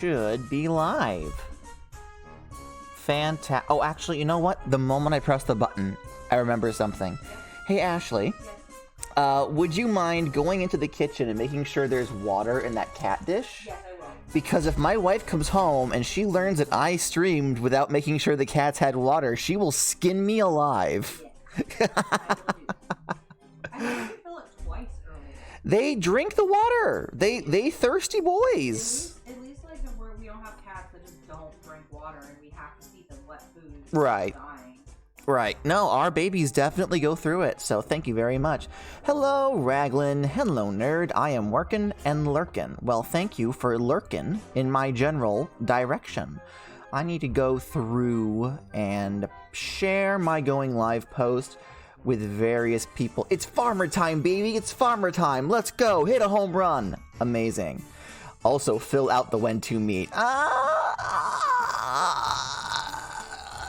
should be live. Fantastic. Oh, actually, you know what? The moment I press the button, I remember something. Hey, Ashley. Would you mind going into the kitchen and making sure there's water in that cat dish? Yes, I will. Because if my wife comes home and she learns that I streamed without making sure the cats had water, she will skin me alive. Yes. I had to fill it twice earlier. They drink the water. They thirsty boys. At least like where we don't have cats that just don't drink water and we have to feed them wet food. Right. Dying. Right. No, our babies definitely go through it, so thank you very much. Hello, Raglan. Hello, nerd. I am workin' and lurkin'. Well, thank you for lurkin' in my general direction. I need to go through and share my going live post with various people. It's farmer time, baby. It's farmer time. Let's go. Hit a home run. Amazing. Also, fill out the when to meet.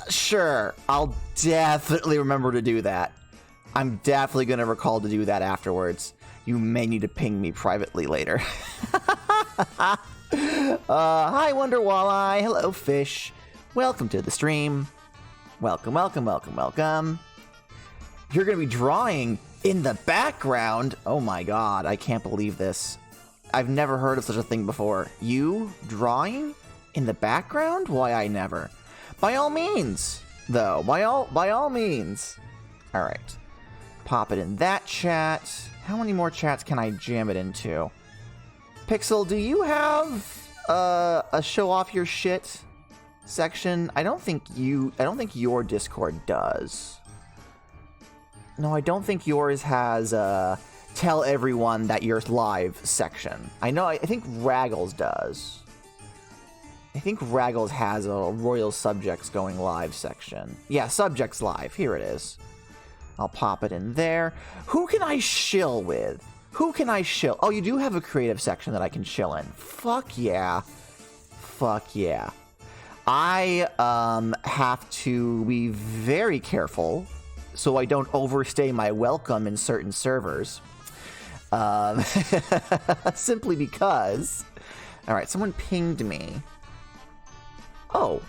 Sure, I'll definitely remember to do that. I'm definitely going to recall to do that afterwards. You may need to ping me privately later. Hi, Wonder Walleye. Hello, Fish. Welcome to the stream. Welcome, welcome, welcome, welcome. You're going to be drawing in the background. Oh my god, I can't believe this. I've never heard of such a thing before. You drawing in the background? Why, I never. By all means, though. By all means. All right. Pop it in that chat. How many more chats can I jam it into? Pixel, do you have a show off your shit section? I don't think your Discord does. No, I don't think yours has a tell everyone that you're live section. I think Raggles does. I think Raggles has a Royal Subjects Going Live section. Yeah, Subjects Live. Here it is. I'll pop it in there. Who can I shill with? Who can I shill? Oh, you do have a creative section that I can shill in. Fuck yeah. Fuck yeah. I have to be very careful so I don't overstay my welcome in certain servers. Simply because... Alright, someone pinged me. Oh,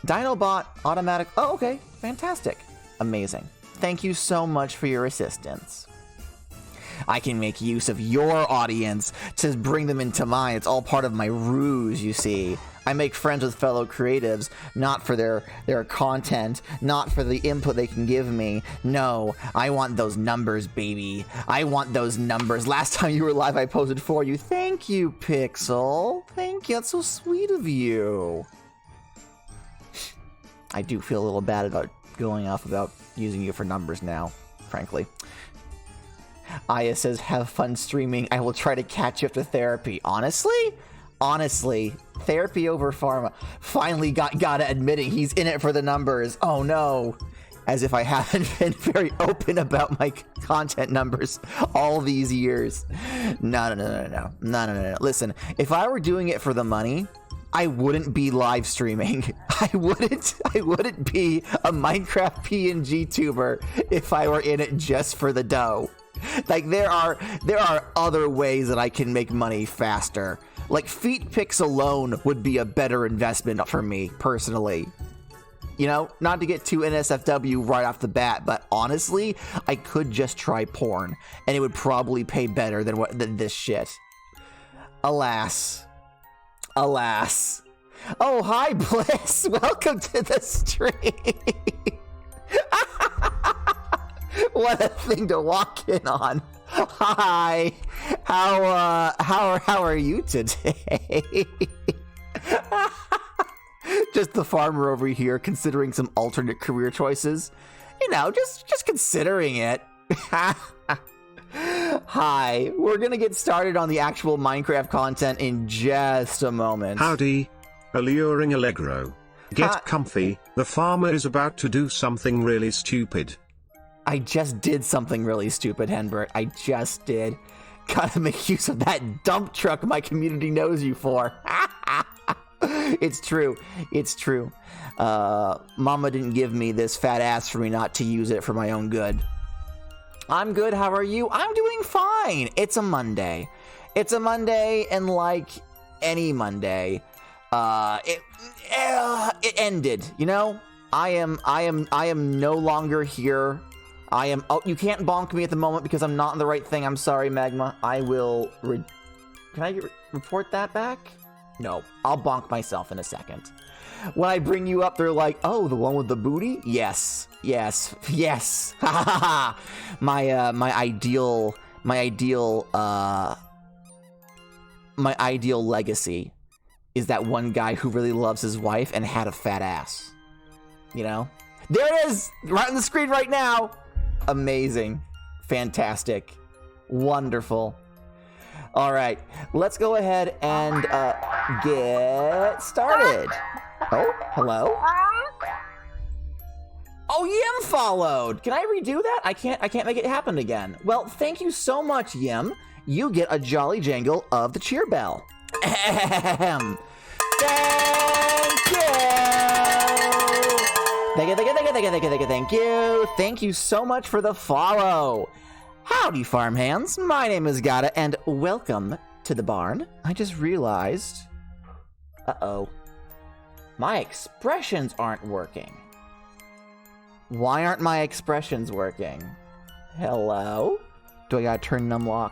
Dinobot automatic. Oh, okay. Fantastic. Amazing. Thank you so much for your assistance. I can make use of your audience to bring them into mine. It's all part of my ruse, you see. I make friends with fellow creatives, not for their content, not for the input they can give me. No, I want those numbers, baby. I want those numbers. Last time you were live, I posted for you. Thank you, Pixel. Thank you. That's so sweet of you. I do feel a little bad about going off about using you for numbers now, frankly. Aya says, have fun streaming. I will try to catch you after therapy. Honestly, therapy over pharma. Finally got Gadda admitting he's in it for the numbers. Oh no. As if I haven't been very open about my content numbers all these years. No. Listen, if I were doing it for the money, I wouldn't be live streaming. I wouldn't be a Minecraft PNG tuber if I were in it just for the dough. Like there are other ways that I can make money faster. Like feet pics alone would be a better investment for me personally. You know, not to get too NSFW right off the bat, but honestly, I could just try porn and it would probably pay better than this shit. Alas. Oh, hi, Bliss. Welcome to the stream. What a thing to walk in on. Hi. How are you today? Just the farmer over here considering some alternate career choices. You know, just considering it. Hi, we're gonna get started on the actual Minecraft content in just a moment. Howdy, alluring Allegro. Get comfy, the farmer is about to do something really stupid. I just did something really stupid, Henbert. I just did. Gotta make use of that dump truck my community knows you for. It's true. Mama didn't give me this fat ass for me not to use it for my own good. I'm good, how are you? I'm doing fine. It's a Monday. And like any Monday, it ended, you know? I am no longer here. Oh, you can't bonk me at the moment because I'm not in the right thing. I'm sorry, Magma. I will, can I report that back? No, I'll bonk myself in a second. When I bring you up, they're like, oh, the one with the booty? Yes. my ideal legacy is that one guy who really loves his wife and had a fat ass. You know? There it is! Right on the screen right now! Amazing. Fantastic. Wonderful. All right, let's go ahead and get started. Oh, hello? Oh, Yim followed! Can I redo that? I can't make it happen again. Well, thank you so much, Yim. You get a jolly jangle of the cheer bell. Ahem. Thank you. Thank you so much for the follow. Howdy, farm hands. My name is Gadda, and welcome to the barn. I just realized... Uh-oh. My expressions aren't working. Why aren't my expressions working? Hello? Do I gotta turn numlock?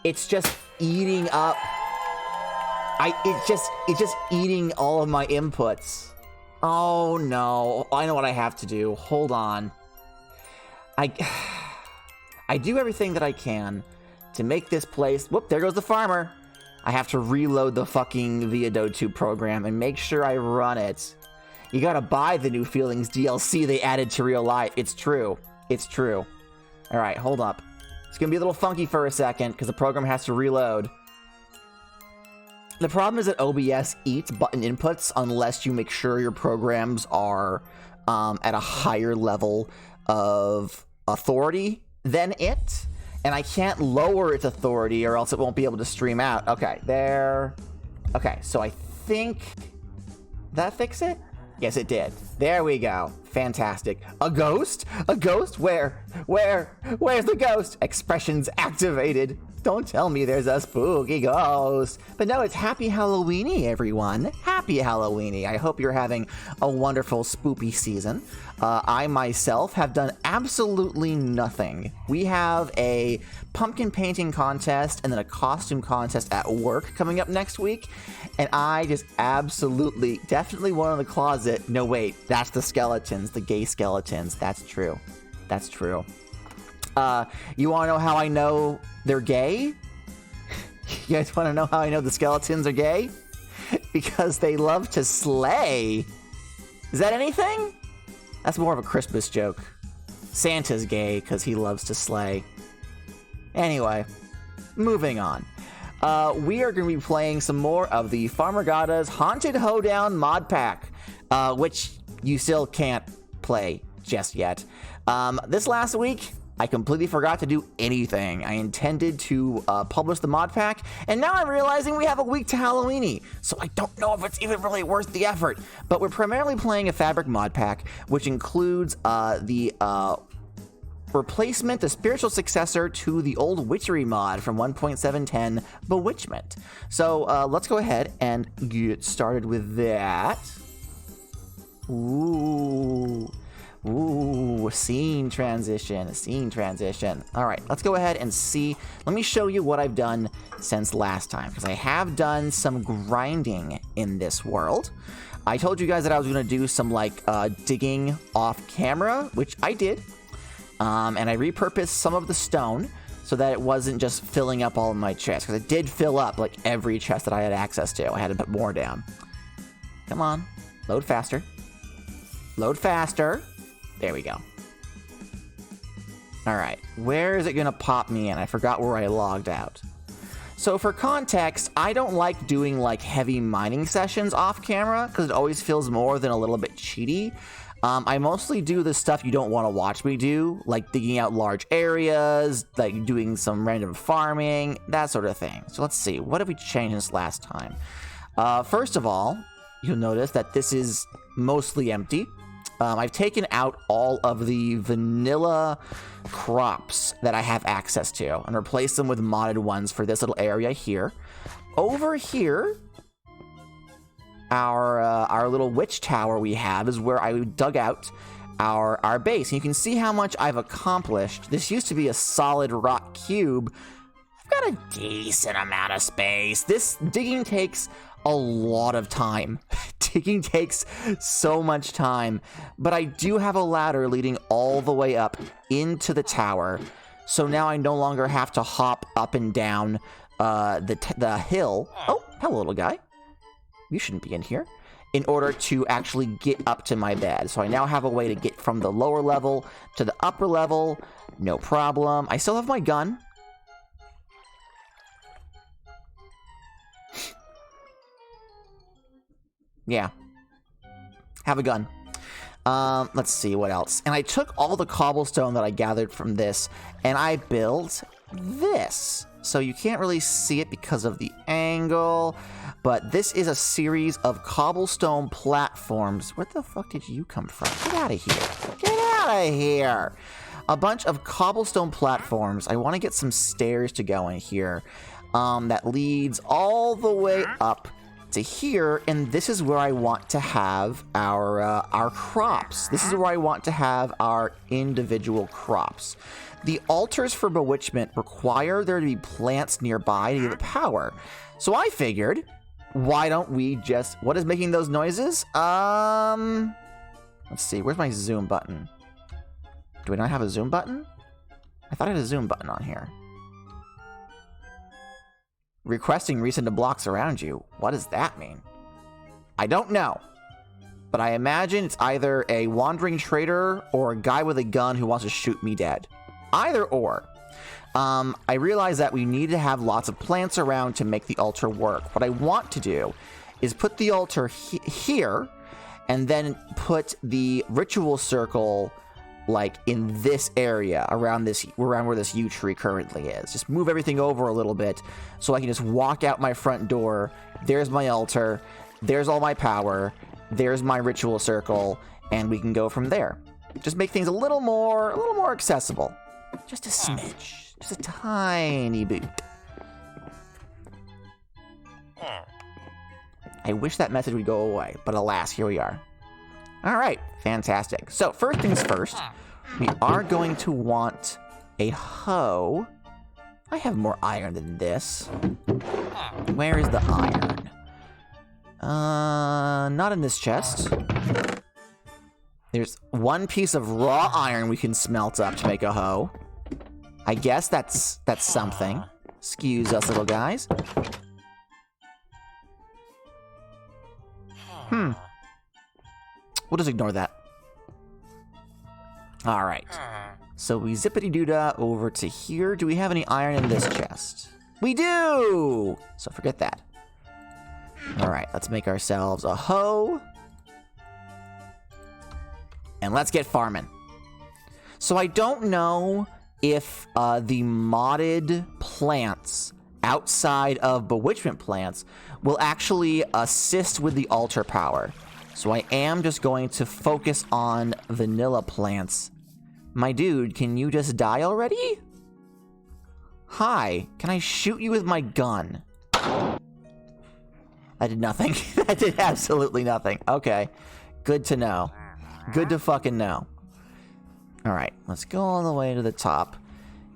It's just eating up... It's just eating all of my inputs. Oh no, I know what I have to do. Hold on. I do everything that I can to make this place... Whoop, there goes the farmer. I have to reload the fucking Viadodo 2 program and make sure I run it. You gotta buy the New Feelings DLC they added to real life. It's true. It's true. Alright, hold up. It's gonna be a little funky for a second because the program has to reload. The problem is that OBS eats button inputs unless you make sure your programs are at a higher level of authority than it. And I can't lower its authority or else it won't be able to stream out. Okay, there. Okay, so I think that fix it? Yes, it did. There we go. Fantastic. A ghost? A ghost? Where? Where's the ghost? Expressions activated. Don't tell me there's a spooky ghost. But no, it's Happy Halloweeny, everyone. Happy Halloweeny. I hope you're having a wonderful spoopy season. I myself have done absolutely nothing. We have a pumpkin painting contest and then a costume contest at work coming up next week. And I just absolutely, definitely one in the closet. No, wait, that's the skeletons, the gay skeletons. That's true. That's true. You want to know how I know they're gay? You guys want to know how I know the skeletons are gay? Because they love to slay. Is that anything? That's more of a Christmas joke. Santa's gay because he loves to slay. Anyway, moving on. We are going to be playing some more of the Farmer Gadda's Haunted Hoedown mod pack, which you still can't play just yet. This last week, I completely forgot to do anything. I intended to publish the mod pack, and now I'm realizing we have a week to Halloweeny, so I don't know if it's even really worth the effort. But we're primarily playing a fabric mod pack, which includes the replacement, the spiritual successor to the old witchery mod from 1.710, Bewitchment. So let's go ahead and get started with that. Ooh, scene transition. All right, let's go ahead and see. Let me show you what I've done since last time, because I have done some grinding in this world. I told you guys that I was going to do some, like, digging off camera, which I did. And I repurposed some of the stone so that it wasn't just filling up all of my chests, because it did fill up, like, every chest that I had access to. I had to put more down. Come on. Load faster. Load faster. There we go. All right, where is it gonna pop me in? I forgot where I logged out. So for context, I don't like doing like heavy mining sessions off camera because it always feels more than a little bit cheaty. I mostly do the stuff you don't want to watch me do, like digging out large areas, like doing some random farming, that sort of thing. So let's see, what have we changed since last time? First of all, you'll notice that this is mostly empty. I've taken out all of the vanilla crops that I have access to and replaced them with modded ones for this little area here. Over here, our little witch tower we have is where I dug out our base. And you can see how much I've accomplished. This used to be a solid rock cube. I've got a decent amount of space. This digging takes a lot of time. Digging takes so much time. But I do have a ladder leading all the way up into the tower. So now I no longer have to hop up and down the hill. Oh, hello, little guy. You shouldn't be in here. In order to actually get up to my bed. So I now have a way to get from the lower level to the upper level. No problem. I still have my gun. Yeah. Have a gun. Let's see what else. And I took all the cobblestone that I gathered from this, and I built this. So you can't really see it because of the angle, but this is a series of cobblestone platforms. Where the fuck did you come from? Get out of here. Get out of here. A bunch of cobblestone platforms. I want to get some stairs to go in here that leads all the way up to here, and this is where I want to have our crops. This is where I want to have our individual crops. The altars for bewitchment require there to be plants nearby to give it power. So I figured, why don't we just... What is making those noises? Let's see, where's my zoom button? Do I not have a zoom button? I thought I had a zoom button on here. Requesting recent blocks around you. What does that mean? I don't know. But I imagine it's either a wandering trader or a guy with a gun who wants to shoot me dead. Either or. I realize that we need to have lots of plants around to make the altar work. What I want to do is put the altar here and then put the ritual circle like in this area around where this yew tree currently is. Just move everything over a little bit so I can just walk out my front door. There's my altar. There's all my power. There's my ritual circle, and we can go from there. Just make things a little more accessible. Just a smidge. Just a tiny bit. I wish that message would go away, but alas, here we are. All right, fantastic. So first things first, we are going to want a hoe. I have more iron than this. Where is the iron? Not in this chest. There's one piece of raw iron we can smelt up to make a hoe. I guess that's something. Excuse us, little guys. We'll just ignore that. All right. So we zippity-doo-dah over to here. Do we have any iron in this chest? We do! So forget that. All right, let's make ourselves a hoe. And let's get farming. So I don't know if the modded plants outside of bewitchment plants will actually assist with the altar power. So I am just going to focus on vanilla plants. My dude, can you just die already? Hi, can I shoot you with my gun? I did nothing. I did absolutely nothing. Okay, good to know. Good to fucking know. All right, let's go all the way to the top,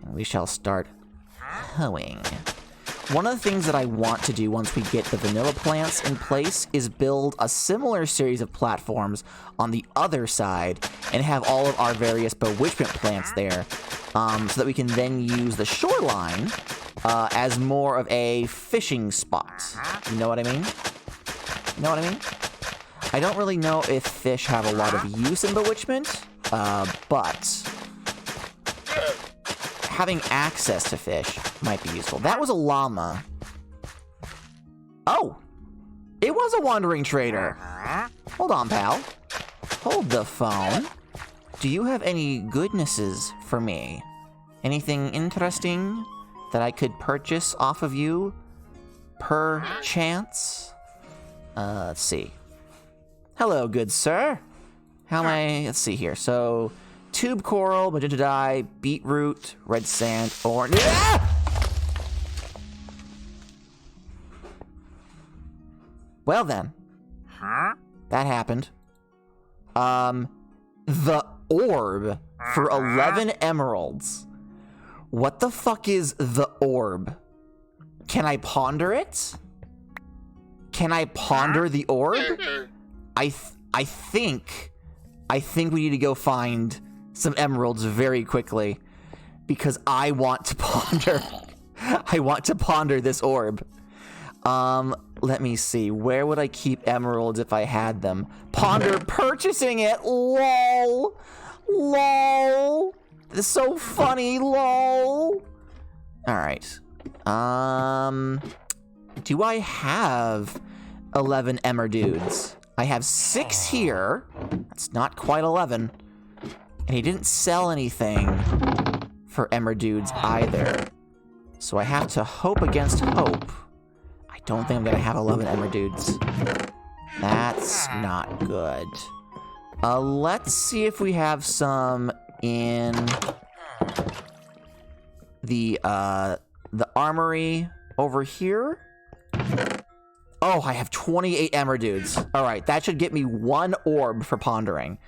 and we shall start hoeing. One of the things that I want to do once we get the vanilla plants in place is build a similar series of platforms on the other side and have all of our various bewitchment plants there so that we can then use the shoreline as more of a fishing spot. You know what I mean? You know what I mean? I don't really know if fish have a lot of use in bewitchment, but having access to fish might be useful. That was a llama. Oh! It was a wandering trader. Hold on, pal. Hold the phone. Do you have any goodnesses for me? Anything interesting that I could purchase off of you? Per chance? Let's see. Hello, good sir. How am I... Let's see here. So... Tube coral, magenta dye, beetroot, red sand, orange. Ah! Well then, That happened. The orb for 11 emeralds. What the fuck is the orb? Can I ponder it? Can I ponder the orb? I think we need to go find some emeralds very quickly because I want to ponder. I want to ponder this orb. Let me see. Where would I keep emeralds if I had them? Ponder purchasing it. LOL. LOL. This is so funny. LOL. All right. Do I have 11 Emmer dudes? I have 6 here. That's not quite 11. And he didn't sell anything for Emmer dudes either. So I have to hope against hope. I don't think I'm gonna have 11 Emmer dudes. That's not good. Let's see if we have some in the armory over here. Oh, I have 28 Emmer dudes. All right, that should get me 1 orb for pondering.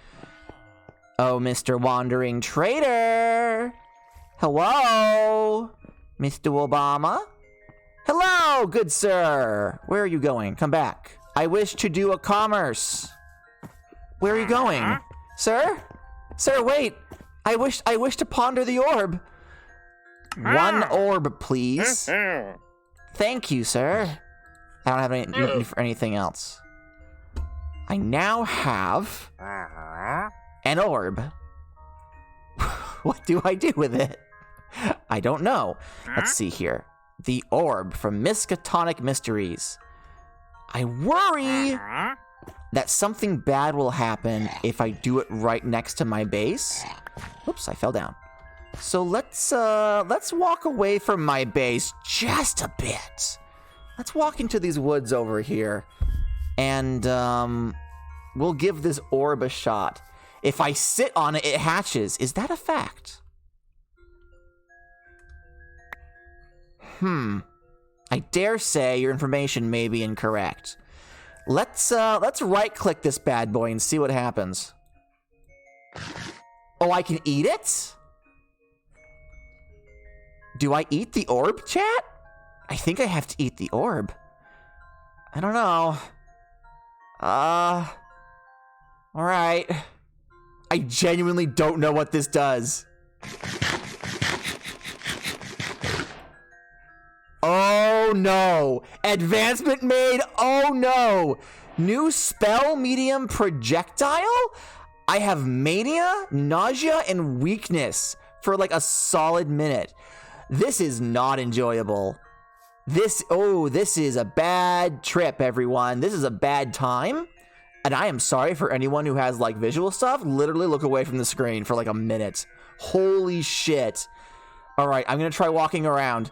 Oh, Mr. Wandering Trader. Hello, Mr. Obama. Hello, good sir. Where are you going? Come back. I wish to do a commerce. Where are you going? Sir? Sir, wait. I wish to ponder the orb. 1 orb, please. Thank you, sir. I don't have any need for anything else. I now have an orb. What do I do with it? I don't know. Let's see here. The orb from Miskatonic Mysteries. I worry that something bad will happen if I do it right next to my base. Oops, I fell down. So let's walk away from my base just a bit. Let's walk into these woods over here, and we'll give this orb a shot. If I sit on it, it hatches. Is that a fact? I dare say your information may be incorrect. Let's right-click this bad boy and see what happens. Oh, I can eat it? Do I eat the orb, chat? I think I have to eat the orb. I don't know. Alright. I genuinely don't know what this does. Oh no! Advancement made! Oh no! New spell medium projectile? I have mania, nausea, and weakness for like a solid minute. This is not enjoyable. This is a bad trip, everyone. This is a bad time. And I am sorry for anyone who has like visual stuff. Literally look away from the screen for like a minute. Holy shit. All right, I'm gonna try walking around.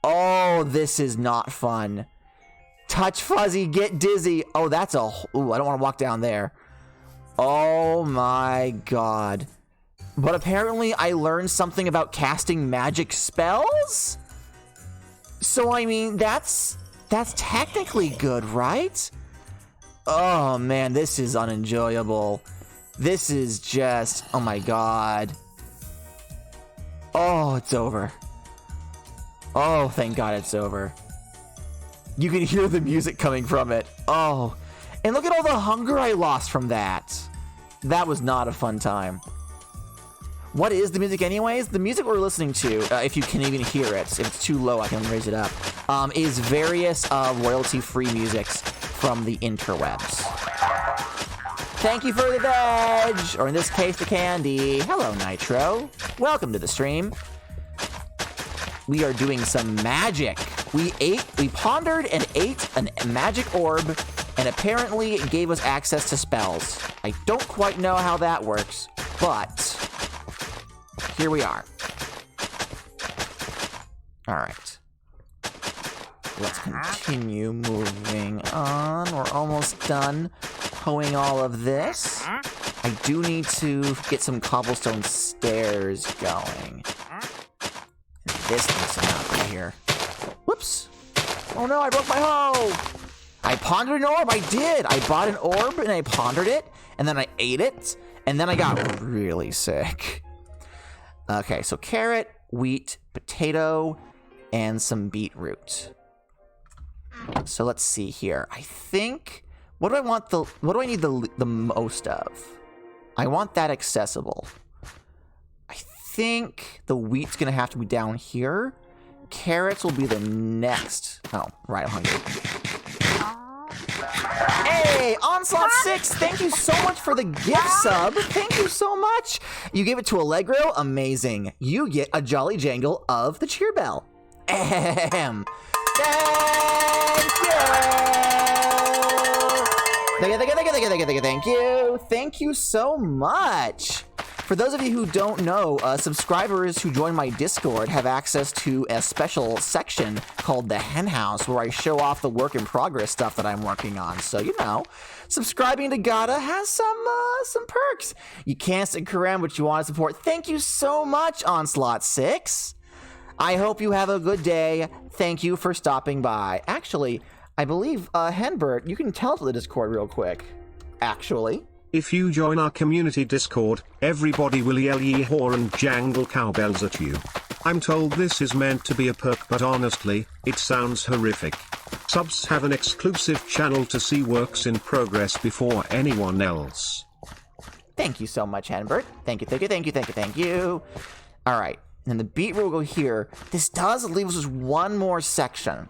Oh, this is not fun. Touch fuzzy, get dizzy. Oh, that's a... Ooh, I don't want to walk down there. Oh my god. But apparently I learned something about casting magic spells? So, I mean, that's technically good, right? Oh man, this is unenjoyable. This is just... Oh my god. Oh, it's over. Oh, thank God it's over. You can hear the music coming from it. Oh, and look at all the hunger I lost from that. That was not a fun time. What is the music anyways? The music we're listening to, if you can even hear it, if it's too low I can raise it up, is various royalty-free musics from the interwebs. Thank you for the veg, or in this case, the candy. Hello, Nitro. Welcome to the stream. We are doing some magic. We pondered and ate a magic orb, and apparently it gave us access to spells. I don't quite know how that works, but here we are. All right. Let's continue moving on. We're almost done hoeing all of this. I do need to get some cobblestone stairs going. This needs to not be here. Whoops. Oh no, I broke my hoe. I pondered an orb. I did. I bought an orb and I pondered it, and then I ate it, and then I got really sick. Okay, so carrot, wheat, potato, and some beetroot. So let's see here. I think, what do I need the most of? I want that accessible. I think the wheat's gonna have to be down here. Carrots will be the next. Oh, right, I'm hungry. Hey, Onslaught 6, thank you so much for the gift sub. Thank you so much. You gave it to Allegro, amazing. You get a jolly jangle of the cheer bell. Ahem. Thank you. Thank you so much. For those of you who don't know, subscribers who join my Discord have access to a special section called the Hen House, where I show off the work in progress stuff that I'm working on. So, you know, subscribing to Gadda has some perks. You can't stick around, but you want to support. Thank you so much, Onslaught 6. I hope you have a good day. Thank you for stopping by. Actually, I believe, Henbert, you can tell us the Discord real quick. Actually. If you join our community Discord, everybody will yell yee-haw and jangle cowbells at you. I'm told this is meant to be a perk, but honestly, it sounds horrific. Subs have an exclusive channel to see works in progress before anyone else. Thank you so much, Henbert. Thank you. All right, and the beetroot will go here. This does leave us with one more section.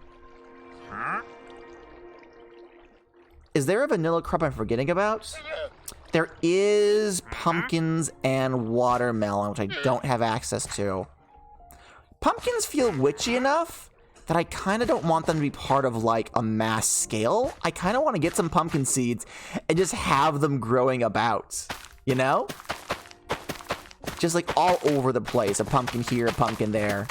Is there a vanilla crop I'm forgetting about? There is pumpkins and watermelon, which I don't have access to. Pumpkins feel witchy enough that I kind of don't want them to be part of, like, a mass scale. I kind of want to get some pumpkin seeds and just have them growing about, you know? Just, like, all over the place. A pumpkin here, a pumpkin there.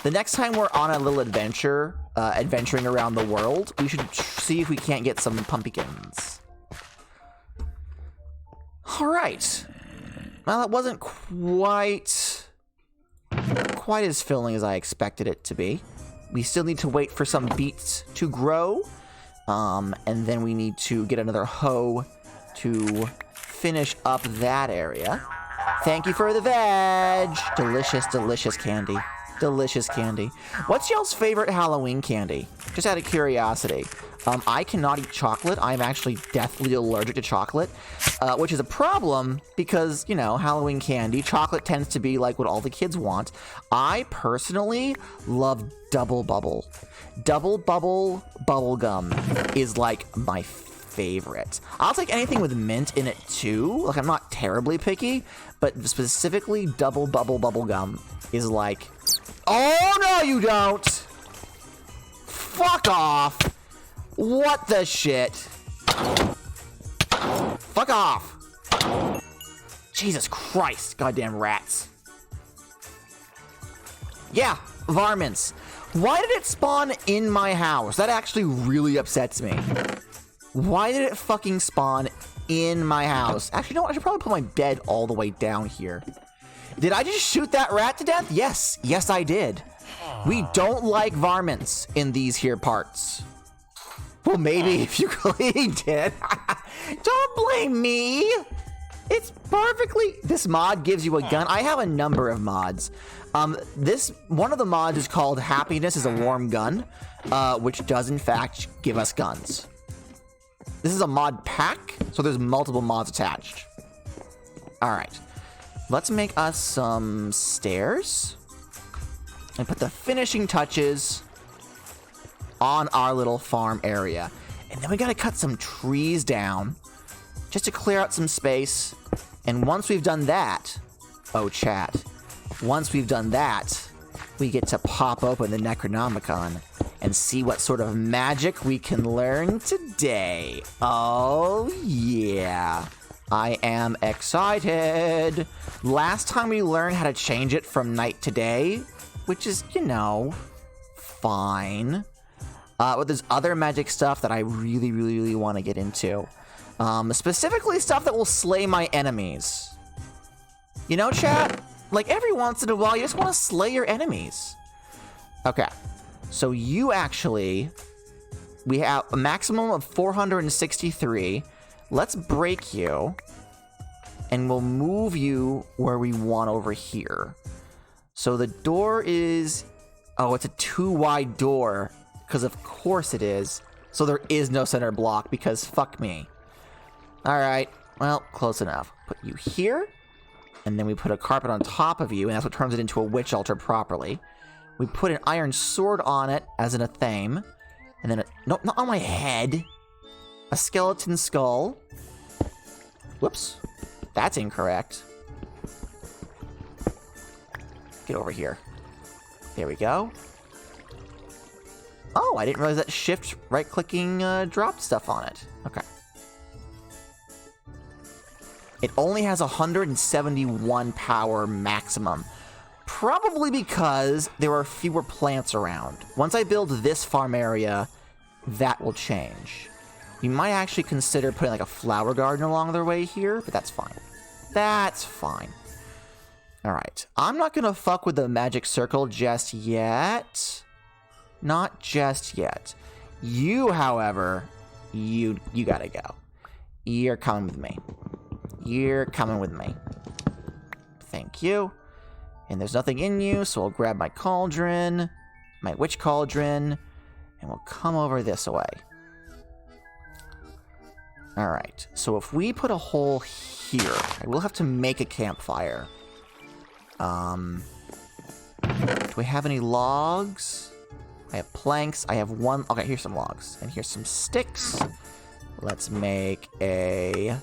The next time we're on a little adventure, adventuring around the world, we should see if we can't get some pumpkins. All right. Well, that wasn't quite as filling as I expected it to be. We still need to wait for some beets to grow, and then we need to get another hoe to finish up that area. Thank you for the veg. Delicious, delicious candy. Delicious candy. What's y'all's favorite Halloween candy? Just out of curiosity. I cannot eat chocolate. I'm actually deathly allergic to chocolate, which is a problem because, you know, Halloween candy, chocolate tends to be like what all the kids want. I personally love Double Bubble. Double Bubble bubblegum is like my favorite. I'll take anything with mint in it too. Like, I'm not terribly picky, but specifically Double Bubble bubblegum is like, oh no you don't! Fuck off! What the shit? Fuck off! Jesus Christ, goddamn rats. Yeah, varmints. Why did it spawn in my house? That actually really upsets me. Why did it fucking spawn in my house? Actually, no, I should probably put my bed all the way down here. Did I just shoot that rat to death? Yes. Yes, I did. We don't like varmints in these here parts. Well, maybe if you cleaned it. Don't blame me. It's perfectly... This mod gives you a gun. I have a number of mods. One of the mods is called Happiness is a Warm Gun, which does in fact give us guns. This is a mod pack, so there's multiple mods attached. All right. Let's make us some stairs and put the finishing touches on our little farm area. And then we gotta cut some trees down just to clear out some space. And once we've done that, oh chat, once we've done that, we get to pop open the Necronomicon and see what sort of magic we can learn today. Oh yeah. I am excited. Last time we learned how to change it from night to day, which is, you know, fine. But there's other magic stuff that I really want to get into. Specifically stuff that will slay my enemies. You know, chat? Like, every once in a while, you just want to slay your enemies. Okay. So you actually We have a maximum of 463. Let's break you. And we'll move you where we want over here. So the door is... Oh, it's a 2-wide door. Because of course it is. So there is no center block because fuck me. Alright, well, close enough. Put you here. And then we put a carpet on top of you, and that's what turns it into a witch altar properly. We put an iron sword on it as an athame. And then, no, not on my head. A skeleton skull. Whoops. That's incorrect. Get over here. There we go. Oh, I didn't realize that shift right-clicking dropped stuff on it. Okay. It only has 171 power maximum. Probably because there are fewer plants around. Once I build this farm area, that will change. You might actually consider putting like a flower garden along their way here, but that's fine. That's fine. Alright. I'm not gonna fuck with the magic circle just yet. Not just yet. You, however, you gotta go. You're coming with me. You're coming with me. Thank you. And there's nothing in you, so I'll grab my cauldron, my witch cauldron, and we'll come over this way. Alright, so if we put a hole here, I will have to make a campfire. Do we have any logs? I have planks, I have one... Okay, here's some logs, and here's some sticks. Let's make a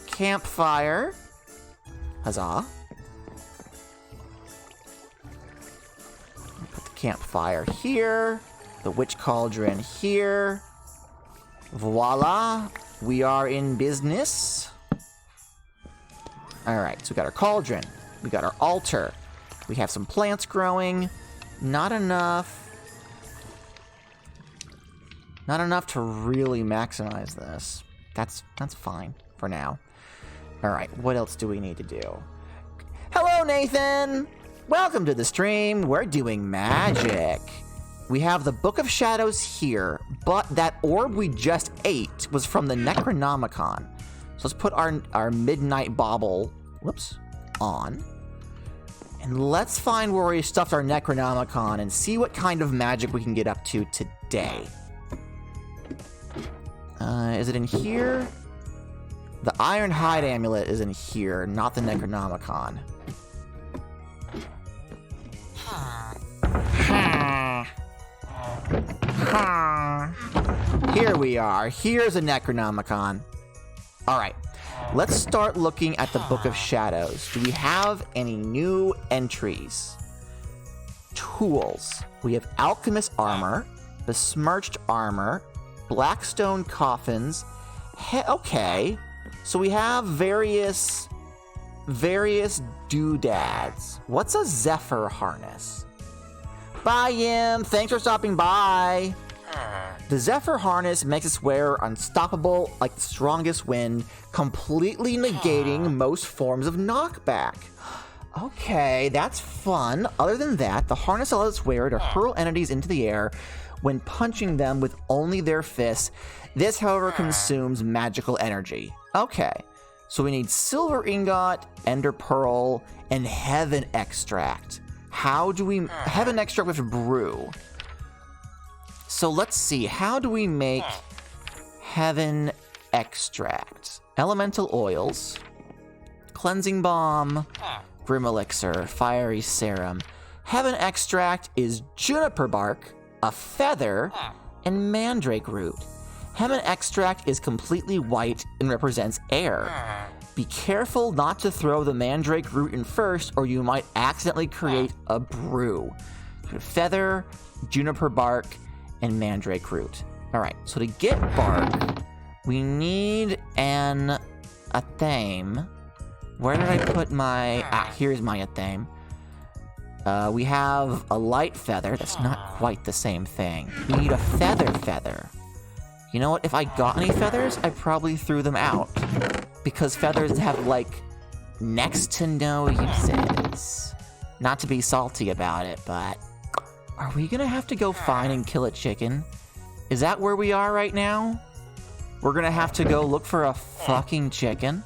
campfire. Huzzah. Put the campfire here, the witch cauldron here. Voila! We are in business. Alright, so we got our cauldron. We got our altar. We have some plants growing. Not enough. Not enough to really maximize this. That's fine for now. Alright, what else do we need to do? Hello, Nathan! Welcome to the stream. We're doing magic. We have the Book of Shadows here, but that orb we just ate was from the Necronomicon. So let's put our Midnight Bauble, whoops, on. And let's find where we stuffed our Necronomicon and see what kind of magic we can get up to today. Is it in here? The Iron Hide Amulet is in here, not the Necronomicon. Here we are. Here's a Necronomicon. Alright, let's start looking at the Book of Shadows. Do we have any new entries? Tools. We have Alchemist Armor, Besmirched Armor, Blackstone Coffins. Okay, so we have various doodads. What's a Zephyr Harness? Bye, Yim. Thanks for stopping by. The Zephyr Harness makes its wearer unstoppable like the strongest wind, completely negating most forms of knockback. Okay, that's fun. Other than that, the harness allows its wearer to hurl entities into the air when punching them with only their fists. This, however, consumes magical energy. Okay, so we need Silver Ingot, Ender Pearl, and Heaven Extract. How do we... Heaven Extract with brew. So let's see, how do we make Heaven Extract? Elemental Oils, Cleansing Balm, Grim Elixir, Fiery Serum. Heaven Extract is Juniper Bark, a Feather, and Mandrake Root. Heaven Extract is completely white and represents air. Be careful not to throw the Mandrake Root in first, or you might accidentally create a brew. Feather, Juniper Bark, and Mandrake Root. Alright, so to get bark, we need a thame. Where did I put my... here's my thame. We have a light feather. That's not quite the same thing. We need a feather. You know what? If I got any feathers, I probably threw them out. Because feathers have, like, next to no uses. Not to be salty about it, but... Are we gonna have to go find and kill a chicken? Is that where we are right now? We're gonna have to go look for a fucking chicken.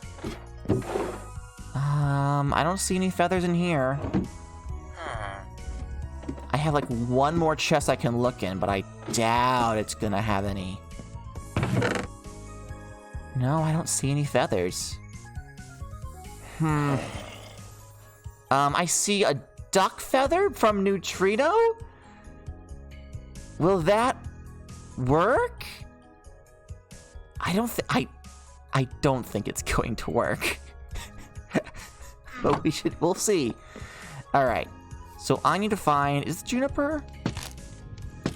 I don't see any feathers in here. I have like one more chest I can look in, but I doubt it's gonna have any. No, I don't see any feathers. I see a duck feather from Neutrino? Will that work? I don't think it's going to work. But we'll see. All right. So I need to find, is it juniper? I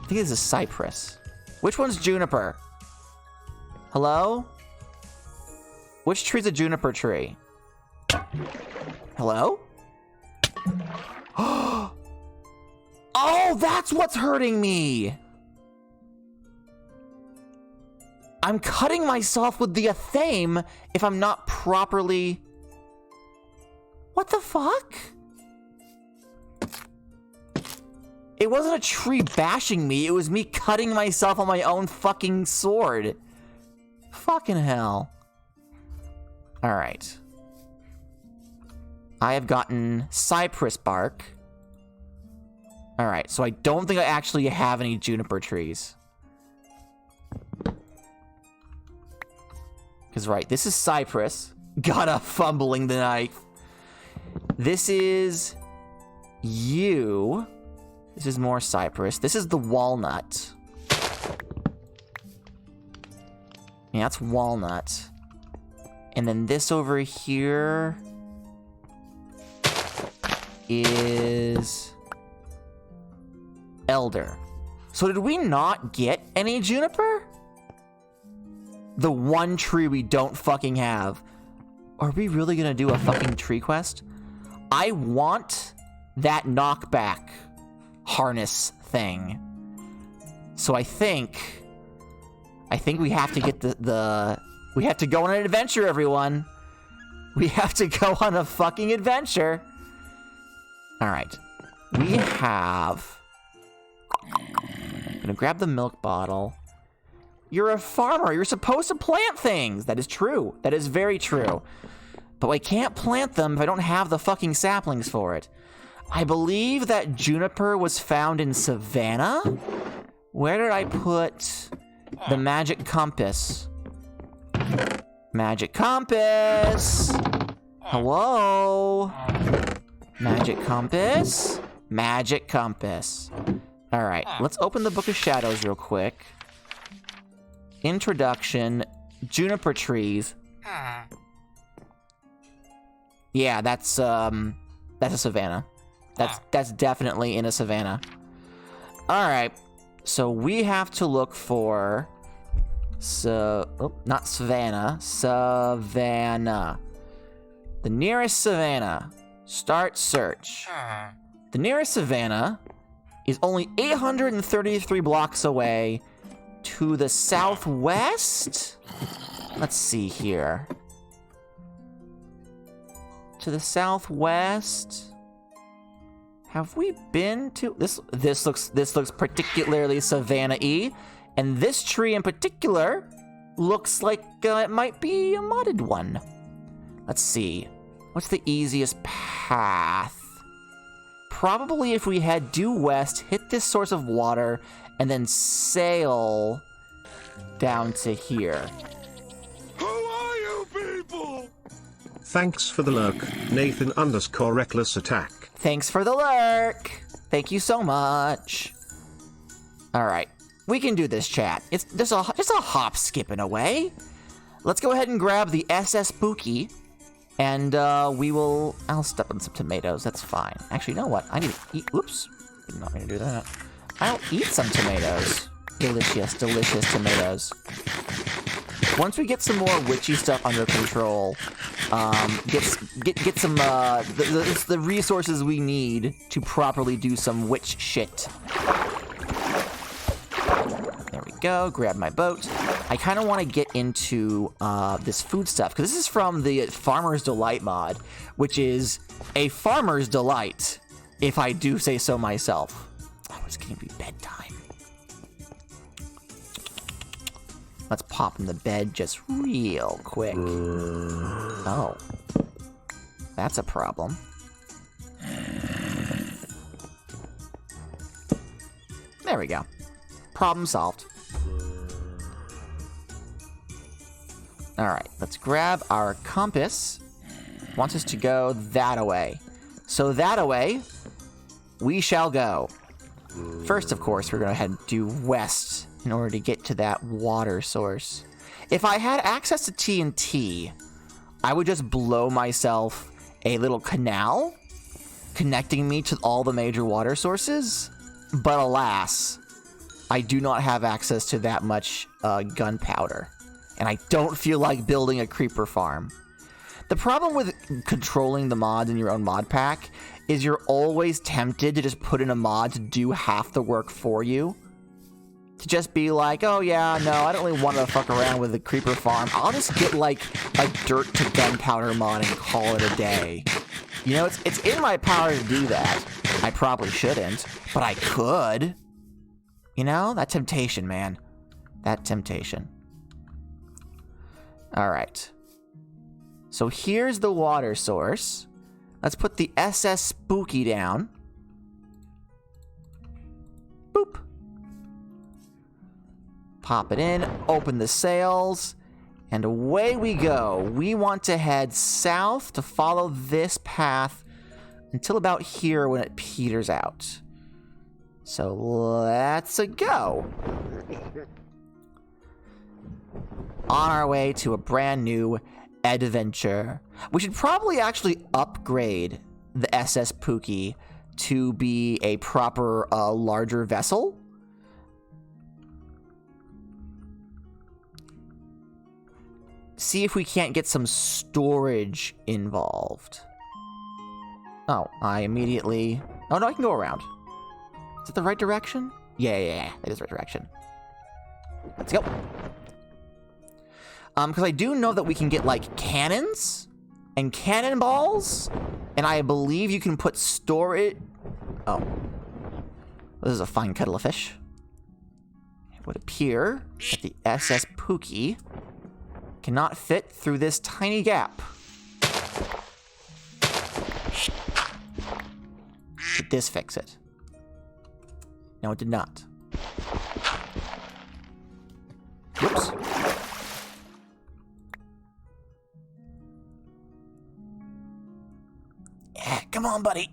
think this is cypress. Which one's juniper? Hello? Which tree's a juniper tree? Hello? Oh, that's what's hurting me! I'm cutting myself with the athame if I'm not properly... What the fuck? It wasn't a tree bashing me, it was me cutting myself on my own fucking sword. Fucking hell. Alright. I have gotten cypress bark. Alright, so I don't think I actually have any juniper trees. Because, right, this is cypress. Gadda fumbling the knife. This is yew. This is more cypress. This is the walnut. Yeah, that's walnut. And then this over here is elder. So did we not get any juniper? The one tree we don't fucking have. Are we really gonna do a fucking tree quest? I want that knockback harness thing. So I think we have to get we have to go on an adventure, everyone. We have to go on a fucking adventure. All right. We have... I'm gonna grab the milk bottle. You're a farmer. You're supposed to plant things. That is true. That is very true. But I can't plant them if I don't have the fucking saplings for it. I believe that juniper was found in Savannah. Where did I put the magic compass? Magic compass! Hello? Magic compass? Magic compass. Alright, let's open the Book of Shadows real quick. Introduction, juniper trees. Yeah, that's a savanna. That's definitely in a savanna. Alright, so we have to look for... not savanna. Savannah. The nearest savanna. Start search. The nearest savanna is only 833 blocks away to the southwest? Let's see here. To the southwest? Have we been to this looks particularly savanna-y, and this tree in particular looks like it might be a modded one. Let's see. What's the easiest path? Probably if we head due west, hit this source of water, and then sail down to here. Who are you people? Thanks for the lurk, Nathan_reckless attack. Thanks for the lurk. Thank you so much. All right, we can do this, chat. It's just a hop skipping away. Let's go ahead and grab the SS Spooky, and I'll step on some tomatoes. That's fine. Actually, you know what? I need to eat. Oops, did not mean to do that. I'll eat some tomatoes. Delicious, delicious tomatoes. Once we get some more witchy stuff under control, get some the resources we need to properly do some witch shit. There we go. Grab my boat. I kind of want to get into this food stuff because this is from the Farmer's Delight mod, which is a farmer's delight, if I do say so myself. Oh, it's gonna be bedtime. Let's pop in the bed just real quick. Oh. That's a problem. There we go. Problem solved. Alright, let's grab our compass. Wants us to go that-a-way. So that-a-way, we shall go. First, of course, we're going to head due west in order to get to that water source. If I had access to TNT, I would just blow myself a little canal connecting me to all the major water sources. But alas, I do not have access to that much gunpowder. And I don't feel like building a creeper farm. The problem with controlling the mods in your own mod pack is you're always tempted to just put in a mod to do half the work for you. To just be like, oh yeah, no, I don't really want to fuck around with the creeper farm. I'll just get like a dirt to gunpowder mod and call it a day. You know, it's in my power to do that. I probably shouldn't, but I could. You know, that temptation, man. That temptation. All right. So here's the water source. Let's put the SS Spooky down. Boop. Pop it in, open the sails, and away we go. We want to head south to follow this path until about here when it peters out. So let's go. On our way to a brand new adventure. We should probably actually upgrade the SS Pookie to be a proper larger vessel. See if we can't get some storage involved. Oh, I immediately... Oh, no, I can go around. Is it the right direction? Yeah, that is the right direction. Let's go. Because I do know that we can get, like, cannons and cannonballs, and I believe you can put storage... Oh. This is a fine kettle of fish. It would appear that the SS Pookie cannot fit through this tiny gap. Did this fix it? No, it did not. Whoops. Yeah, come on, buddy.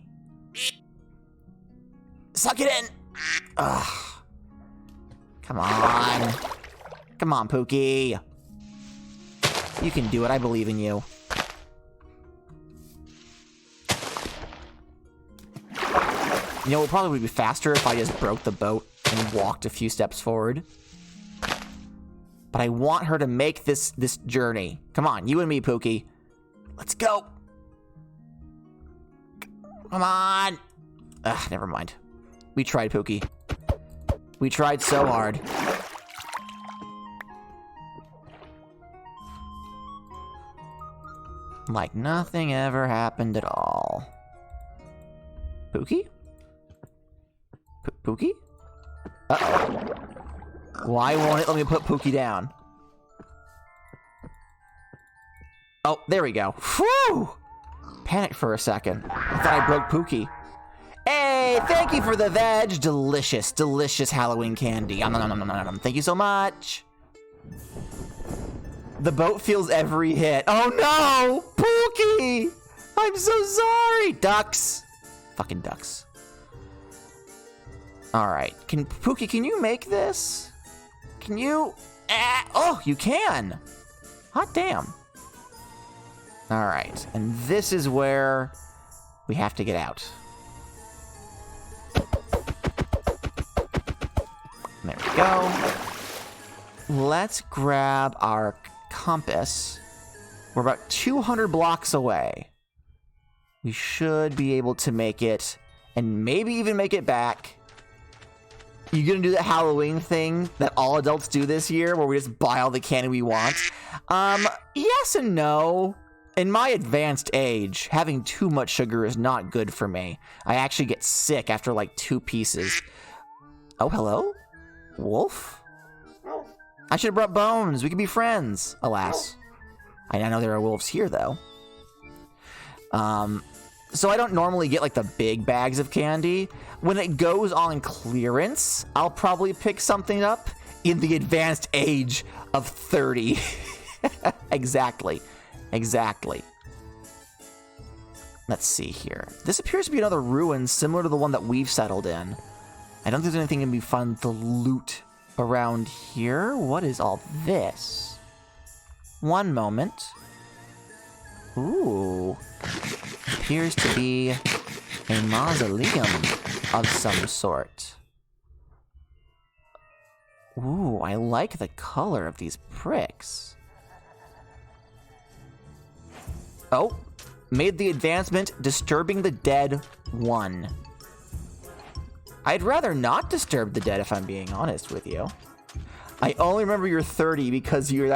Suck it in. Ugh. Come on. Come on, Pookie. You can do it. I believe in you. You know, it would probably be faster if I just broke the boat and walked a few steps forward. But I want her to make this journey. Come on, you and me, Pookie. Let's go. Come on. Ugh, never mind. We tried, Pookie. We tried so hard. Like nothing ever happened at all. Pookie? Pookie? Uh-oh. Why won't it let me put Pookie down? Oh, there we go. Whew! Panicked for a second. I thought I broke Pookie. Hey, thank you for the veg. Delicious, delicious Halloween candy. Thank you so much. The boat feels every hit. Oh no! Pookie! I'm so sorry! Ducks. Fucking ducks. Alright. Pookie, can you make this? Can you? Oh, you can! Hot damn. Alright. And this is where we have to get out. There we go. Let's grab our compass. We're about 200 blocks away. We should be able to make it, and maybe even make it back. You gonna do the Halloween thing that all adults do this year, where we just buy all the candy we want? Yes and no. In my advanced age, having too much sugar is not good for me. I actually get sick after like 2 pieces. Oh, hello? Wolf? I should have brought bones. We could be friends. Alas. I know there are wolves here, though. So I don't normally get, like, the big bags of candy. When it goes on clearance, I'll probably pick something up in the advanced age of 30. Exactly. Exactly. Let's see here. This appears to be another ruin similar to the one that we've settled in. I don't think there's anything going to be fun to loot around here. What is all this? One moment. Ooh. Appears to be a mausoleum of some sort. Ooh, I like the color of these bricks. Oh, made the advancement disturbing the dead 1. I'd rather not disturb the dead if I'm being honest with you. I only remember you're 30 because you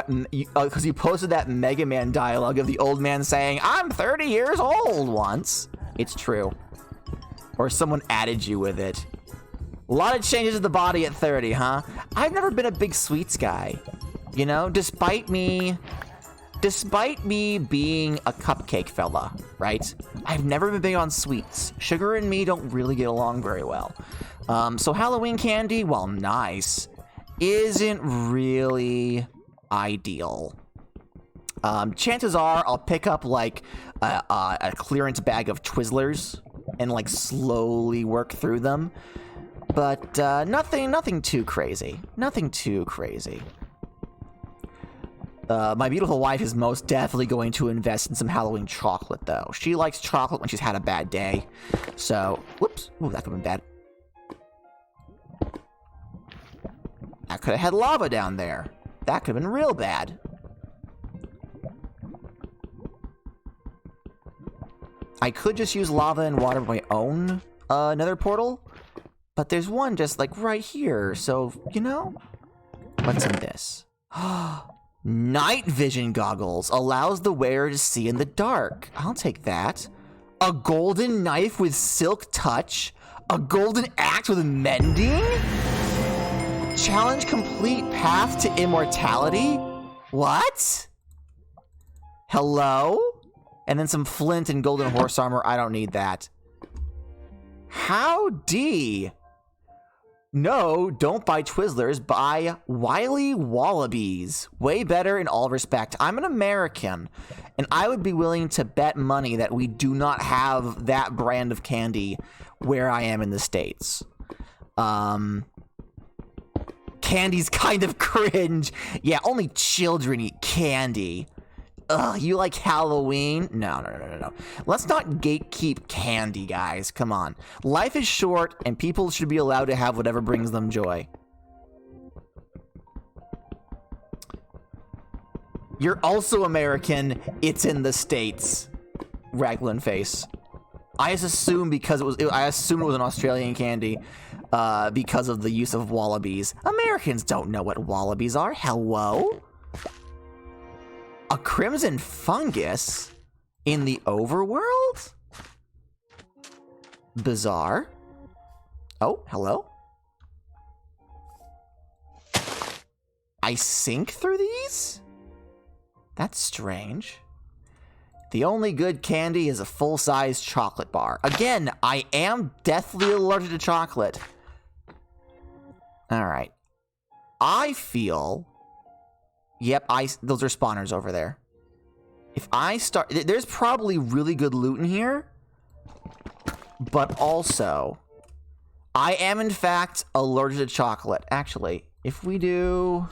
posted that Mega Man dialogue of the old man saying, "I'm 30 years old" once. It's true. Or someone added you with it. A lot of changes to the body at 30, huh? I've never been a big sweets guy. You know, despite me being a cupcake fella, right? I've never been big on sweets. Sugar and me don't really get along very well. So Halloween candy, while nice, isn't really ideal. Chances are I'll pick up like a clearance bag of Twizzlers and like slowly work through them. But nothing too crazy. Nothing too crazy. My beautiful wife is most definitely going to invest in some Halloween chocolate, though. She likes chocolate when she's had a bad day. So, whoops. Ooh, that could have been bad. I could have had lava down there. That could have been real bad. I could just use lava and water for my own nether portal. But there's one just, like, right here. So, you know? What's in this? Night vision goggles allows the wearer to see in the dark. I'll take that. A golden knife with silk touch? A golden axe with mending? Challenge complete, path to immortality? What? Hello? And then some flint and golden horse armor. I don't need that. Howdy. No, don't buy Twizzlers, buy Wily Wallabies. Way better in all respect. I'm an American, and I would be willing to bet money that we do not have that brand of candy where I am in the States. Candy's kind of cringe. Yeah, only children eat candy. Ugh, you like Halloween? No. Let's not gatekeep candy, guys. Come on. Life is short, and people should be allowed to have whatever brings them joy. You're also American. It's in the States. Raglan face. I just assumed because I assumed it was an Australian candy because of the use of wallabies. Americans don't know what wallabies are. Hello? A crimson fungus in the overworld? Bizarre. Oh, hello? I sink through these? That's strange. The only good candy is a full-size chocolate bar. Again, I am deathly allergic to chocolate. Alright. I feel... Yep, those are spawners over there. If I start... There's probably really good loot in here. But also... I am, in fact, allergic to chocolate. Actually, if we do...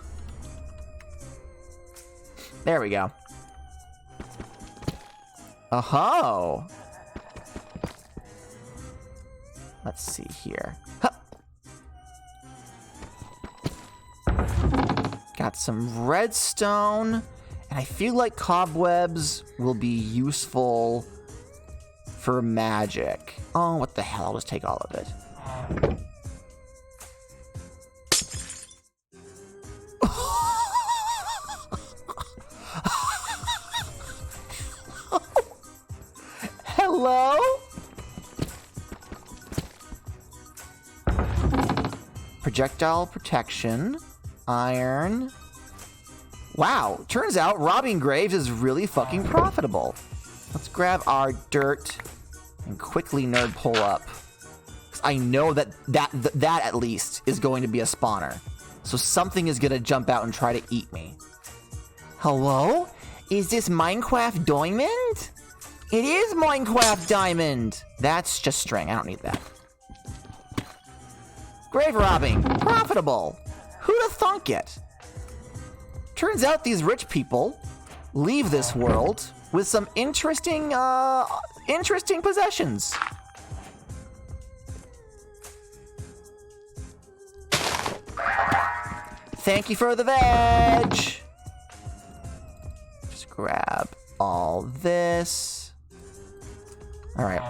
There we go. Oh-ho! Let's see here. Huh. Got some redstone, and I feel like cobwebs will be useful for magic. Oh, what the hell? I'll just take all of it. Hello? Projectile protection, iron, Wow, turns out robbing graves is really fucking profitable. Let's grab our dirt and quickly nerd pull up. 'Cause I know that at least is going to be a spawner. So something is gonna jump out and try to eat me. Hello? Is this Minecraft Diamond? It is Minecraft Diamond! That's just string, I don't need that. Grave robbing, profitable! Who'd have thunk it? Turns out these rich people leave this world with some interesting possessions. Thank you for the veg! Just grab all this. Alright,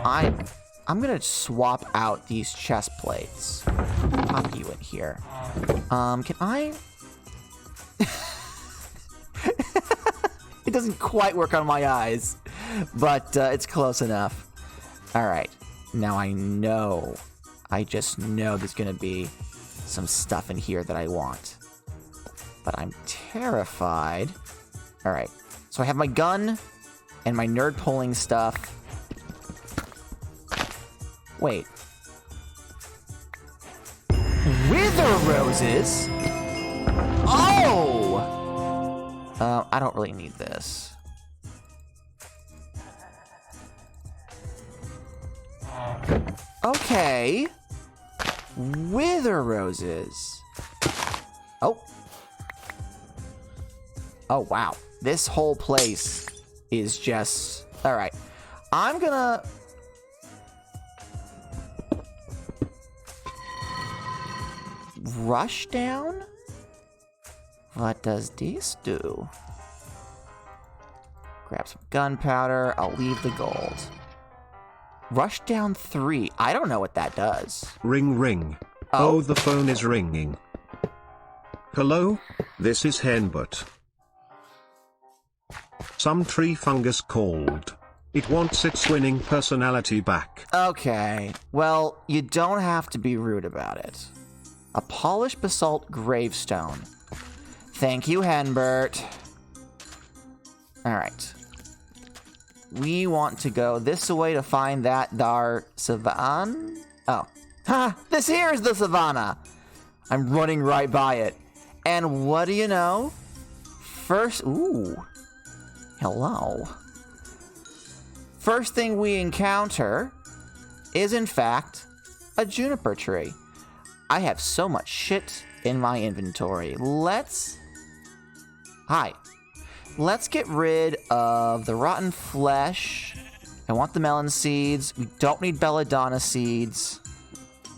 I'm gonna swap out these chest plates. Pop you in here. Can I... It doesn't quite work on my eyes, but it's close enough. Alright, now I just know there's gonna be some stuff in here that I want. But I'm terrified. Alright, so I have my gun and my nerd pulling stuff. Wait. Wither roses? Oh! I don't really need this. Okay. Wither roses. Oh. Oh, wow. This whole place is just... Alright. I'm gonna... Rush down? What does this do? Grab some gunpowder. I'll leave the gold. Rush down 3. I don't know what that does. Ring ring. Oh, the phone is ringing. Hello? This is Henbert. Some tree fungus called. It wants its winning personality back. Okay. Well, you don't have to be rude about it. A polished basalt gravestone. Thank you, Henbert. Alright. We want to go this way to find that dar savanna. Oh. Ha! This here is the savannah! I'm running right by it. And what do you know? First... Ooh. Hello. First thing we encounter is, in fact, a juniper tree. I have so much shit in my inventory. Hi. Let's get rid of the rotten flesh. I want the melon seeds. We don't need belladonna seeds.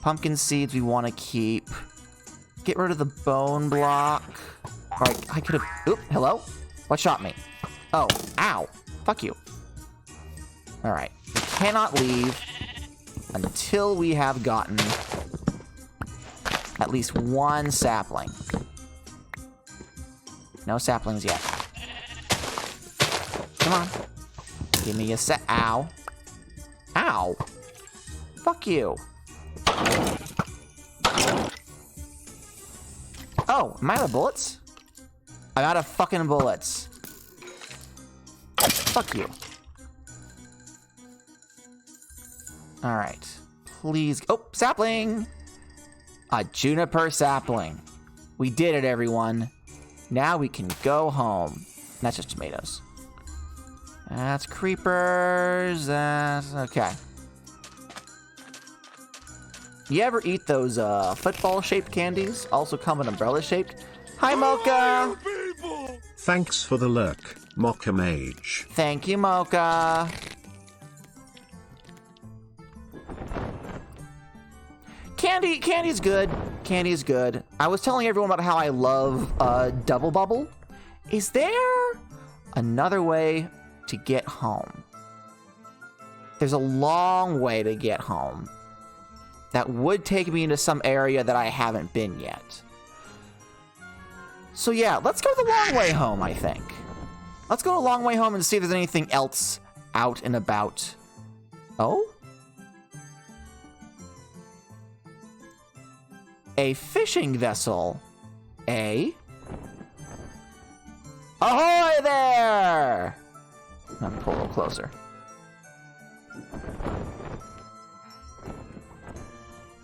Pumpkin seeds we want to keep. Get rid of the bone block. Alright, I could have... Oop, hello? What shot me? Oh, ow. Fuck you. Alright. We cannot leave until we have gotten at least one sapling. No saplings yet. Come on. Give me a ow. Ow. Fuck you. Oh, am I out of bullets? I'm out of fucking bullets. Fuck you. Alright. Please. Oh, sapling! A juniper sapling. We did it, everyone. Now we can go home. That's just tomatoes. That's creepers. That's okay. You ever eat those football-shaped candies? Also come in umbrella-shaped? Hi, Mocha! Thanks for the lurk, Mocha Mage. Thank you, Mocha. Candy's good. Candy's good. I was telling everyone about how I love Double Bubble. Is there another way to get home? There's a long way to get home that would take me into some area that I haven't been yet. So yeah, let's go the long way home, I think. Let's go a long way home and see if there's anything else out and about. Oh? A fishing vessel. Ahoy there! I'm gonna pull a little closer.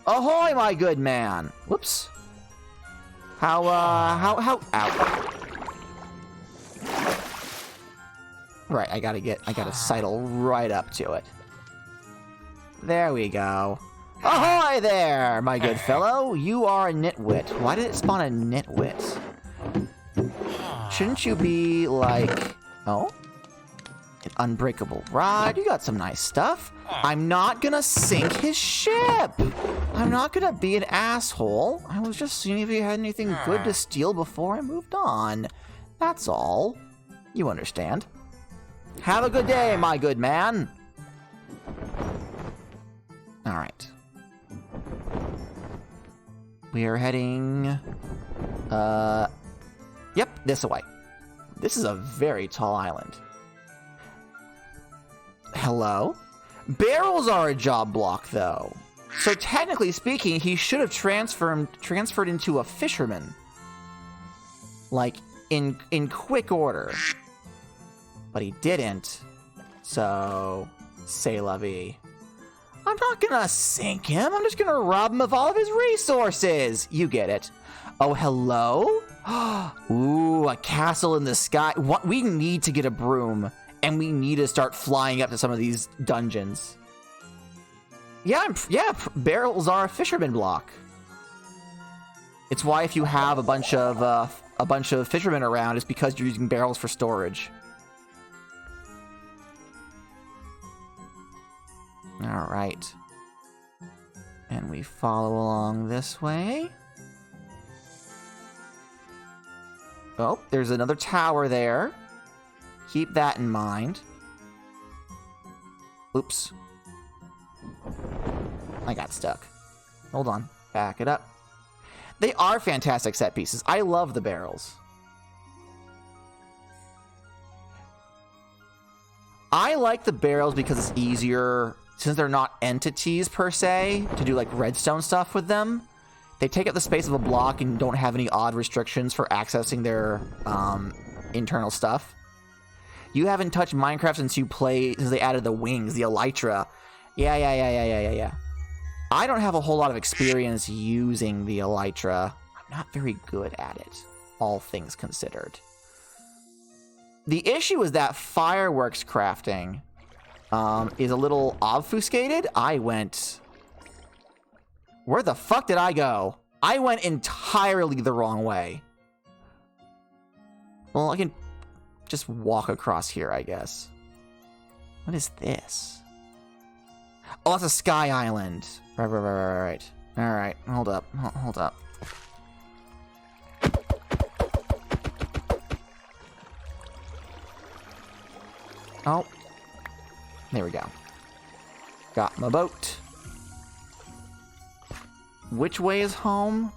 Ahoy, my good man! Whoops. Ow. Right, I gotta sidle right up to it. There we go. Ahoy there, my good fellow! You are a nitwit. Why did it spawn a nitwit? Shouldn't you be like... Oh? An unbreakable rod. You got some nice stuff. I'm not gonna sink his ship! I'm not gonna be an asshole. I was just seeing if you had anything good to steal before I moved on. That's all. You understand. Have a good day, my good man. Alright. We are heading... Yep, this way. This is a very tall island. Hello? Barrels are a job block, though. So technically speaking, he should have transferred into a fisherman. Like, in quick order. But he didn't. So, c'est la vie. I'm not gonna sink him. I'm just gonna rob him of all of his resources. You get it. Oh, hello? Ooh, a castle in the sky. What? We need to get a broom, and we need to start flying up to some of these dungeons. Yeah, barrels are a fisherman block. It's why if you have a bunch of fishermen around, it's because you're using barrels for storage. All right. And we follow along this way. Oh, there's another tower there. Keep that in mind. Oops. I got stuck. Hold on. Back it up. They are fantastic set pieces. I love the barrels. I like the barrels because it's easier, since they're not entities per se, to do like redstone stuff with them. They take up the space of a block and don't have any odd restrictions for accessing their internal stuff. You haven't touched Minecraft since they added the wings, the elytra. Yeah. I don't have a whole lot of experience using the elytra. I'm not very good at it, all things considered. The issue is that fireworks crafting is a little obfuscated. Where the fuck did I go? I went entirely the wrong way. Well, I can just walk across here, I guess. What is this? Oh, that's a sky island. Right. Alright, hold up. Oh. There we go. Got my boat. Which way is home?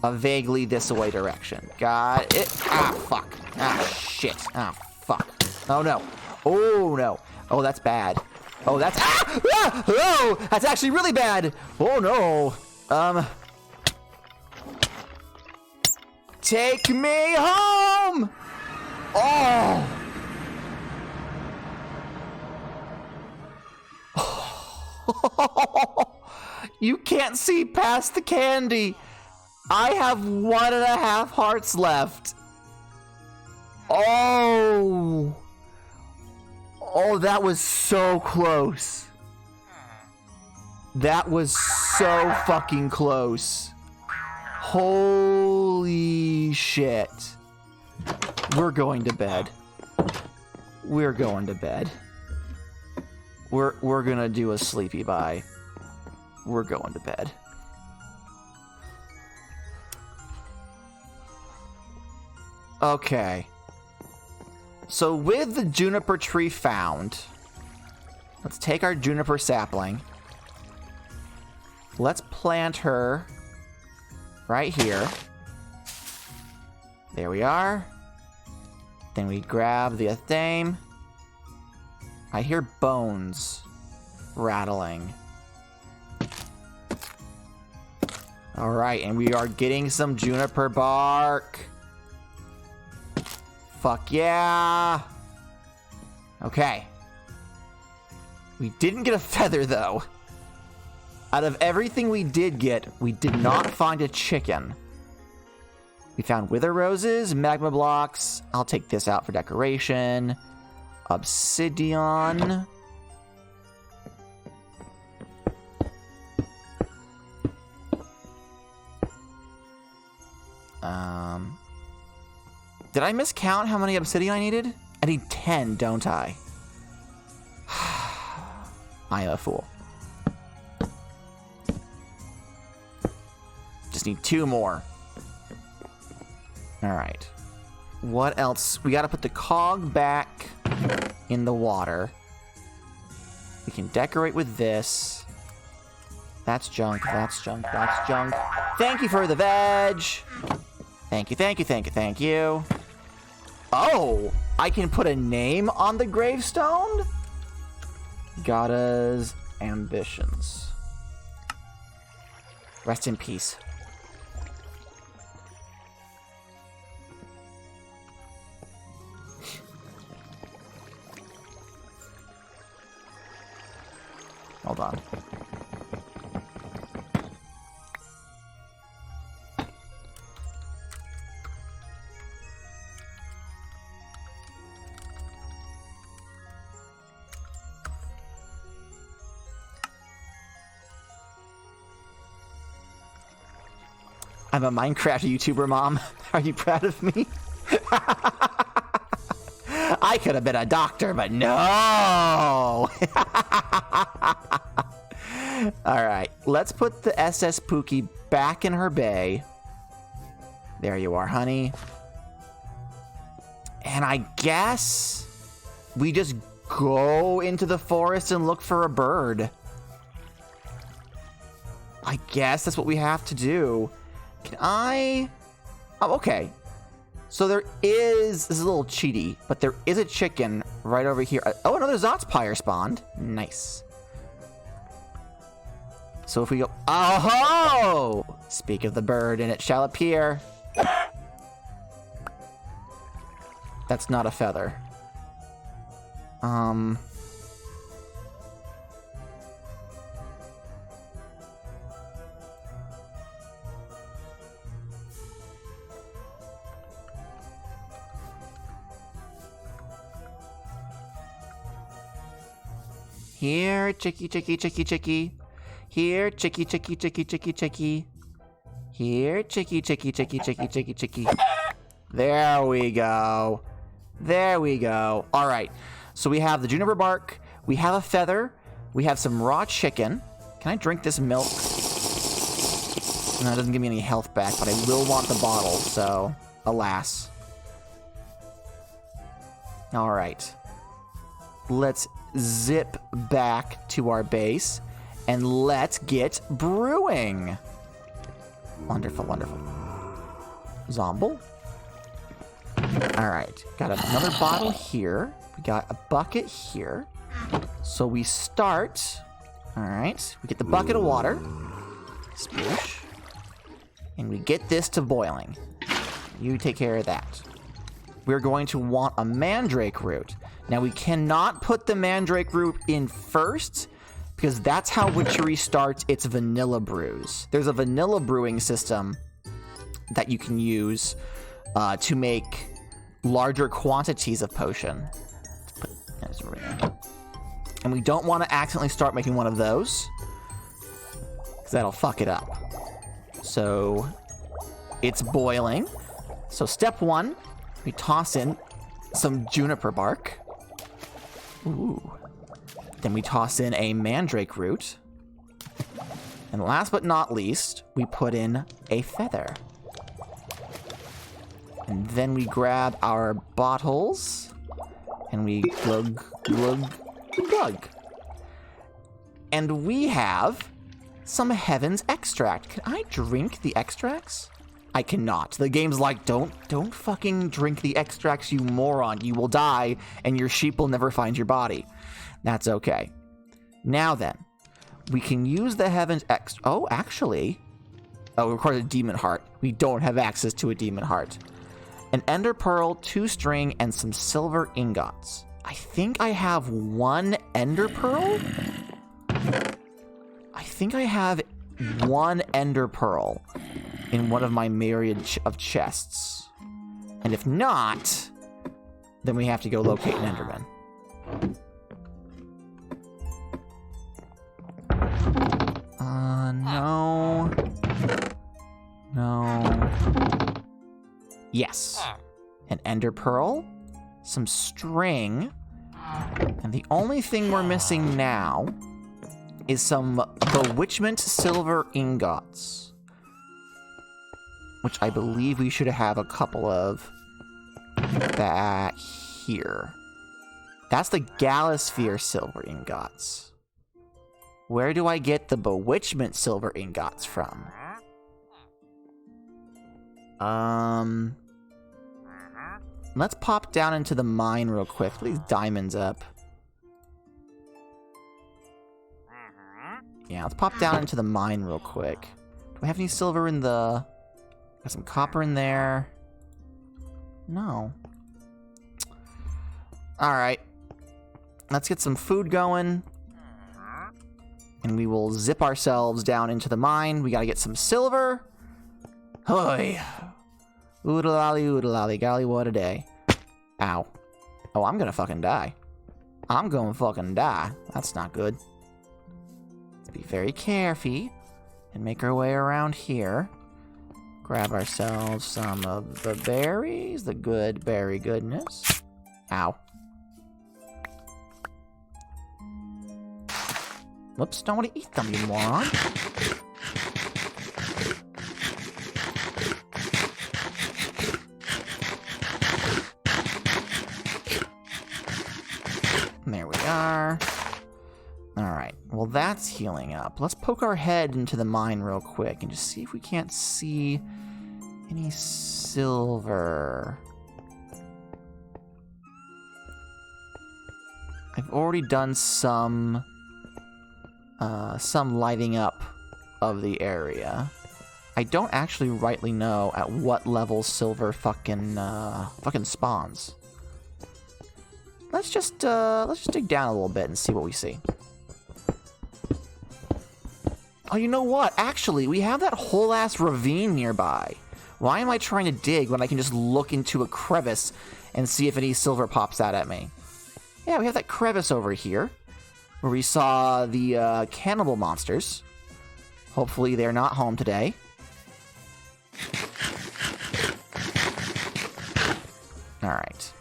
A vaguely this-away direction. Got it. Ah, fuck. Ah, shit. Ah, fuck. Oh, no. Oh, no. Oh, that's bad. Oh, that's... Ah! Oh, that's actually really bad. Oh, no. Take me home! Oh! You can't see past the candy. I have 1.5 hearts left. Oh, that was so close. That was so fucking close. Holy shit. We're going to bed. We're gonna do a sleepy bye. We're going to bed. Okay. So with the juniper tree found, let's take our juniper sapling. Let's plant her right here. There we are. Then we grab the athame. I hear bones rattling. All right, and we are getting some juniper bark. Fuck yeah. Okay. We didn't get a feather, though. Out of everything we did get, we did not find a chicken. We found wither roses, magma blocks. I'll take this out for decoration. Obsidian. Did I miscount how many obsidian I needed? I need 10, don't I? I am a fool. Just need 2 more. Alright. What else? We gotta put the cog back in the water. We can decorate with this. That's junk, that's junk, that's junk. Thank you for the veg! Thank you, thank you, thank you, thank you. Oh! I can put a name on the gravestone? Gadda's ambitions. Rest in peace. Hold on. I'm a Minecraft YouTuber, Mom. Are you proud of me? I could have been a doctor, but no! Alright, let's put the SS Pookie back in her bay. There you are, honey. And I guess we just go into the forest and look for a bird. I guess that's what we have to do. Can I... Oh, okay. So there is... This is a little cheaty, but there is a chicken right over here. Oh, another Zotspire spawned. Nice. So if we go... Oh-ho! Speak of the bird, and it shall appear. That's not a feather. Here, chicky, chicky, chicky, chicky. Here, chicky, chicky, chicky, chicky, chicky. Here, chicky, chicky, chicky, chicky, chicky, chicky. There we go. There we go. All right. So we have the juniper bark. We have a feather. We have some raw chicken. Can I drink this milk? No, it doesn't give me any health back, but I will want the bottle, so alas. All right. Let's zip back to our base and let's get brewing. Wonderful, wonderful. Zomble. All right, got another bottle here. We got a bucket here. So we start. All right, we get the bucket of water. Sploosh. And we get this to boiling. You take care of that. We're going to want a mandrake root. Now, we cannot put the mandrake root in first because that's how Witchery starts its vanilla brews. There's a vanilla brewing system that you can use to make larger quantities of potion. And we don't want to accidentally start making one of those because that'll fuck it up. So it's boiling. So step 1, we toss in some juniper bark. Ooh. Then we toss in a mandrake root. And last but not least, we put in a feather. And then we grab our bottles and we glug, glug, glug. And we have some Heaven's Extract. Can I drink the extracts? I cannot. The game's like, don't fucking drink the extracts, you moron. You will die, and your sheep will never find your body. That's okay. Now then, we can use the Heaven's Extract. Oh, actually. Oh, it requires a demon heart. We don't have access to a demon heart. An ender pearl, 2 string, and some silver ingots. I think I have 1 ender pearl? I think I have 1 ender pearl in one of my myriad of chests. And if not, then we have to go locate an enderman. No. No. Yes. An ender pearl, some string, and the only thing we're missing now is some bewitchment silver ingots, which I believe we should have a couple of back here. That's the Galasphere silver ingots. Where do I get the bewitchment silver ingots from? Let's pop down into the mine real quick. Put these diamonds up. Yeah, let's pop down into the mine real quick. Do we have any silver in the... Got some copper in there. No. Alright. Let's get some food going. And we will zip ourselves down into the mine. We gotta get some silver. Hoy. Oodalali, golly, what a day. Ow. Oh, I'm gonna fucking die. I'm gonna fucking die. That's not good. Let's be very careful and make our way around here. Grab ourselves some of the berries, the good berry goodness. Ow. Whoops, don't want to eat them, you moron. There we are. Alright, well that's healing up. Let's poke our head into the mine real quick and just see if we can't see any silver. I've already done some lighting up of the area. I don't actually rightly know at what level silver fucking spawns. Let's just dig down a little bit and see what we see. Oh, you know what? Actually, we have that whole ass ravine nearby. Why am I trying to dig when I can just look into a crevice and see if any silver pops out at me? Yeah, we have that crevice over here where we saw the cannibal monsters. Hopefully they're not home today. Alright.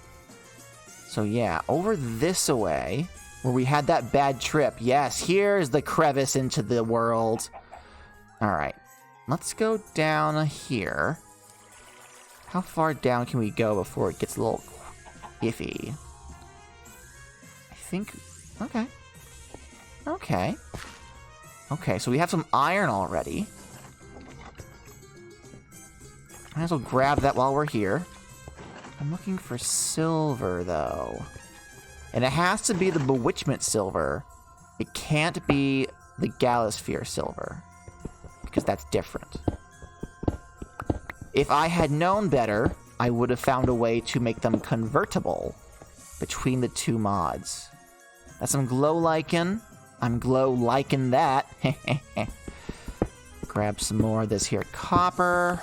So yeah, over this way, where we had that bad trip. Yes, here's the crevice into the world. Alright. Let's go down here. How far down can we go before it gets a little iffy? I think... Okay. Okay. Okay, so we have some iron already. Might as well grab that while we're here. I'm looking for silver, though. And it has to be the bewitchment silver. It can't be the Galasphere silver. Because that's different. If I had known better, I would have found a way to make them convertible between the two mods. That's some glow lichen. I'm glow liking that. Grab some more of this here copper.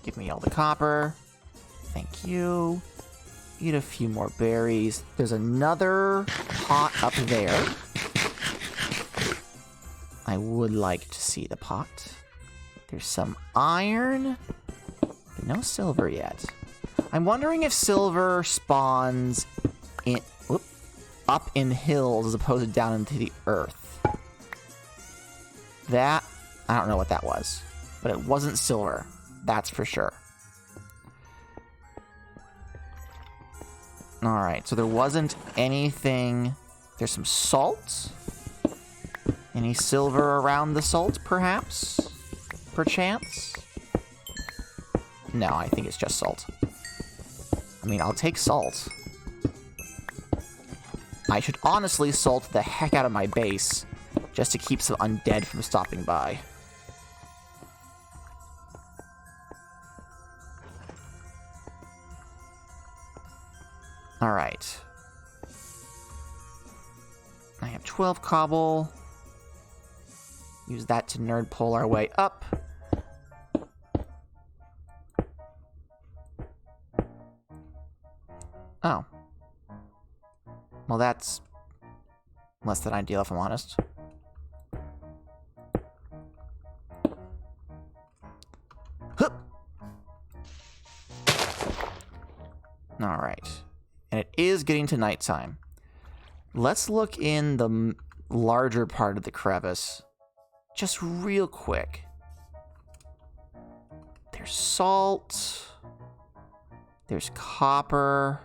Give me all the copper. Thank you. Eat a few more berries. There's another pot up there. I would like to see the pot. There's some iron, but no silver yet. I'm wondering if silver spawns in up in hills as opposed to down into the earth. That, I don't know what that was, but it wasn't silver. That's for sure. Alright, so there wasn't anything... There's some salt. Any silver around the salt, perhaps? Perchance? No, I think it's just salt. I mean, I'll take salt. I should honestly salt the heck out of my base, just to keep some undead from stopping by. Alright. I have 12 cobble. Use that to nerd pull our way up. Oh. Well, that's less than ideal, if I'm honest. Hup! Alright. And it is getting to nighttime. Let's look in the larger part of the crevice. Just real quick. There's salt. There's copper.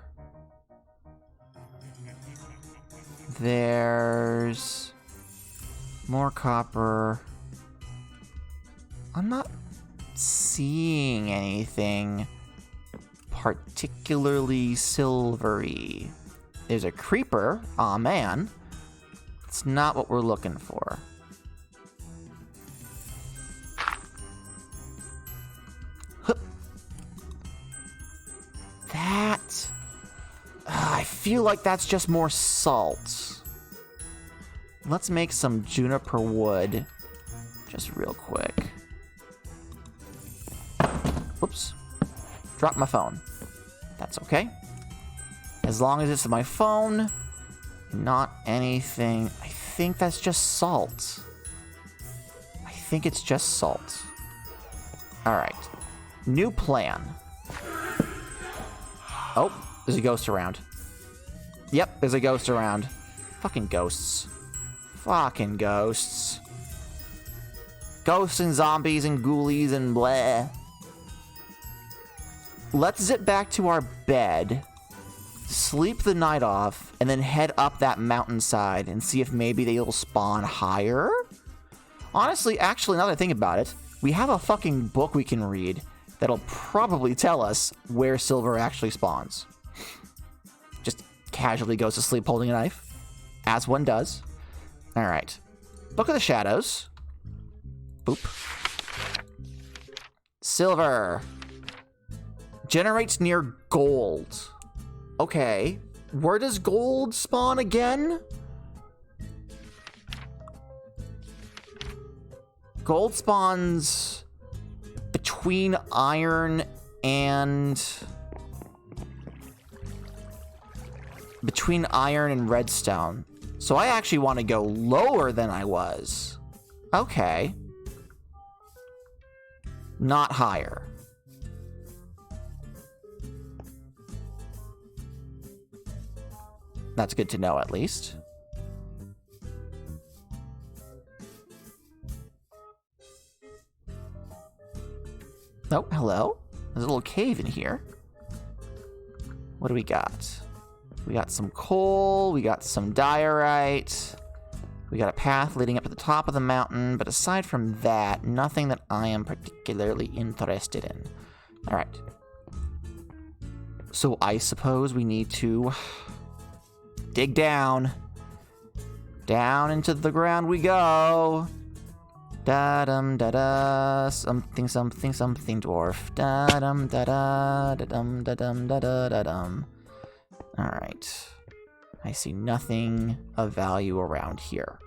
There's more copper. I'm not seeing anything particularly silvery. There's a creeper. Aw, man. It's not what we're looking for. Hup. That... I feel like that's just more salt. Let's make some juniper wood. Just real quick. Whoops. Dropped my phone. That's okay. As long as it's my phone, not anything. I think that's just salt. I think it's just salt. Alright. New plan. Oh, there's a ghost around. Yep, there's a ghost around. Fucking ghosts. Fucking ghosts. Ghosts and zombies and ghoulies and bleh. Let's zip back to our bed, sleep the night off, and then head up that mountainside and see if maybe they'll spawn higher? Honestly, actually, now that I think about it, we have a fucking book we can read that'll probably tell us where silver actually spawns. Just casually goes to sleep holding a knife, as one does. Alright. Book of the Shadows. Boop. Silver. Generates near gold. Okay. Where does gold spawn again? Gold spawns between iron and... between iron and redstone. So I actually want to go lower than I was. Okay. Not higher. That's good to know, at least. Oh, hello. There's a little cave in here. What do we got? We got some coal. We got some diorite. We got a path leading up to the top of the mountain. But aside from that, nothing that I am particularly interested in. All right. So I suppose we need to... dig down. Down into the ground we go. Da-dum, da-da. Something, something, something, dwarf. Da-dum, da-da. Da-dum, da-dum, da-da, da-dum. Alright. I see nothing of value around here.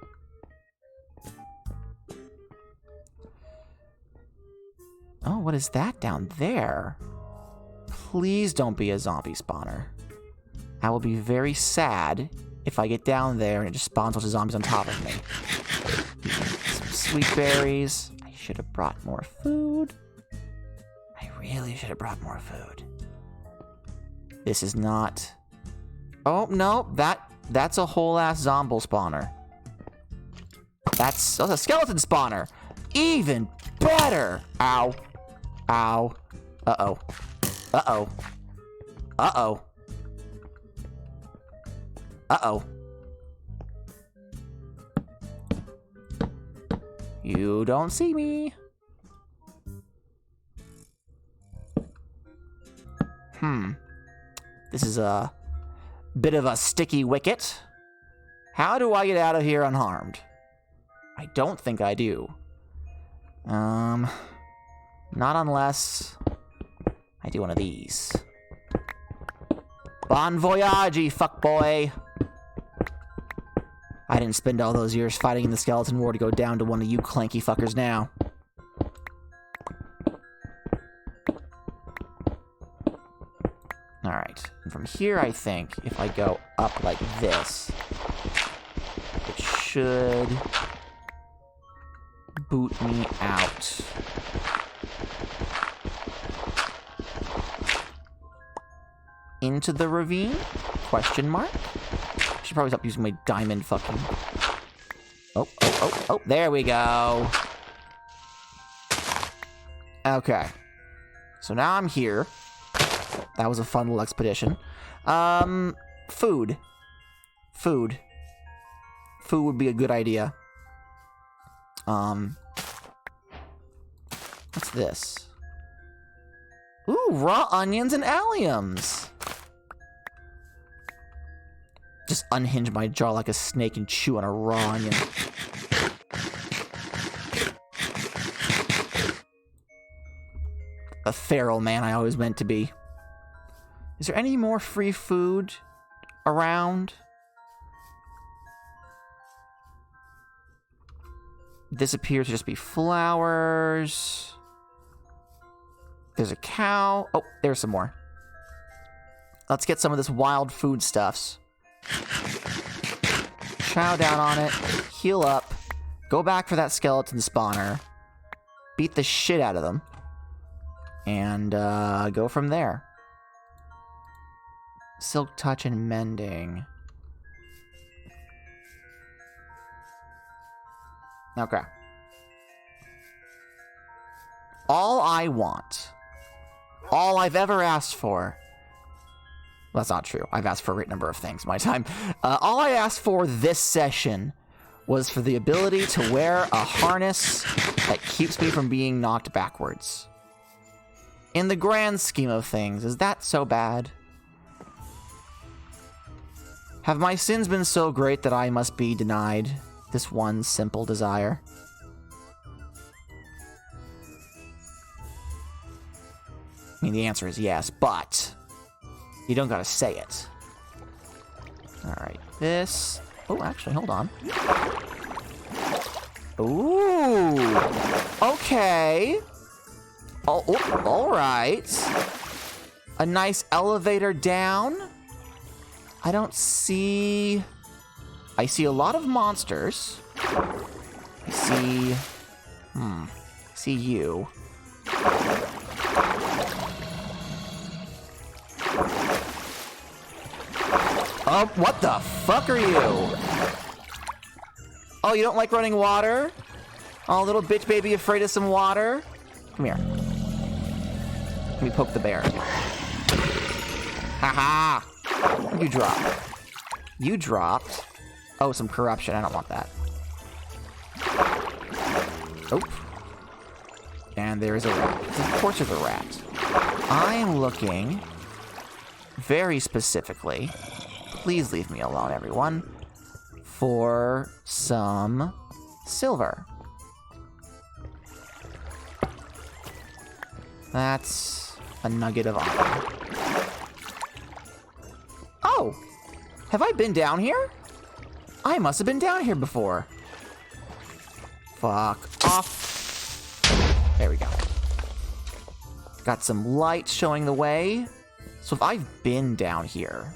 Oh, what is that down there? Please don't be a zombie spawner. I will be very sad if I get down there and it just spawns a bunch of zombies on top of me. Some sweet berries. I should have brought more food. I really should have brought more food. This is not... Oh, no. That's a whole-ass zombie spawner. That's a skeleton spawner. Even better. Ow. Ow. Uh-oh. Uh-oh. Uh-oh. Uh-oh. You don't see me. This is a bit of a sticky wicket. How do I get out of here unharmed? I don't think I do. Not unless I do one of these. Bon voyage, fuckboy! I didn't spend all those years fighting in the skeleton war to go down to one of you clanky fuckers now. Alright, and from here I think, if I go up like this, it should boot me out. Into the ravine? Question mark? Should probably stop using my diamond fucking... Oh, there we go. Okay. So now I'm here. That was a fun little expedition. Food. Food. Food would be a good idea. What's this? Ooh, raw onions and alliums. Just unhinge my jaw like a snake and chew on a raw onion. A feral man I always meant to be. Is there any more free food around? This appears to just be flowers. There's a cow. Oh, there's some more. Let's get some of this wild foodstuffs. Chow down on it. Heal up. Go back for that skeleton spawner. Beat the shit out of them. And go from there. Silk touch and mending. Okay. All I want, all I've ever asked for, well, that's not true. I've asked for a great number of things in my time. All I asked for this session was for the ability to wear a harness that keeps me from being knocked backwards. In the grand scheme of things, is that so bad? Have my sins been so great that I must be denied this one simple desire? I mean, the answer is yes, but you don't gotta say it. Alright, this... Oh, actually, hold on. Ooh! Okay! Oh, alright. A nice elevator down. I don't see... I see a lot of monsters. I see... I see you. Oh, what the fuck are you? Oh, you don't like running water? Oh, little bitch baby afraid of some water? Come here. Let me poke the bear. Haha! You dropped. You dropped. Oh, some corruption. I don't want that. Oh. And there is a rat. Of course there's a rat. I am looking very specifically, please leave me alone, everyone, for some silver. That's a nugget of iron. Oh! Have I been down here? I must have been down here before. Fuck off. There we go. Got some light showing the way. So if I've been down here,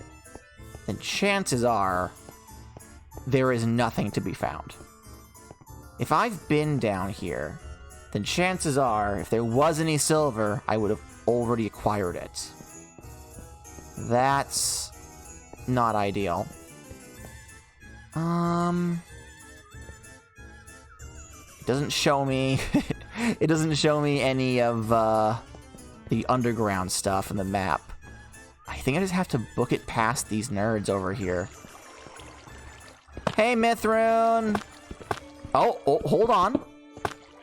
then chances are there is nothing to be found. If I've been down here, then chances are if there was any silver, I would have already acquired it. That's not ideal. It doesn't show me it doesn't show me any of the underground stuff in the map. I think I just have to book it past these nerds over here. Hey, Mithroon! Oh, hold on.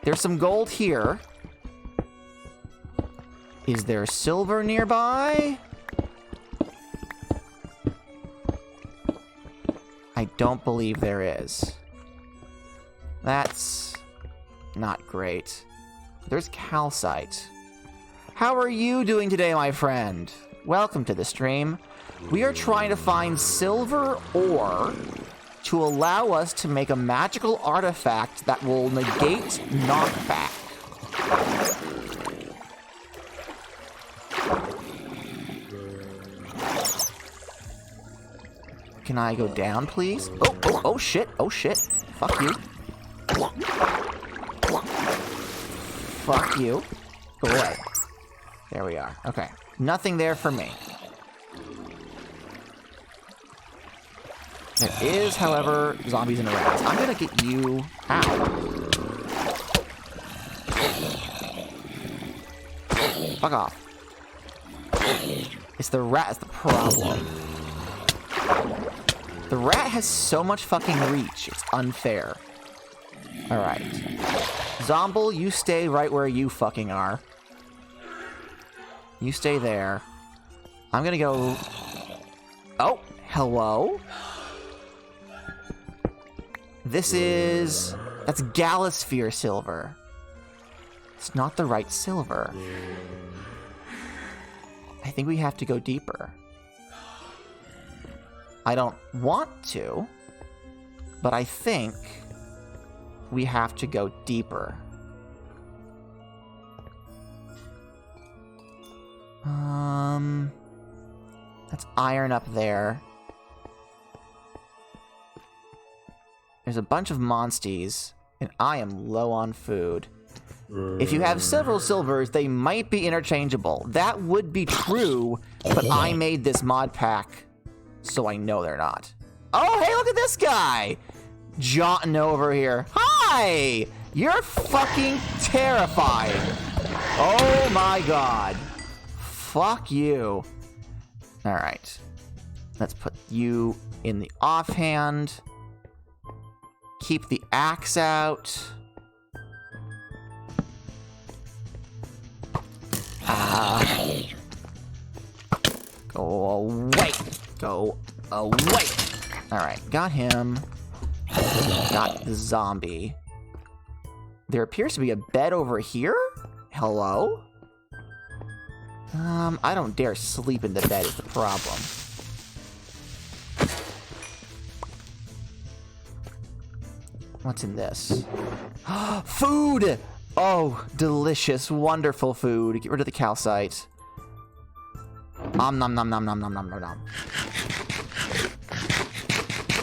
There's some gold here. Is there silver nearby? I don't believe there is. That's not great. There's calcite. How are you doing today, my friend? Welcome to the stream. We are trying to find silver ore to allow us to make a magical artifact that will negate knockback. Can I go down, please? Oh shit, oh shit. Fuck you. Fuck you. Go away. There we are. Okay. Nothing there for me. There is, however, zombies and rats. I'm gonna get you out. Fuck off. It's the rat that's the problem. The rat has so much fucking reach, it's unfair. Alright. Zomble, you stay right where you fucking are. You stay there. I'm gonna go... Oh, hello? This is... That's Galasphere silver. It's not the right silver. I think we have to go deeper. I don't want to, but I think we have to go deeper. That's iron up there. There's a bunch of monsties, and I am low on food. If you have several silvers, they might be interchangeable. That would be true, but I made this mod pack, so I know they're not. Oh, hey, look at this guy! Jaunting over here. Hi! You're fucking terrifying. Oh my god. Fuck you. Alright. Let's put you in the offhand. Keep the axe out. Go away. Go away. Alright, got him. Got the zombie. There appears to be a bed over here? Hello? I don't dare sleep in the bed is the problem. What's in this? Food! Oh, delicious, wonderful food. Get rid of the calcite. Nom nom nom nom nom nom nom nom nom.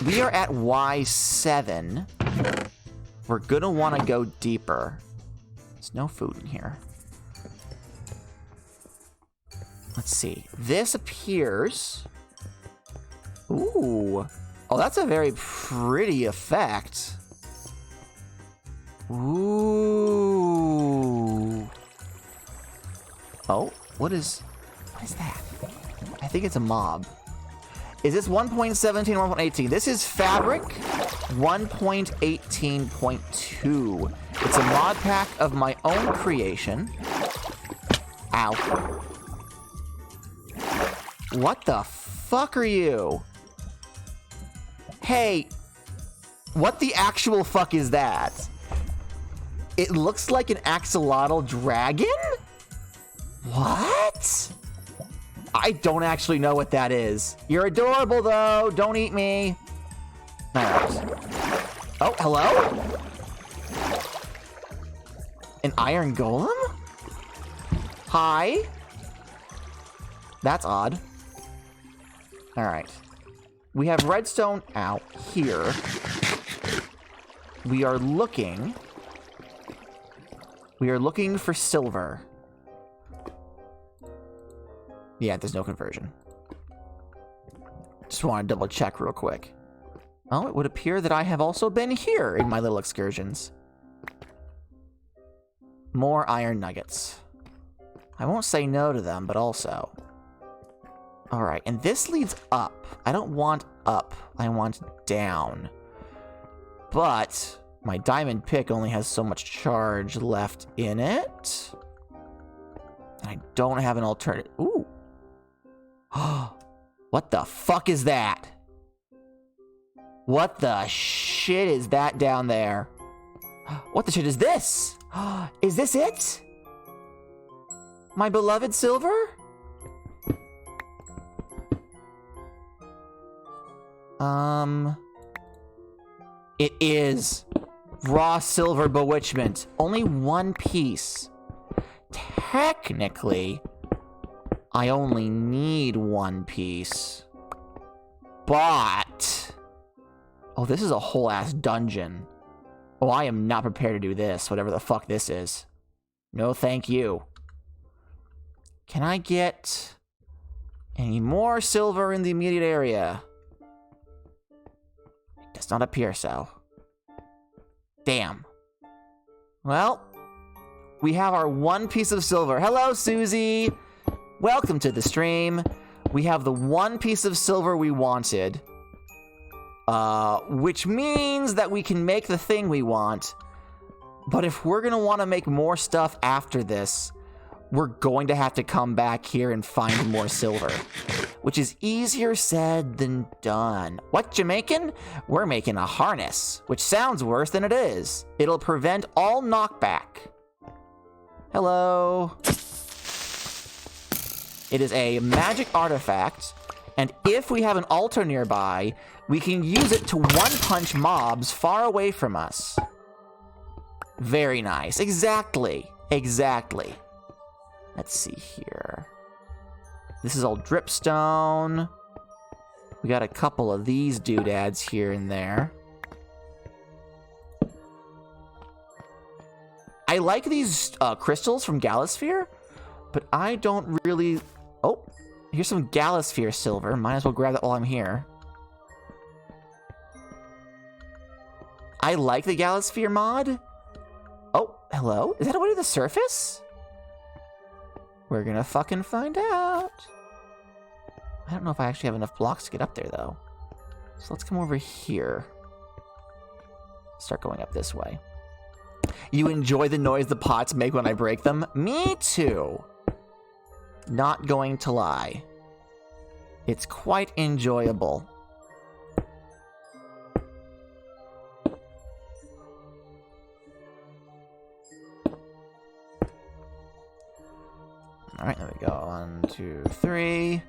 We are at Y7. We're gonna want to go deeper. There's no food in here. Let's see. This appears... Ooh. Oh, that's a very pretty effect. Ooh. Oh, what is that? I think it's a mob. Is this 1.17 or 1.18? This is Fabric 1.18.2. It's a mod pack of my own creation. Ow. What the fuck are you? Hey, what the actual fuck is that? It looks like an axolotl dragon? What? I don't actually know what that is. You're adorable, though. Don't eat me. All right. Oh, hello? An iron golem? Hi? That's odd. All right. We have redstone out here. We are looking for silver. Yeah, there's no conversion. Just want to double check real quick. Oh, it would appear that I have also been here in my little excursions. More iron nuggets. I won't say no to them, but also. All right, and this leads up. I don't want up. I want down. But my diamond pick only has so much charge left in it. And I don't have an alternative. Ooh. What the fuck is that? What the shit is that down there? What the shit is this? Is this it? My beloved silver? It is. Raw silver bewitchment. Only one piece. Technically, I only need one piece. But... oh, this is a whole ass dungeon. Oh, I am not prepared to do this, whatever the fuck this is. No, thank you. Can I get any more silver in the immediate area? It does not appear so. Damn. Well, we have our one piece of silver. Hello, Susie. Welcome to the stream. We have the one piece of silver we wanted. Which means that we can make the thing we want. But if we're gonna want to make more stuff after this, we're going to have to come back here and find more silver. Which is easier said than done. What you making? We're making a harness, which sounds worse than it is. It'll prevent all knockback. Hello. It is a magic artifact, and if we have an altar nearby, we can use it to one-punch mobs far away from us. Very nice. Exactly. Exactly. Let's see here. This is all dripstone. We got a couple of these doodads here and there. I like these crystals from Galasphere, but I don't really... oh, here's some Galasphere silver. Might as well grab that while I'm here. I like the Galasphere mod. Oh, hello? Is that a way to the surface? We're gonna fucking find out. I don't know if I actually have enough blocks to get up there, though. So let's come over here. Start going up this way. You enjoy the noise the pots make when I break them? Me too. Not going to lie. It's quite enjoyable. Alright, there we go. 1, 2, 3.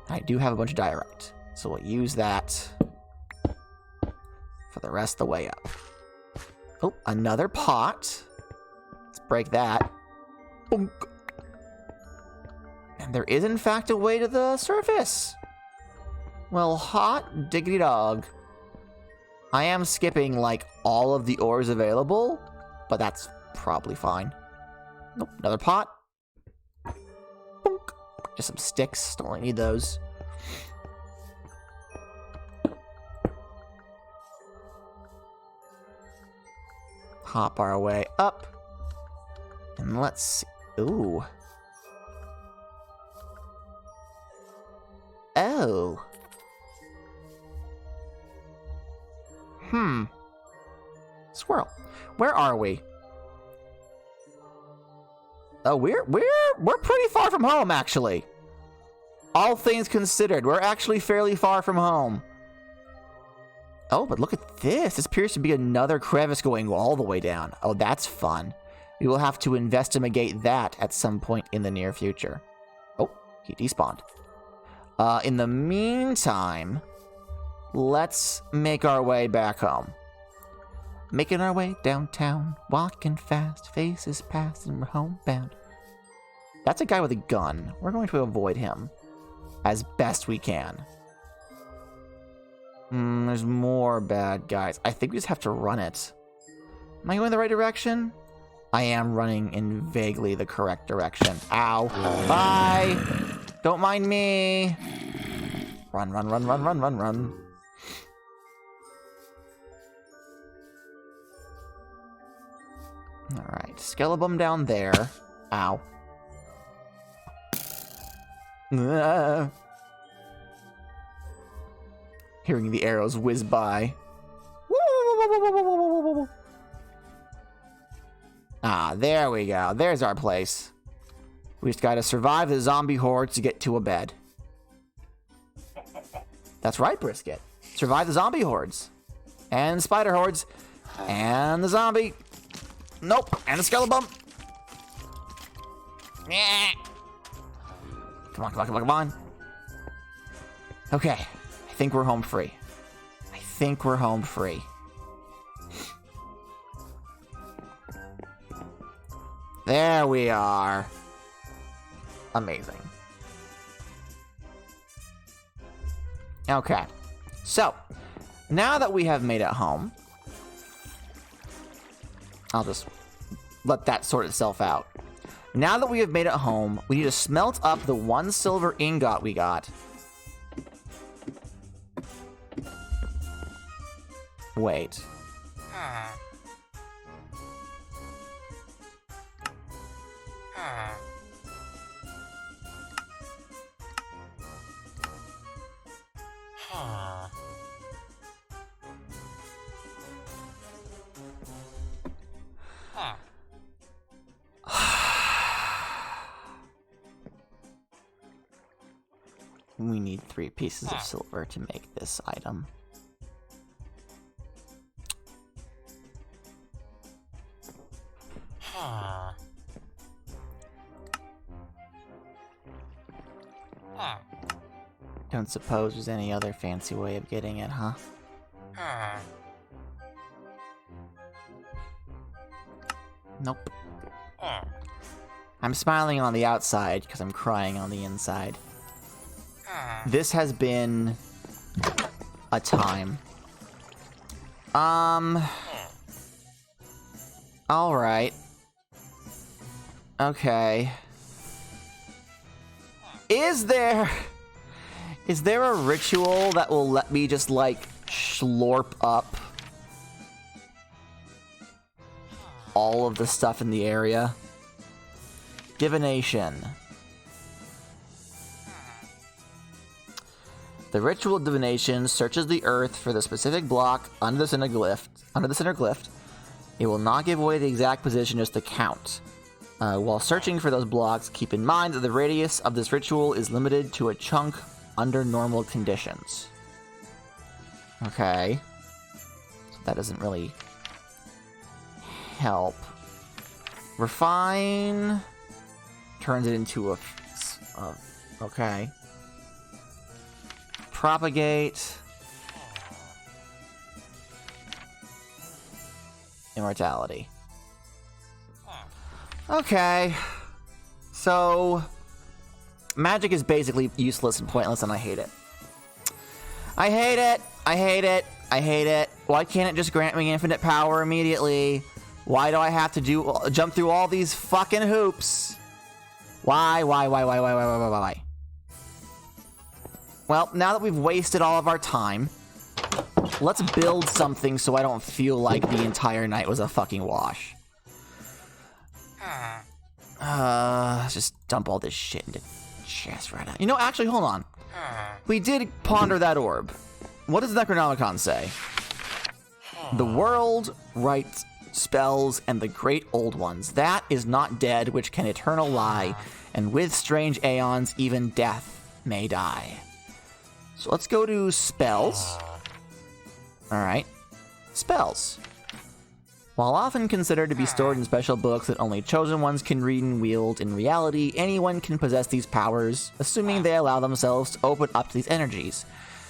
I do have a bunch of diorite, so we'll use that for the rest of the way up. Oh, another pot. Let's break that. Boom. And there is, in fact, a way to the surface. Well, hot diggity dog. I am skipping, like, all of the ores available, but that's probably fine. Nope, another pot. Boonk. Just some sticks. Don't really need those. Hop our way up. And let's see. Ooh. Oh. Squirrel. Where are we? Oh, we're pretty far from home, actually. All things considered, we're actually fairly far from home. Oh, but look at this. This appears to be another crevice going all the way down. Oh, that's fun. We will have to investigate that at some point in the near future. Oh, he despawned. In the meantime, let's make our way back home. Making our way downtown, walking fast, faces past, and we're homebound. That's a guy with a gun. We're going to avoid him as best we can. There's more bad guys. I think we just have to run it. Am I going the right direction? I am running in vaguely the correct direction. Ow. Bye. Don't mind me. Run, run, run, run, run, run, run. Alright, Skellebum down there. Ow. Hearing the arrows whiz by. Ah, there we go. There's our place. We just gotta survive the zombie hordes to get to a bed. That's right, Brisket. Survive the zombie hordes. And spider hordes. And the zombie. Nope. And the skeleton. Yeah. Come on, come on, come on, come on. Okay. I think we're home free. I think we're home free. There we are. Amazing. Okay. So, now that we have made it home, I'll just let that sort itself out. Now that we have made it home, we need to smelt up the 1 silver ingot we got. Wait. We need 3 pieces of silver to make this item. Don't suppose there's any other fancy way of getting it, huh? Nope. I'm smiling on the outside because I'm crying on the inside. This has been a time. Alright. Okay. Is there a ritual that will let me just, like, slurp up all of the stuff in the area? Divination. The ritual divination searches the earth for the specific block under the center glyph. It will not give away the exact position, just the count. While searching for those blocks, keep in mind that the radius of this ritual is limited to a chunk under normal conditions. Okay. So that doesn't really help. Refine turns it into a okay. Propagate. Immortality. Okay. So, magic is basically useless and pointless, and I hate it. I hate it! I hate it! I hate it! Why can't it just grant me infinite power immediately? Why do I have to jump through all these fucking hoops? Why? Well, now that we've wasted all of our time, let's build something so I don't feel like the entire night was a fucking wash. Let's just dump all this shit into chest right now. You know, actually, hold on. We did ponder that orb. What does the Necronomicon say? The world writes spells and the great old ones. That is not dead, which can eternal lie, and with strange aeons, even death may die. So let's go to spells. Alright. Spells. While often considered to be stored in special books that only chosen ones can read and wield, in reality, anyone can possess these powers, assuming they allow themselves to open up to these energies.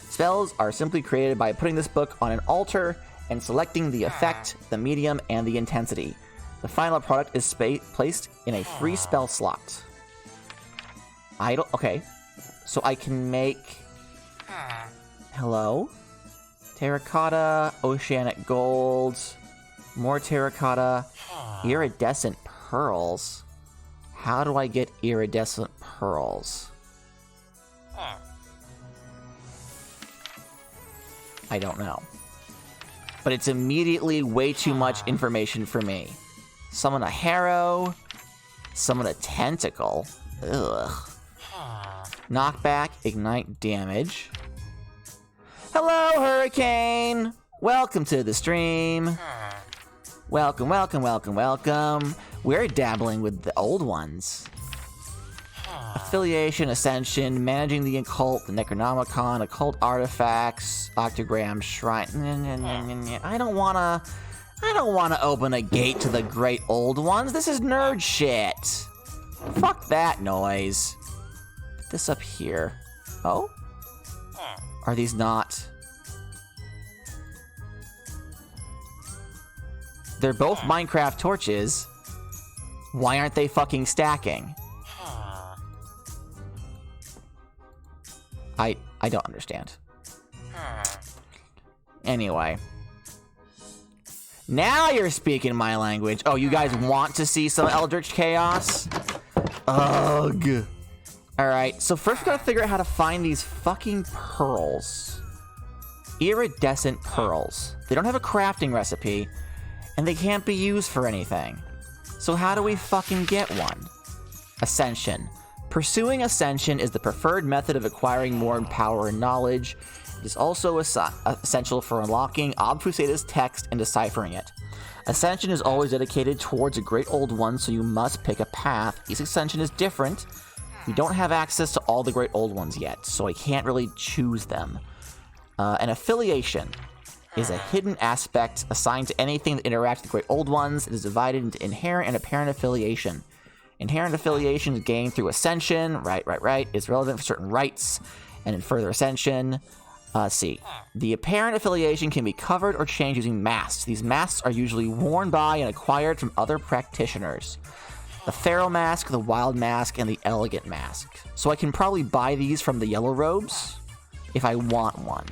Spells are simply created by putting this book on an altar and selecting the effect, the medium, and the intensity. The final product is placed in a free spell slot. Okay. So I can make... Hello? Terracotta, oceanic gold, more terracotta, iridescent pearls. How do I get iridescent pearls? I don't know. But it's immediately way too much information for me. Summon a harrow, summon a tentacle. Ugh. Knockback, ignite damage. Hello, Hurricane! Welcome to the stream. Welcome, welcome, welcome, welcome. We're dabbling with the old ones. Affiliation, Ascension, Managing the Occult, the Necronomicon, Occult Artifacts, Octogram, Shrine. I don't wanna... I don't want to open a gate to the Great Old Ones. This is nerd shit. Fuck that noise. Put this up here. Oh? Are these not? They're both Minecraft torches. Why aren't they fucking stacking? I don't understand. Anyway. Now you're speaking my language. Oh, you guys want to see some Eldritch Chaos? Ugh. Alright, so first we gotta figure out how to find these fucking pearls. Iridescent pearls. They don't have a crafting recipe, and they can't be used for anything. So how do we fucking get one? Ascension. Pursuing Ascension is the preferred method of acquiring more power and knowledge. It is also essential for unlocking obfuscated text and deciphering it. Ascension is always dedicated towards a Great Old One, so you must pick a path. Each Ascension is different. We don't have access to all the Great Old Ones yet, so I can't really choose them. An affiliation is a hidden aspect assigned to anything that interacts with Great Old Ones. It is divided into inherent and apparent affiliation. Inherent affiliation is gained through Ascension. Right. It's relevant for certain rites. And in further Ascension, see. The apparent affiliation can be covered or changed using masks. These masks are usually worn by and acquired from other practitioners. The Pharaoh Mask, the Wild Mask, and the Elegant Mask. So I can probably buy these from the Yellow Robes if I want one.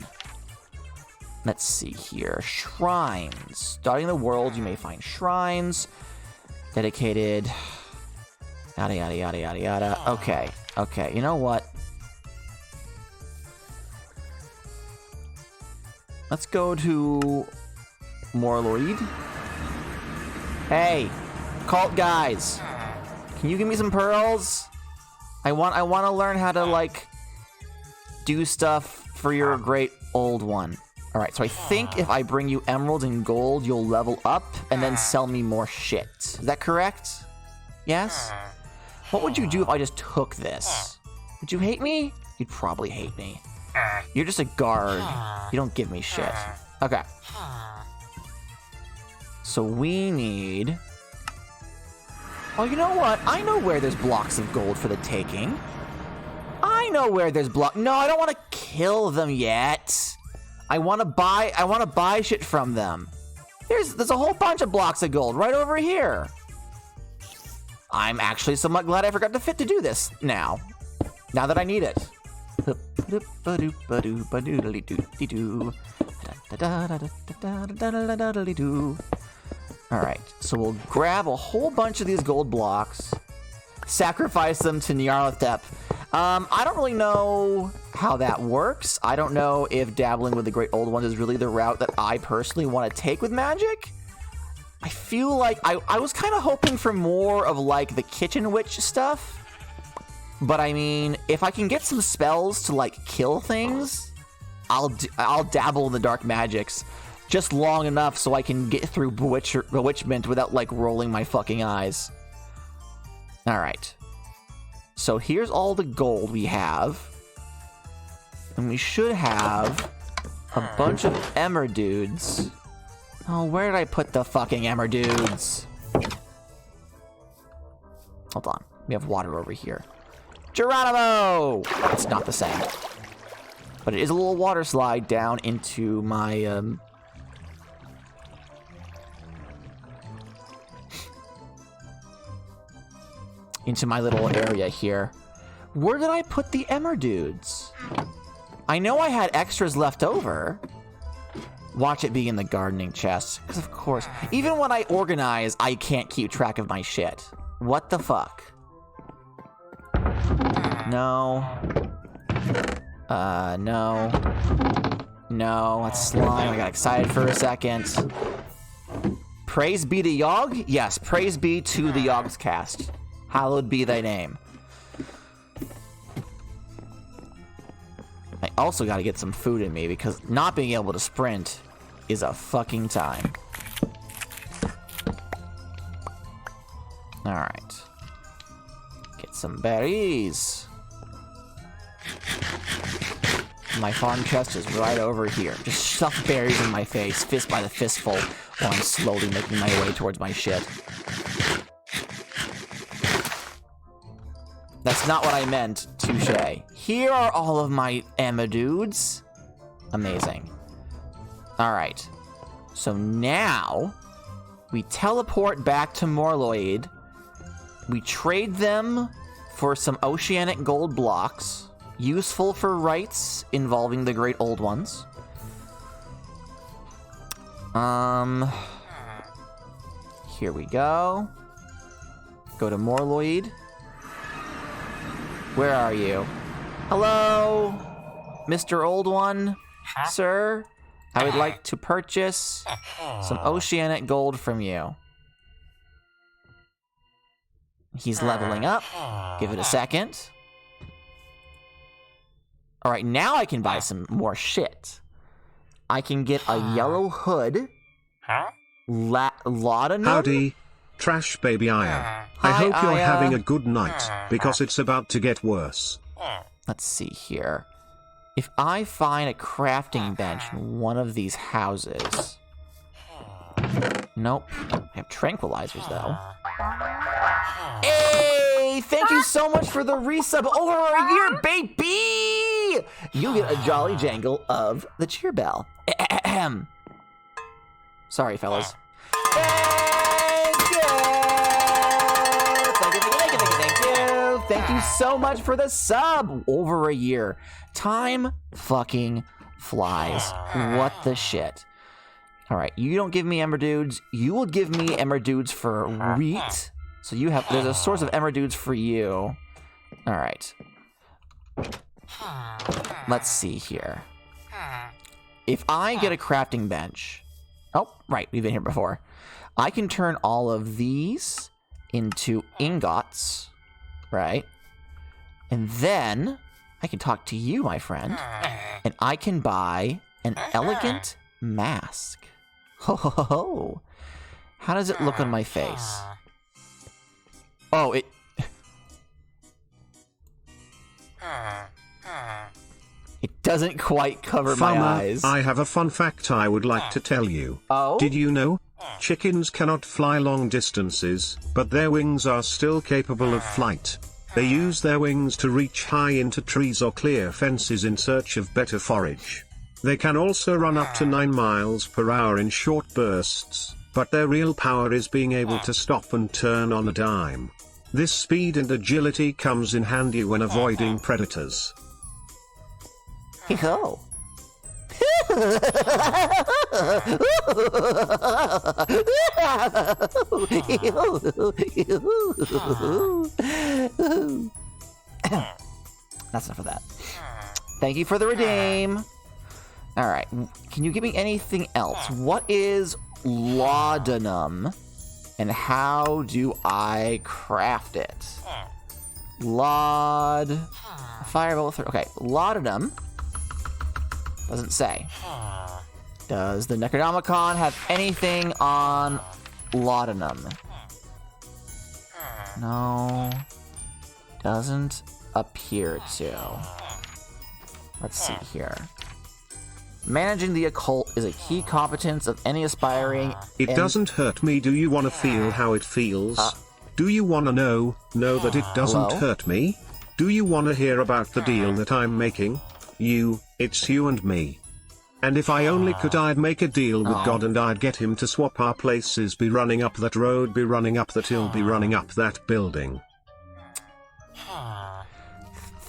Let's see here. Shrines. Starting the world, you may find shrines. Dedicated. Yada, yada, yada, yada, yada. Okay, you know what? Let's go to Morloid. Hey, cult guys. Can you give me some pearls? I want to learn how to, like, do stuff for your Great Old One. Alright, so I think if I bring you emeralds and gold, you'll level up and then sell me more shit. Is that correct? Yes? What would you do if I just took this? Would you hate me? You'd probably hate me. You're just a guard. You don't give me shit. Okay. So we need... Oh, you know what? I know where there's blocks of gold for the taking. I know where there's No, I don't want to kill them yet. I want to buy shit from them. There's a whole bunch of blocks of gold right over here. I'm actually somewhat glad I forgot to do this now that I need it. Alright, so we'll grab a whole bunch of these gold blocks, sacrifice them to Nyarlathotep. I don't really know how that works. I don't know if dabbling with the Great Old Ones is really the route that I personally want to take with magic. I feel like I was kind of hoping for more of, like, the Kitchen Witch stuff. But I mean, if I can get some spells to, like, kill things, I'll dabble in the dark magics just long enough so I can get through bewitchment without, like, rolling my fucking eyes. Alright. So here's all the gold we have. And we should have a bunch of Emerdudes. Oh, where did I put the fucking Emerdudes? Hold on. We have water over here. Geronimo! It's not the same. But it is a little water slide down into my, into my little area here. Where did I put the Emerdudes? I know I had extras left over. Watch it be in the gardening chest. Because of course, even when I organize, I can't keep track of my shit. What the fuck? No. No. No, that's slime. I got excited for a second. Praise be to Yogg? Yes, praise be to the Yogg's cast. Hallowed be thy name. I also gotta get some food in me because not being able to sprint is a fucking time. Alright. Get some berries. My farm chest is right over here. Just stuff berries in my face, fist by the fistful, while I'm slowly making my way towards my shit. That's not what I meant. Touche. Here are all of my Amadudes. Amazing. Alright. So now, we teleport back to Morloid. We trade them for some oceanic gold blocks, useful for rites involving the Great Old Ones. Here we go. Go to Morloid. Where are you? Hello, Mr. Old One, sir? I would like to purchase some oceanic gold from you. He's leveling up. Give it a second. Alright, now I can buy some more shit. I can get a yellow hood. Laudanum? Howdy, Trash Baby Aya. I Hi, hope you're Aya. having a good night, because it's about to get worse. Let's see here. If I find a crafting bench in one of these houses... Nope. I have tranquilizers, though. Hey! Thank you so much for the resub over a year, baby! You get a jolly jangle of the cheer bell. Ahem. Sorry, fellas. Thank you! Thank you so much for the sub! Over a year. Time fucking flies. What the shit? Alright, you don't give me Ember Dudes. You will give me Ember Dudes for wheat. So you have, there's a source of Ember Dudes for you. Alright. Let's see here. If I get a crafting bench... Oh, right, we've been here before. I can turn all of these into ingots, right? And then I can talk to you, my friend, and I can buy an elegant mask. Ho ho ho ho! How does it look on my face? Oh, it... It doesn't quite cover my eyes. I have a fun fact I would like to tell you. Oh? Did you know? Chickens cannot fly long distances, but their wings are still capable of flight. They use their wings to reach high into trees or clear fences in search of better forage. They can also run up to 9 miles per hour in short bursts, but their real power is being able to stop and turn on a dime. This speed and agility comes in handy when avoiding predators. Yo. That's enough of that. Thank you for the redeem. Alright, can you give me anything else? What is laudanum? And how do I craft it? Firebolt. Okay, laudanum. Doesn't say. Does the Necronomicon have anything on laudanum? No. Doesn't appear to. Let's see here. Managing the occult is a key competence of any aspiring... It doesn't hurt me. Do you want to feel how it feels? Do you want to know that it doesn't Hello? hurt me? Do you want to hear about the deal that I'm making? It's you and me. And if I only could, I'd make a deal with God and I'd get him to swap our places, be running up that road, be running up that hill, be running up that building.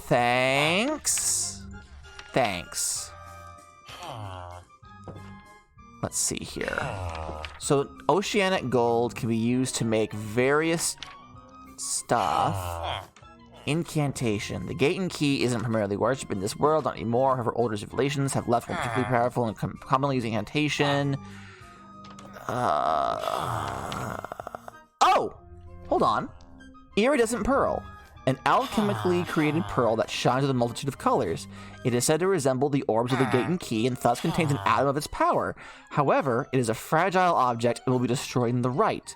Thanks. Let's see here. So, oceanic gold can be used to make various stuff. Incantation. The gate and key isn't primarily worshipped in this world, not anymore. However, older civilizations have left one particularly powerful and commonly using incantation. Oh! Hold on. Iridescent pearl. An alchemically created pearl that shines with a multitude of colors. It is said to resemble the orbs of the gate and key and thus contains an atom of its power. However, it is a fragile object and will be destroyed in the rite.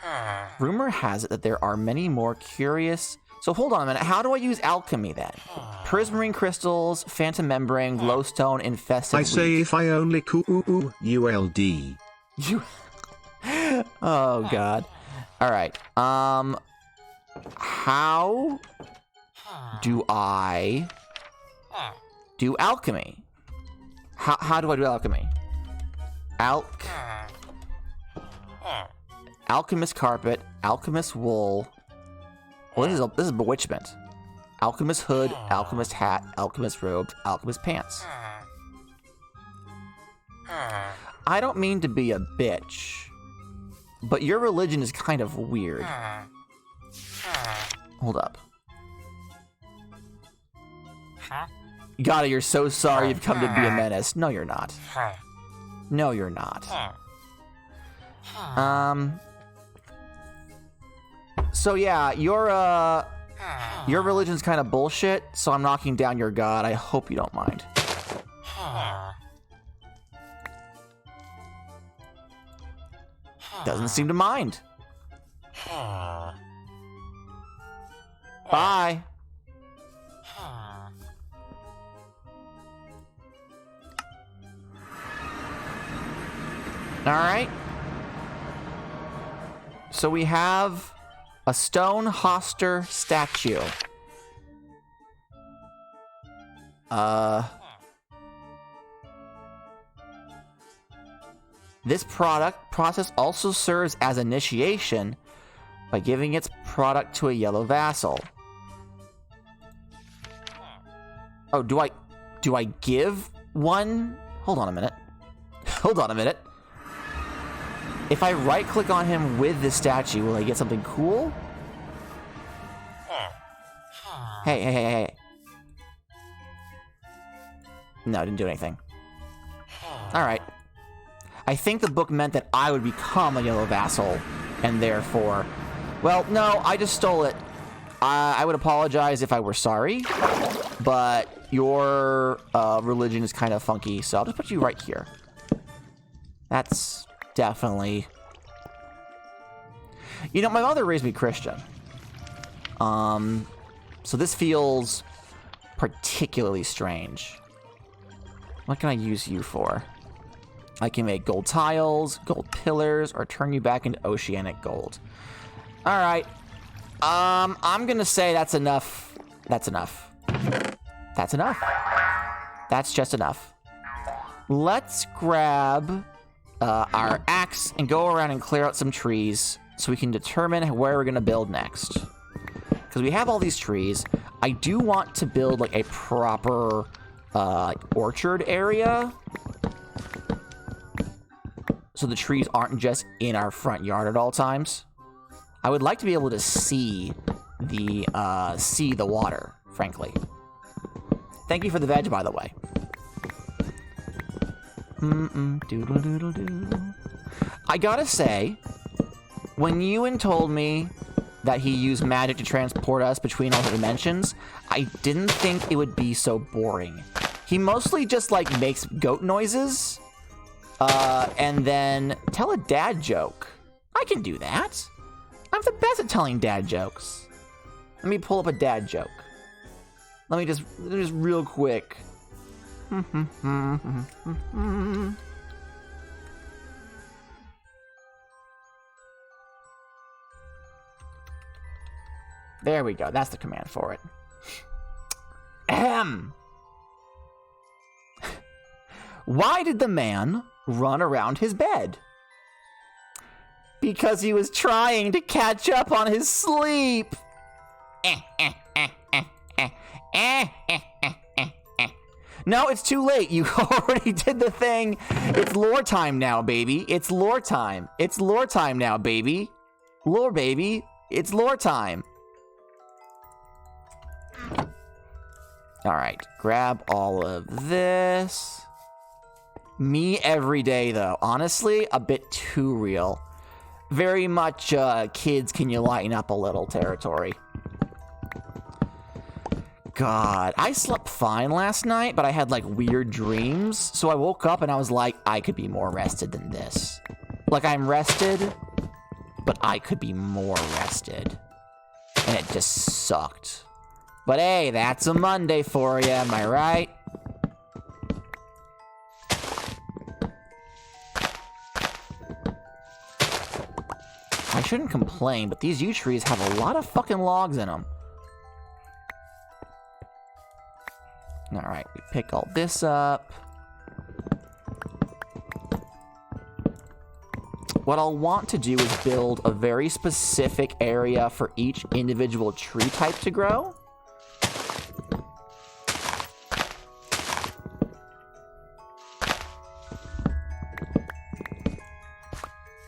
Rumor has it that there are many more curious... So hold on a minute, how do I use alchemy then? Prismarine crystals, phantom membrane, glowstone, infested I say wheat. if I only could. ULD. You... Oh god. All right. How do I do alchemy? How do I do alchemy? Alchemist carpet, alchemist wool. Well, this is bewitchment. Alchemist hood, alchemist hat, alchemist robe, alchemist pants. I don't mean to be a bitch, but your religion is kind of weird. Hold up. Gadda, you're so sorry you've come to be a menace. No, you're not. No, you're not. So yeah, your religion's kind of bullshit, so I'm knocking down your god. I hope you don't mind. Doesn't seem to mind. Bye. Alright. So we have a stone Hoster statue. This process also serves as initiation by giving its product to a yellow vassal. Oh, do I give one? Hold on a minute. Hold on a minute. If I right-click on him with this statue, will I get something cool? Hey. No, didn't do anything. Alright. I think the book meant that I would become a yellow vassal, and therefore... Well, no, I just stole it. I would apologize if I were sorry, but your religion is kind of funky, so I'll just put you right here. That's definitely... You know, my mother raised me Christian. So this feels particularly strange. What can I use you for? I can make gold tiles, gold pillars, or turn you back into oceanic gold. Alright. I'm gonna say that's enough. That's enough. That's enough. That's just enough. Let's grab our axe and go around and clear out some trees so we can determine where we're gonna build next. Because we have all these trees. I do want to build like a proper orchard area, so the trees aren't just in our front yard at all times. I would like to be able to see the water, frankly. Thank you for the veg, by the way. I gotta say, when Ewan told me that he used magic to transport us between all the dimensions, I didn't think it would be so boring. He mostly just, like, makes goat noises, and then tell a dad joke. I can do that. I'm the best at telling dad jokes. Let me pull up a dad joke. Let me just real quick. There we go. That's the command for it. Ahem. Why did the man run around his bed? Because he was trying to catch up on his sleep. No, it's too late. You already did the thing. It's lore time now, baby. It's lore time. It's lore time now, baby. Lore, baby. It's lore time. All right, grab all of this. Me every day, though. Honestly, a bit too real. Very much kids, can you lighten up a little territory. God, I slept fine last night, but I had like weird dreams. So I woke up and I was like, I could be more rested than this. Like, I'm rested, but I could be more rested. And it just sucked. But hey, that's a Monday for you, am I right? shouldn't complain, but these yew trees have a lot of fucking logs in them. Alright, we pick all this up. What I'll want to do is build a very specific area for each individual tree type to grow.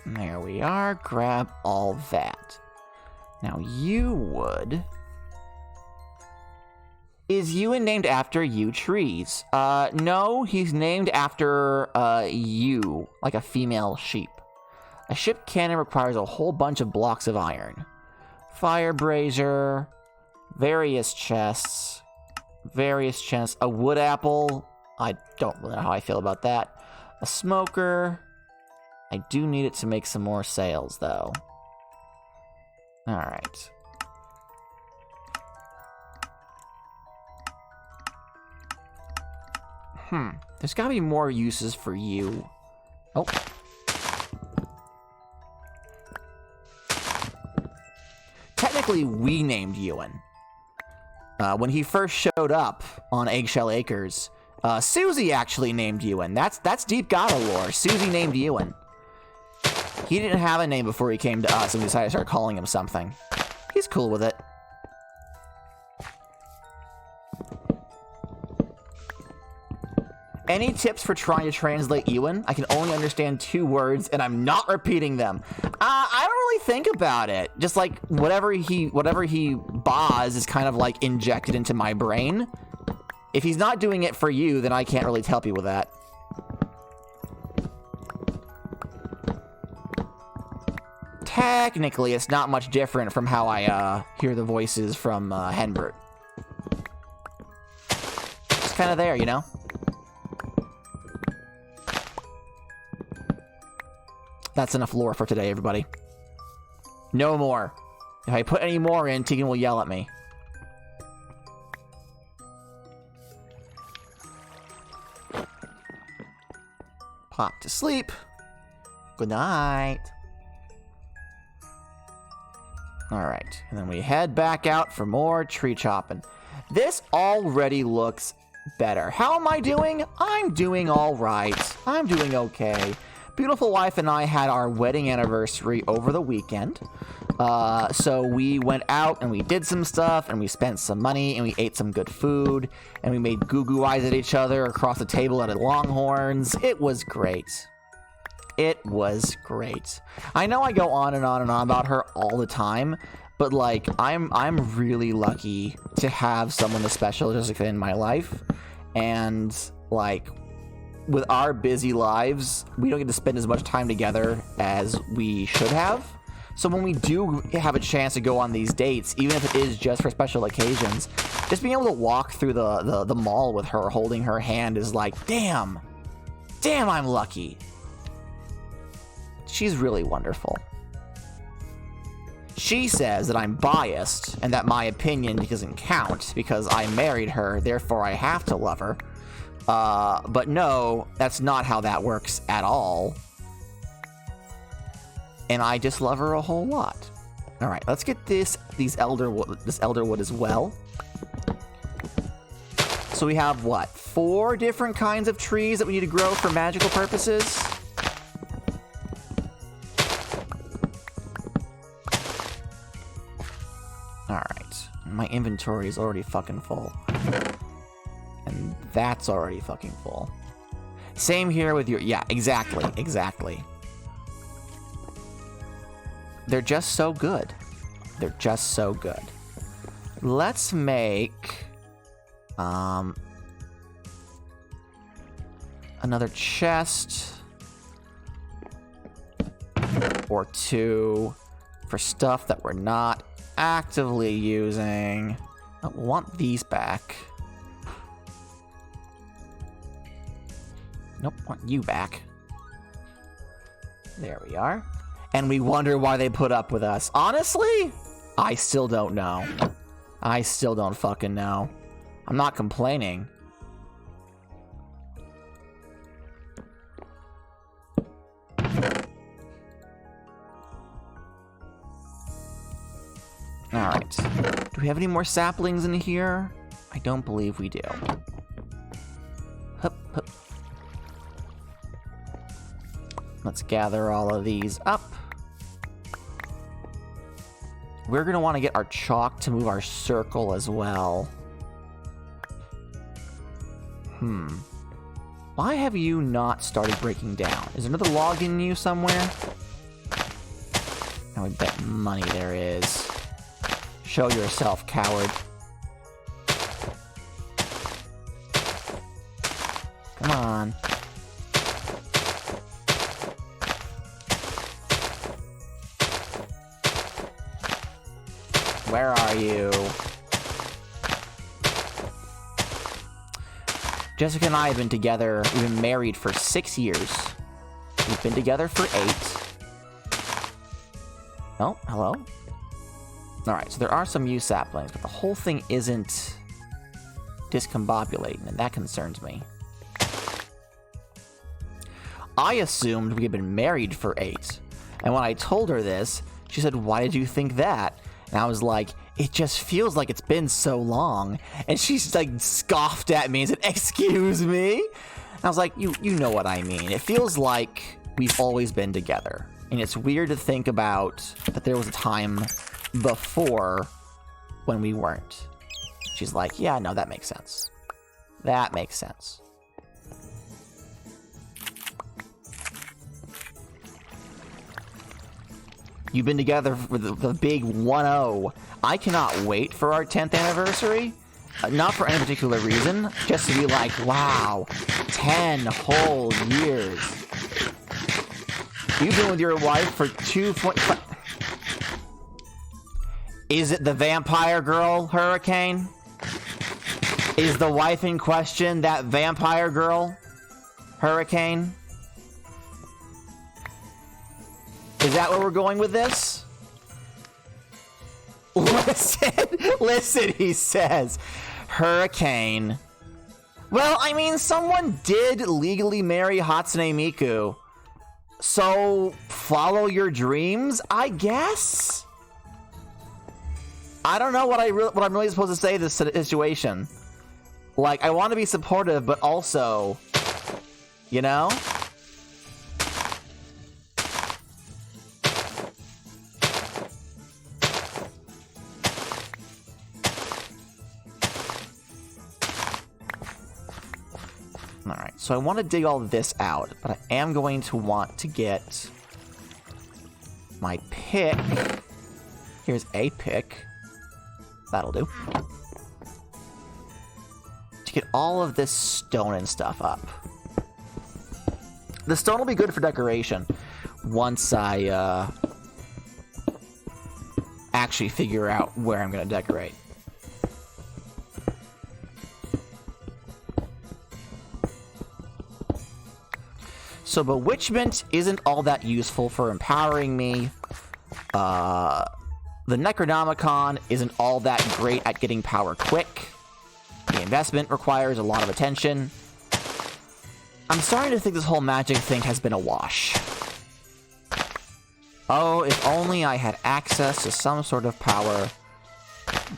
There we are. Grab all that. Now, yew wood. Is Ewan named after yew trees? No, he's named after yew, like a female sheep. A ship cannon requires a whole bunch of blocks of iron. Fire brazier, various chests, a wood apple. I don't really know how I feel about that. A smoker. I do need it to make some more sails, though. Alright. There's gotta be more uses for you. Oh. Technically, we named Ewan. When he first showed up on Eggshell Acres, Susie actually named Ewan. That's deep Gadda lore. Susie named Ewan. He didn't have a name before he came to us, and we decided to start calling him something. He's cool with it. Any tips for trying to translate Ewan? I can only understand 2 words, and I'm not repeating them. I don't really think about it. Just like whatever he baws is kind of like injected into my brain. If he's not doing it for you, then I can't really help you with that. Technically, it's not much different from how I hear the voices from Henbert. It's kind of there, you know? That's enough lore for today, everybody. No more. If I put any more in, Tegan will yell at me. Pop to sleep. Good night. Alright, and then we head back out for more tree chopping. This already looks better. How am I doing? I'm doing alright. I'm doing okay. Beautiful wife and I had our wedding anniversary over the weekend. So we went out and we did some stuff and we spent some money and we ate some good food and we made goo-goo eyes at each other across the table at Longhorns. It was great. It was great. I know I go on and on and on about her all the time, but like I'm really lucky to have someone as special as Jessica in my life, and like with our busy lives, we don't get to spend as much time together as we should have. So when we do have a chance to go on these dates, even if it is just for special occasions, just being able to walk through the mall with her, holding her hand, is like, damn, I'm lucky. She's really wonderful. She says that I'm biased and that my opinion doesn't count because I married her, therefore I have to love her. But no, that's not how that works at all. And I just love her a whole lot. All right, let's get this elder wood as well. So we have what? 4 different kinds of trees that we need to grow for magical purposes. Alright, my inventory is already fucking full. And that's already fucking full. Same here with your... Yeah, exactly. They're just so good. They're just so good. Let's make... another chest. Or 2 for stuff that we're not actively using. I want these back. Nope, want you back. There we are. And we wonder why they put up with us. Honestly, I still don't know. I still don't fucking know. I'm not complaining. Do we have any more saplings in here? I don't believe we do. Hup, hup. Let's gather all of these up. We're going to want to get our chalk to move our circle as well. Why have you not started breaking down? Is there another log in you somewhere? I would bet money there is. Show yourself, coward. Come on. Where are you? Jessica and I have been together, we've been married for 6 years. We've been together for 8. Oh, hello? Alright, so there are some used saplings, but the whole thing isn't discombobulating, and that concerns me. I assumed we had been married for 8, and when I told her this, she said, "Why did you think that?" And I was like, "It just feels like it's been so long." And she's like scoffed at me and said, "Excuse me?" And I was like, you know what I mean. It feels like we've always been together. And it's weird to think about that there was a time before when we weren't. She's like, "Yeah, no, that makes sense. That makes sense." You've been together for the big 1-0. I cannot wait for our 10th anniversary. Not for any particular reason. Just to be like, wow, 10 whole years. You've been with your wife for 2.5... Is it the vampire girl, Hurricane? Is the wife in question that vampire girl, Hurricane? Is that where we're going with this? Listen, he says. Hurricane. Well, I mean, someone did legally marry Hatsune Miku. So, follow your dreams, I guess? I don't know what I'm really supposed to say in this situation. Like, I want to be supportive, but also, you know? Alright, so I want to dig all this out, but I am going to want to get my pick. Here's a pick. That'll do. To get all of this stone and stuff up. The stone will be good for decoration once I actually figure out where I'm going to decorate. So Bewitchment isn't all that useful for empowering me. The Necronomicon isn't all that great at getting power quick. The investment requires a lot of attention. I'm starting to think this whole magic thing has been a wash. Oh, if only I had access to some sort of power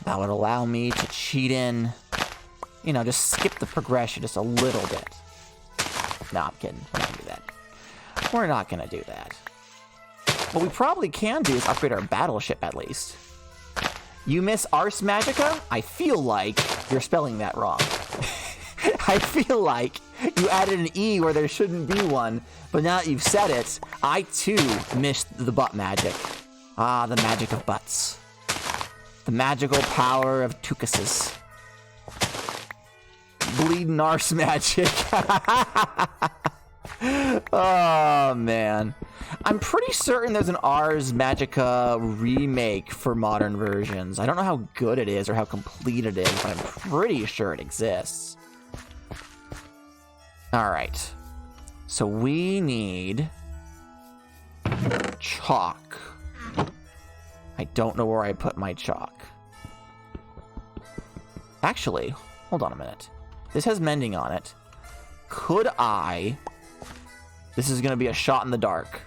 that would allow me to cheat in. You know, just skip the progression just a little bit. No, I'm kidding. We're not gonna do that. We're not gonna do that. What we probably can do is upgrade our battleship at least. You miss Ars Magica? I feel like you're spelling that wrong. I feel like you added an E where there shouldn't be one, but now that you've said it, I too missed the butt magic. Ah, the magic of butts. The magical power of tukuses. Bleeding Ars Magic. Oh, man. I'm pretty certain there's an Ars Magica remake for modern versions. I don't know how good it is or how complete it is, but I'm pretty sure it exists. Alright. So we need chalk. I don't know where I put my chalk. Actually, hold on a minute. This has mending on it. Could I... This is going to be a shot in the dark.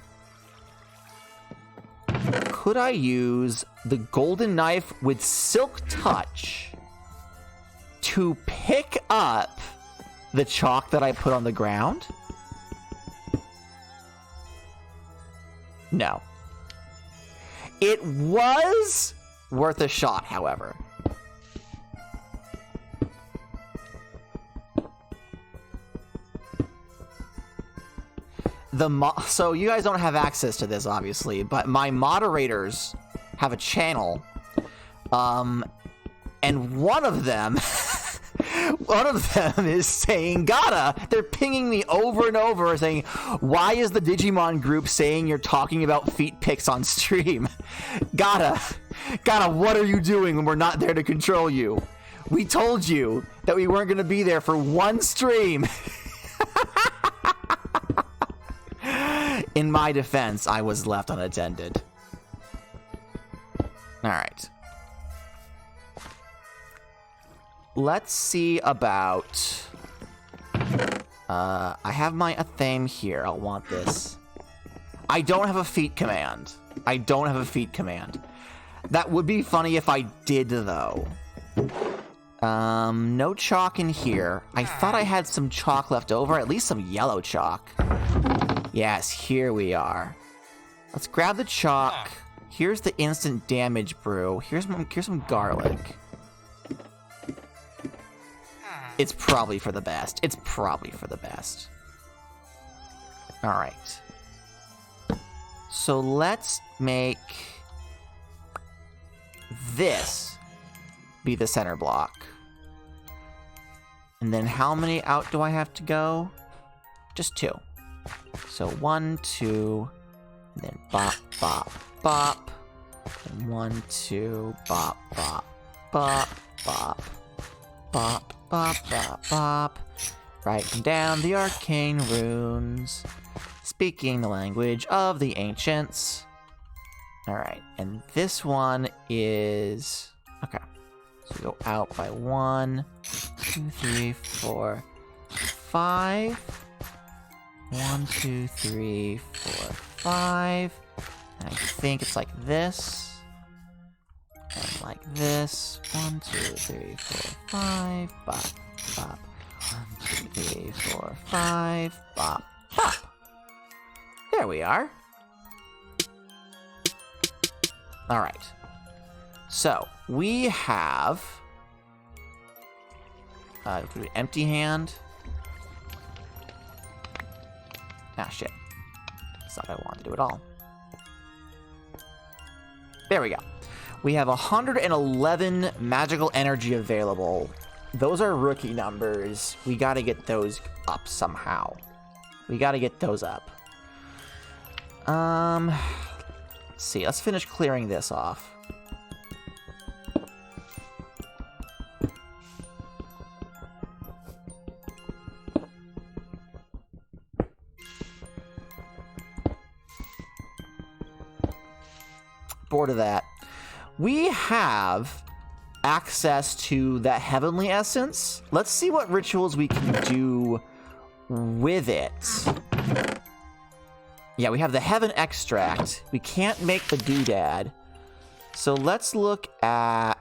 could I use the golden knife with silk touch to pick up the chalk that I put on the ground? No. It was worth a shot, however. So you guys don't have access to this, obviously, but my moderators have a channel, and one of them is saying, Gadda, they're pinging me over and over saying, why is the Digimon group saying you're talking about feet pics on stream? Gadda, what are you doing when we're not there to control you? We told you that we weren't going to be there for one stream. In my defense, I was left unattended. Alright. Let's see about... I have my Athame here. I'll want this. I don't have a feat command. That would be funny if I did, though. No chalk in here. I thought I had some chalk left over. At least some yellow chalk. Yes, here we are. Let's grab the chalk. Here's the instant damage brew. Here's some garlic. It's probably for the best. Alright. So let's make this be the center block. And then how many out do I have to go? Just 2. So 1, 2, and then bop, bop, bop. And 1, 2, bop, bop, bop, bop, bop, bop, bop, bop. Writing down the arcane runes. Speaking the language of the ancients. Alright, and this one is... Okay. So we go out by 1, 2, 3, 4, 5. 1, 2, 3, 4, 5. And I think it's like this. And like this. 1, 2, 3, 4, 5. Bop, bop. 1, 2, 3, 4, 5. Bop, bop. There we are. Alright. So, we have... empty hand. Ah, shit. That's not what I wanted to do at all. There we go. We have 111 magical energy available. Those are rookie numbers. We gotta get those up somehow. Let's see. Let's finish clearing this off. Bored of that. We have access to that heavenly essence. Let's see what rituals we can do with it. Yeah, we have the heaven extract. We can't make the doodad. So let's look at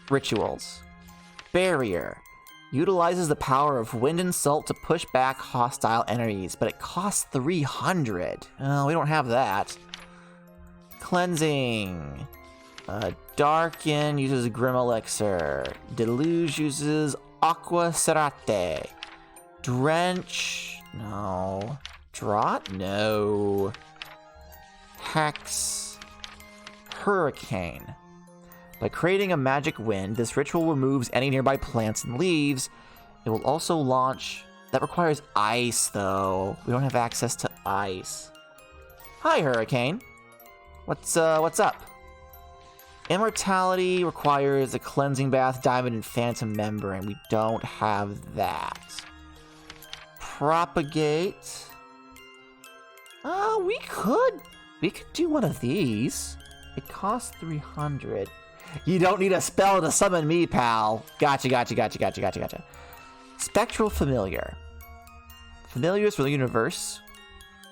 rituals. Barrier. Utilizes the power of wind and salt to push back hostile enemies, but it costs 300. Oh, we don't have that. Cleansing. Darken uses Grim Elixir. Deluge uses Aqua Serate. Drench. No. Draught? No. Hex. Hurricane. By creating a magic wind, this ritual removes any nearby plants and leaves. It will also launch... That requires ice, though. We don't have access to ice. Hi, Hurricane. What's up? Immortality requires a cleansing bath, diamond, and phantom membrane. We don't have that. Propagate. We could do one of these. It costs 300. You don't need a spell to summon me, pal. Gotcha. Spectral Familiar. Familiars for the universe.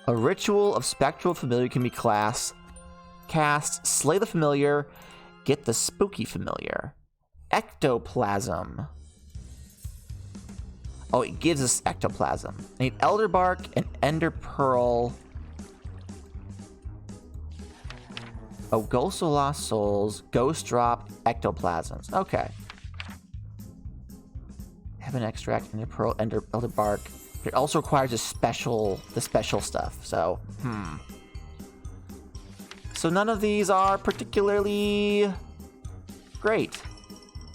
A ritual of Spectral Familiar can be classed Cast Slay the Familiar, get the Spooky Familiar. Ectoplasm. Oh, it gives us ectoplasm. I need Elder Bark and Ender Pearl. Oh, Ghost of Lost Souls, Ghost Drop, Ectoplasms. Okay. Heaven Extract, Ender Pearl, Elder Bark. It also requires the special stuff. So, So none of these are particularly great,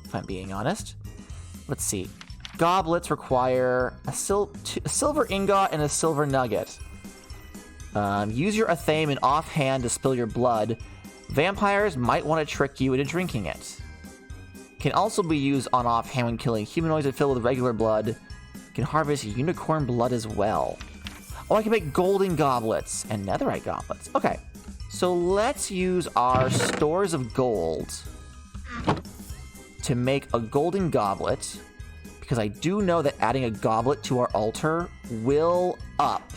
if I'm being honest. Let's see. Goblets require a silver ingot and a silver nugget. Use your Athame and offhand to spill your blood. Vampires might want to trick you into drinking it. Can also be used on offhand when killing humanoids that fill with regular blood. Can harvest unicorn blood as well. Oh, I can make golden goblets and netherite goblets. Okay, so let's use our stores of gold to make a golden goblet, because I do know that adding a goblet to our altar will up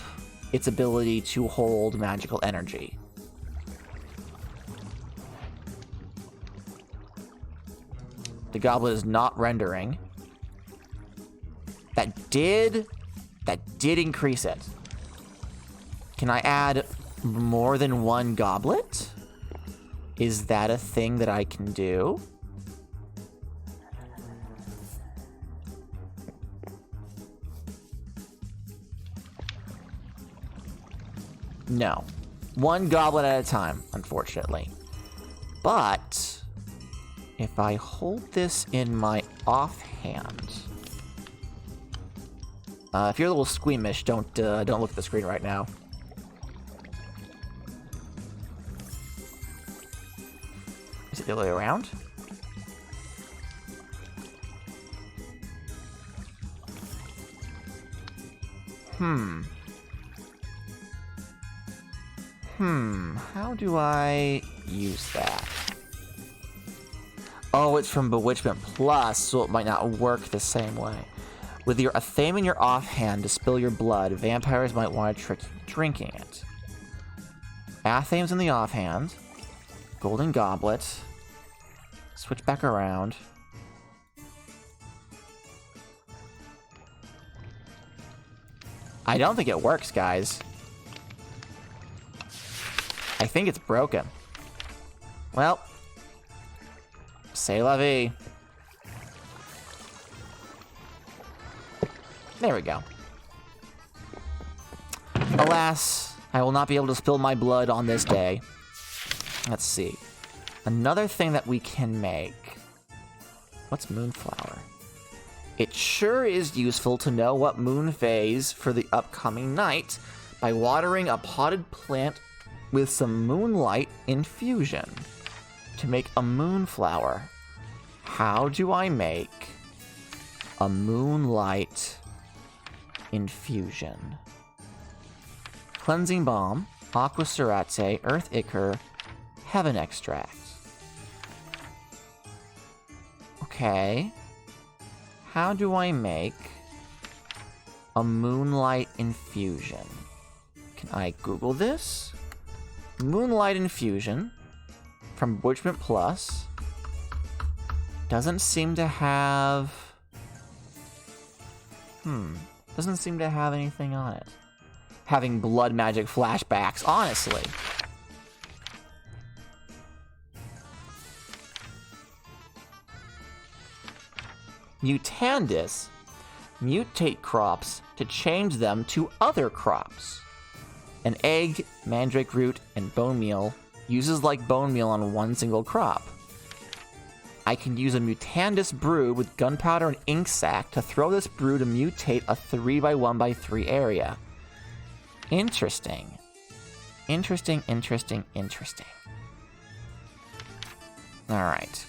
its ability to hold magical energy. The goblet is not rendering. That did increase it. Can I add more than one goblet? Is that a thing that I can do? No. One goblet at a time, unfortunately. But if I hold this in my offhand, if you're a little squeamish, don't look at the screen right now. Is it the other way around? How do I use that? Oh, it's from Bewitchment Plus, so it might not work the same way. With your Athame in your offhand to spill your blood, vampires might want to trick you into drinking it. Athame's in the offhand. Golden Goblet. Switch back around. I don't think it works, guys. I think it's broken. Well, c'est la vie. There we go. Alas, I will not be able to spill my blood on this day. Let's see. Another thing that we can make. What's Moonflower? It sure is useful to know what moon phase for the upcoming night by watering a potted plant with some moonlight infusion to make a moonflower. How do I make a moonlight infusion? Cleansing Balm, Aqua Serate, Earth Ichor, Heaven Extract. Okay. How do I make a moonlight infusion? Can I Google this? Moonlight infusion from Bewitchment Plus. Doesn't seem to have... Doesn't seem to have anything on it. Having blood magic flashbacks, honestly. Mutandis. Mutate crops to change them to other crops. An egg, mandrake root, and bone meal uses like bone meal on one single crop. I can use a Mutandis brew with gunpowder and ink sac to throw this brew to mutate a 3x1x3 area. Interesting. Interesting. Alright.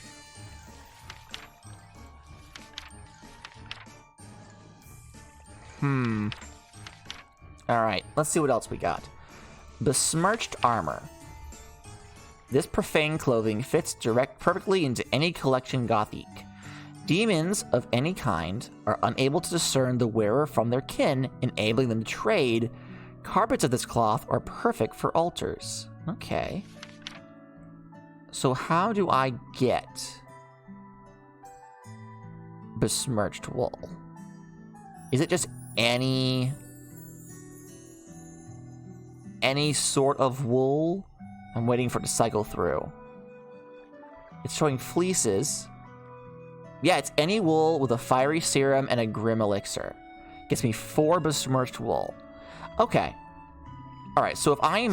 Alright, let's see what else we got. Besmirched Armor. This profane clothing fits perfectly into any collection Gothic. Demons of any kind are unable to discern the wearer from their kin, enabling them to trade. Carpets of this cloth are perfect for altars. Okay. So how do I get besmirched wool? Is it just any sort of wool? I'm waiting for it to cycle through. It's showing fleeces. Yeah, it's any wool with a fiery serum and a grim elixir. Gets me 4 besmirched wool. Okay. Alright, so if I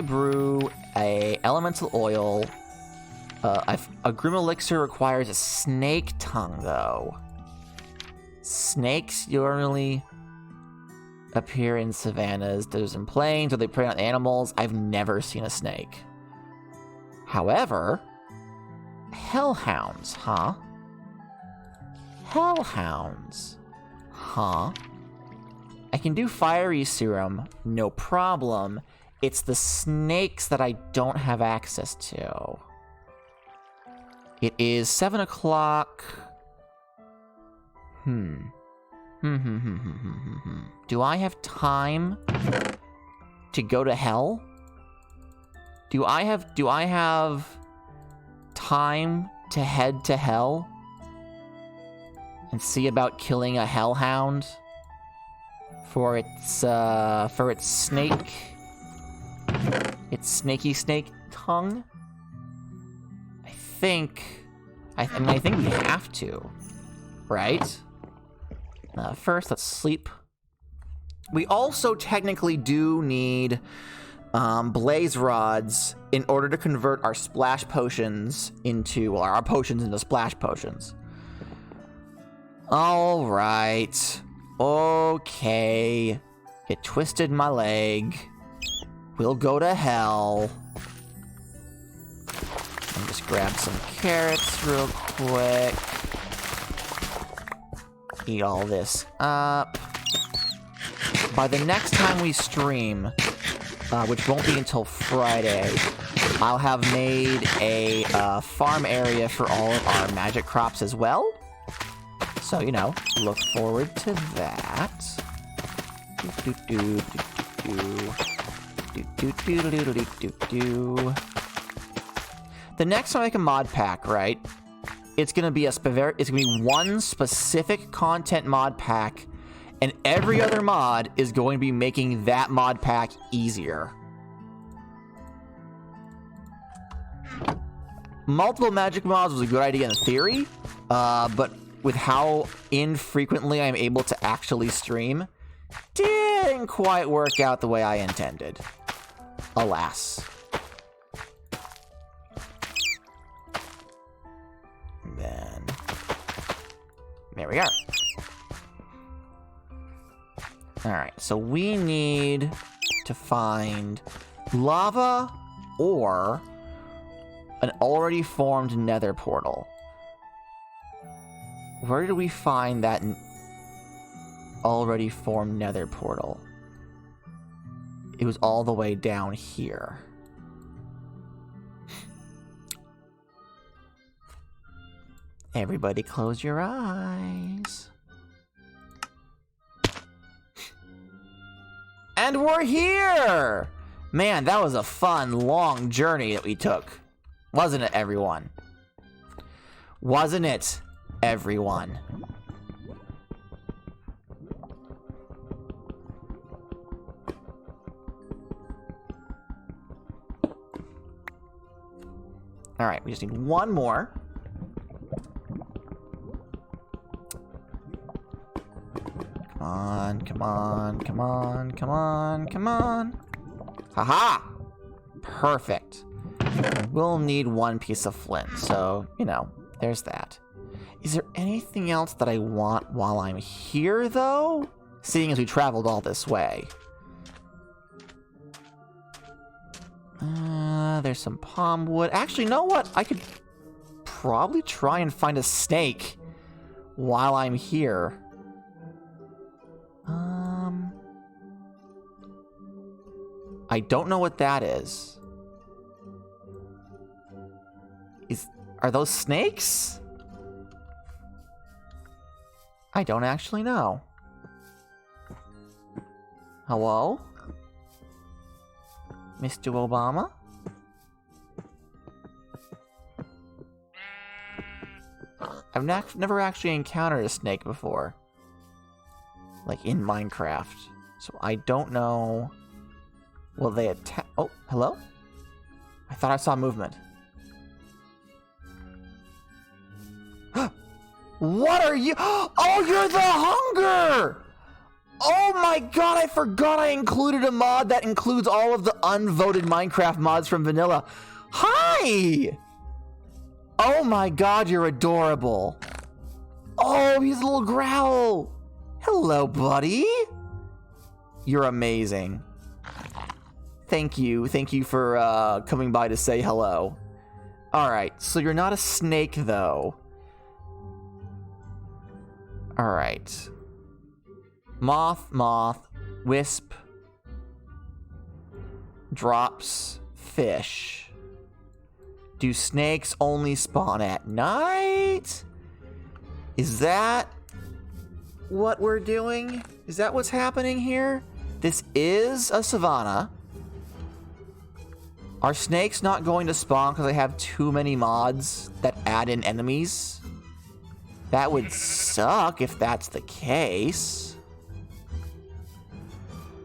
brew a elemental oil, a grim elixir requires a snake tongue, though. Snakes normally appear in savannas, deserts, and plains, where they prey on animals. I've never seen a snake. However, hellhounds, huh? Hellhounds, huh? I can do fiery serum, no problem. It's the snakes that I don't have access to. It is 7 o'clock. Do I have time to go to hell? Do I have time to head to hell and see about killing a hellhound for its snaky snake tongue? I think we have to, right? First, let's sleep. We also technically do need blaze rods in order to convert our splash potions into, our potions into splash potions. All right. Okay. It twisted my leg. We'll go to hell. And just grab some carrots real quick. Eat all this up. By the next time we stream, which won't be until Friday, I'll have made a farm area for all of our magic crops as well. So, you know, look forward to that. The next time I make a mod pack, right? It's gonna be one specific content mod pack, and every other mod is going to be making that mod pack easier. Multiple magic mods was a good idea in theory, but with how infrequently I'm able to actually stream, didn't quite work out the way I intended. Alas. Then there we are. Alright, so we need to find lava or an already formed nether portal. Where did we find that already formed nether portal? It was all the way down here. Everybody close your eyes. And we're here! Man, that was a fun, long journey that we took. Wasn't it, everyone? Wasn't it, everyone? Alright, we just need one more. Come on, come on, come on, come on, come on. Haha! Perfect. We'll need one piece of flint, so, you know, there's that. Is there anything else that I want while I'm here, though? Seeing as we traveled all this way. There's some palm wood. Actually, you know what? I could probably try and find a snake while I'm here. I don't know what that is. Are those snakes? I don't actually know. Hello? Mr. Obama? I've never actually encountered a snake before. Like in Minecraft. So I don't know... Will they attack? Oh, hello? I thought I saw movement. What are you? Oh, you're the hunger! Oh my god, I forgot I included a mod that includes all of the unvoted Minecraft mods from vanilla. Hi! Oh my god, you're adorable. Oh, he's a little growl. Hello, buddy. You're amazing. Thank you for coming by to say hello. Alright, so you're not a snake, though. Alright. Moth, wisp, drops, fish. Do snakes only spawn at night? Is that what we're doing? Is that what's happening here? This is a savanna. Are snakes not going to spawn because they have too many mods that add in enemies? That would suck if that's the case.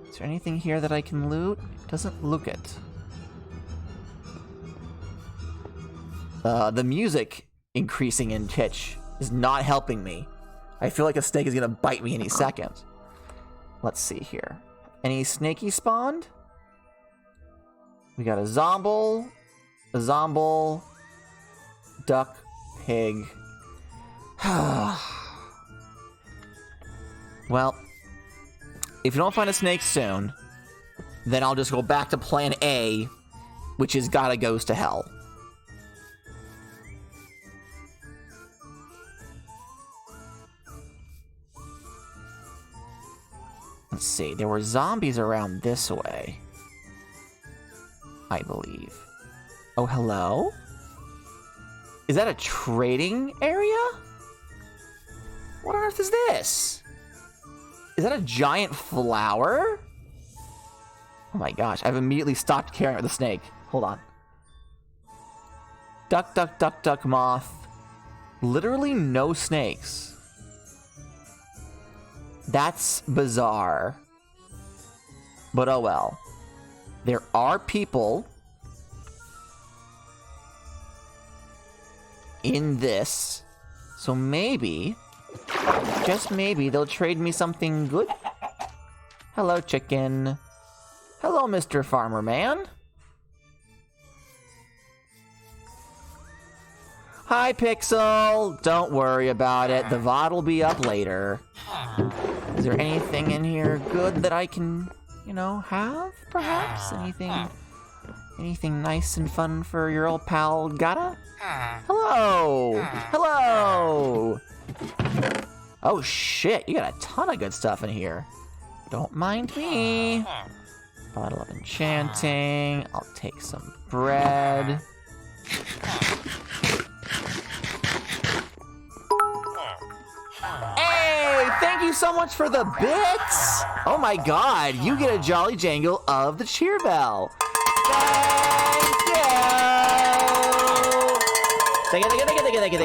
Is there anything here that I can loot? Doesn't look it. The music increasing in pitch is not helping me. I feel like a snake is gonna bite me any second. Let's see here. Any snaky spawned? We got a zomble, duck, pig. Well, if you don't find a snake soon, then I'll just go back to plan A, which is Gadda goes to hell. Let's see, there were zombies around this way, I believe. Oh, hello? Is that a trading area? What on earth is this? Is that a giant flower? Oh my gosh, I've immediately stopped caring about the snake. Hold on. Duck, duck, duck, duck, moth. Literally no snakes. That's bizarre. But oh well. There are people in this, so maybe, just maybe, they'll trade me something good. Hello, chicken. Hello, Mr. Farmer Man. Hi, Pixel. Don't worry about it. The VOD will be up later. Is there anything in here good that I can, you know, have, perhaps? Anything nice and fun for your old pal, Gadda? Hello! Hello! Oh, shit. You got a ton of good stuff in here. Don't mind me. Bottle of enchanting. I'll take some bread. Hey, thank you so much for the bits. Oh my god, you get a jolly jangle of the cheer bell. Thank you.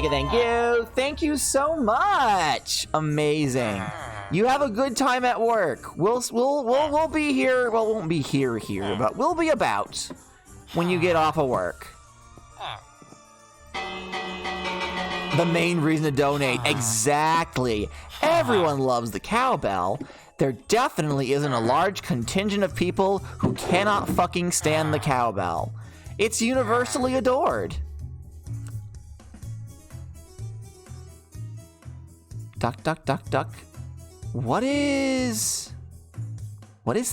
Thank you. Thank you so much. Amazing. You have a good time at work. We'll be here. Well, we won't be here, but we'll be about when you get off of work. The main reason to donate. Exactly. Everyone loves the cowbell. There definitely isn't a large contingent of people who cannot fucking stand the cowbell. It's universally adored. Duck, duck, duck, duck. What is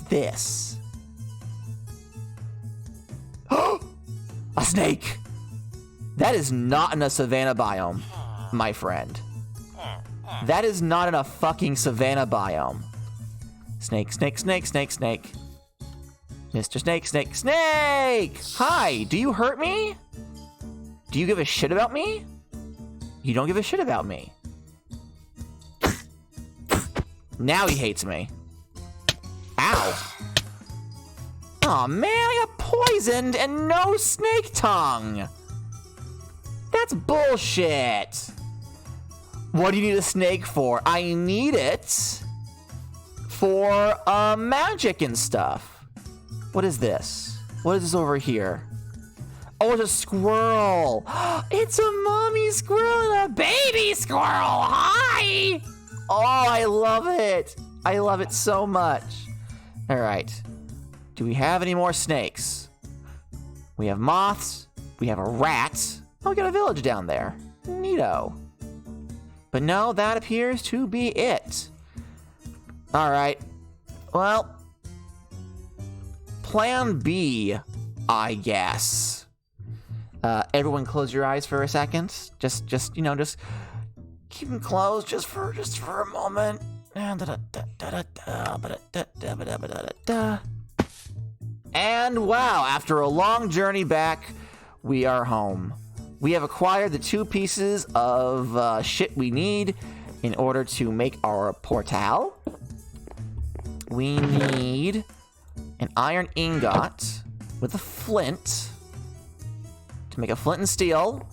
this? A snake! That is not in a savanna biome, my friend. That is not in a fucking savanna biome. Snake, snake, snake, snake, snake. Mr. Snake, snake, snake! Hi, do you hurt me? Do you give a shit about me? You don't give a shit about me. Now he hates me. Ow. Aw, man, I got poisoned and no snake tongue. That's bullshit. What do you need a snake for? I need it for magic and stuff. What is this? What is this over here? Oh, it's a squirrel. It's a mommy squirrel and a baby squirrel. Hi. Oh, I love it. I love it so much. All right. Do we have any more snakes? We have moths. We have a rat. Oh, we got a village down there. Neato. But no, that appears to be it. All right. Well, plan B, I guess. Everyone close your eyes for a second. Just keep them closed just for a moment. And wow, after a long journey back, we are home. We have acquired the 2 pieces of shit we need in order to make our portal. We need an iron ingot with a flint to make a flint and steel.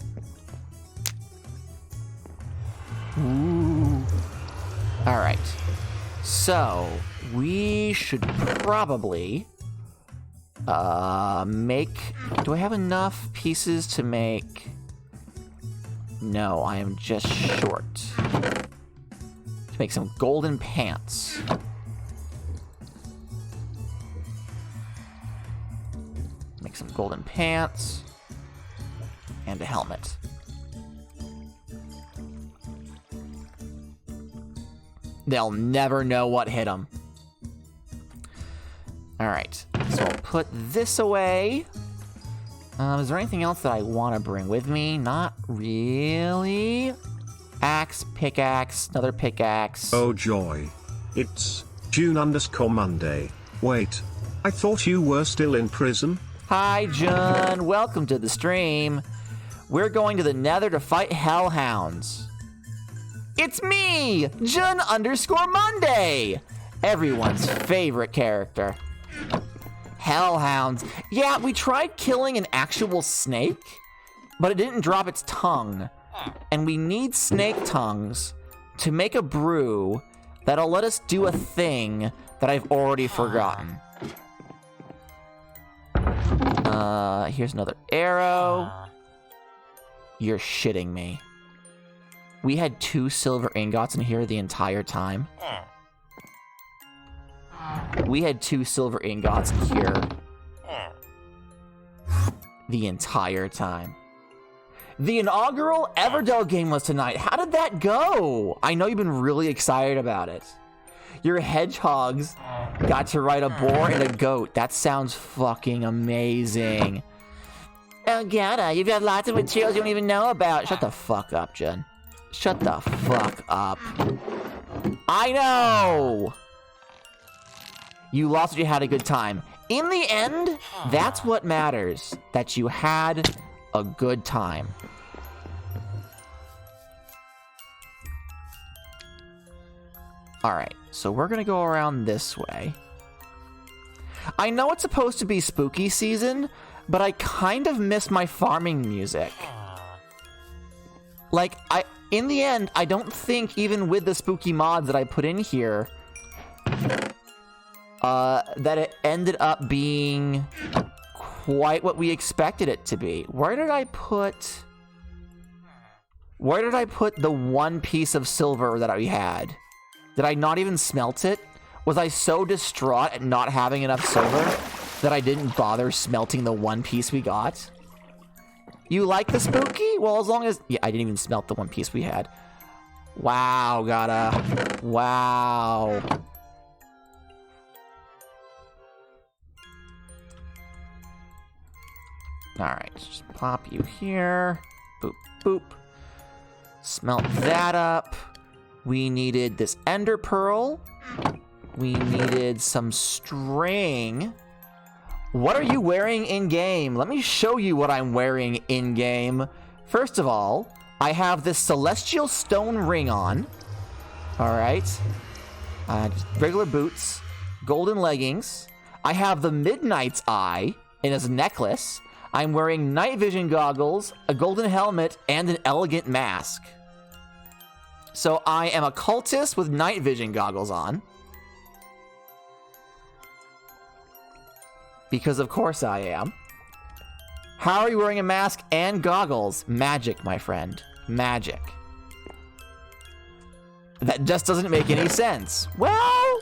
Ooh. All right. So we should probably make. Do I have enough pieces to make? No, I am just short. To make some golden pants. Make some golden pants. And a helmet. They'll never know what hit them. Alright, so I'll put this away. Is there anything else that I want to bring with me? Not really. Axe, pickaxe, another pickaxe. Oh joy. It's June_Monday. Wait, I thought you were still in prison? Hi, Jun. Welcome to the stream. We're going to the Nether to fight hellhounds. It's me, Jun_Monday, everyone's favorite character. Hellhounds. Yeah, we tried killing an actual snake, but it didn't drop its tongue. And we need snake tongues to make a brew that'll let us do a thing that I've already forgotten. Here's another arrow. You're shitting me. We had 2 silver ingots in here the entire time. We had 2 silver ingots in here the entire time. The inaugural Everdell game was tonight. How did that go? I know you've been really excited about it. Your hedgehogs got to ride a boar and a goat. That sounds fucking amazing. Oh, Gadda, you've got lots of materials you don't even know about. Shut the fuck up, Jen. Shut the fuck up. I know! You lost, but you had a good time. In the end, that's what matters. That you had a good time. Alright, so we're gonna go around this way. I know it's supposed to be spooky season, but I kind of miss my farming music. Like, in the end, I don't think even with the spooky mods that I put in here, that it ended up being quite what we expected it to be. Where did I put the 1 piece of silver that I had? Did I not even smelt it? Was I so distraught at not having enough silver that I didn't bother smelting the 1 piece we got? You like the spooky? Well, as long as... Yeah, I didn't even smelt the 1 piece we had. Wow, Gadda. Wow. Alright, just pop you here. Boop, boop. Smelt that up. We needed this ender pearl. We needed some string. What are you wearing in-game? Let me show you what I'm wearing in-game. First of all, I have this celestial stone ring on. Alright. Just regular boots. Golden leggings. I have the Midnight's Eye. and as a necklace. I'm wearing night vision goggles, a golden helmet, and an elegant mask. So I am a cultist with night vision goggles on. Because of course I am. How are you wearing a mask and goggles? Magic, my friend. Magic. That just doesn't make any sense. Well,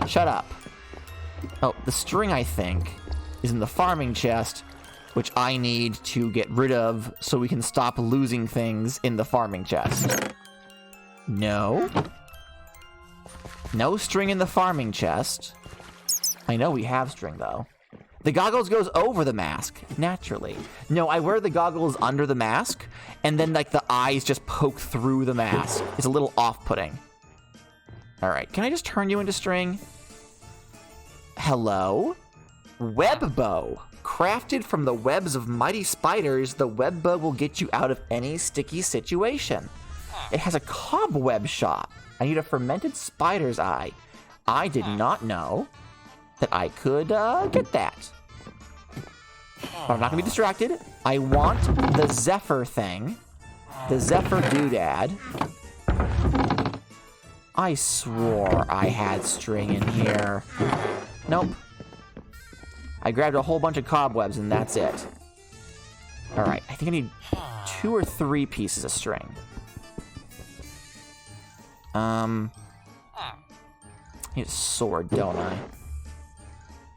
shut up. Oh, the string, I think, is in the farming chest, which I need to get rid of so we can stop losing things in the farming chest. No. No string in the farming chest. I know we have string, though. The goggles goes over the mask, naturally. No, I wear the goggles under the mask, and then, like, the eyes just poke through the mask. It's a little off-putting. Alright, can I just turn you into string? Hello? Web bow. Crafted from the webs of mighty spiders, the web bow will get you out of any sticky situation. It has a cobweb shot. I need a fermented spider's eye. I did not know that I could get that. But I'm not gonna be distracted. I want the Zephyr thing. The Zephyr doodad. I swore I had string in here. Nope. I grabbed a whole bunch of cobwebs and that's it. Alright, I think I need 2 or 3 pieces of string. I need a sword, don't I?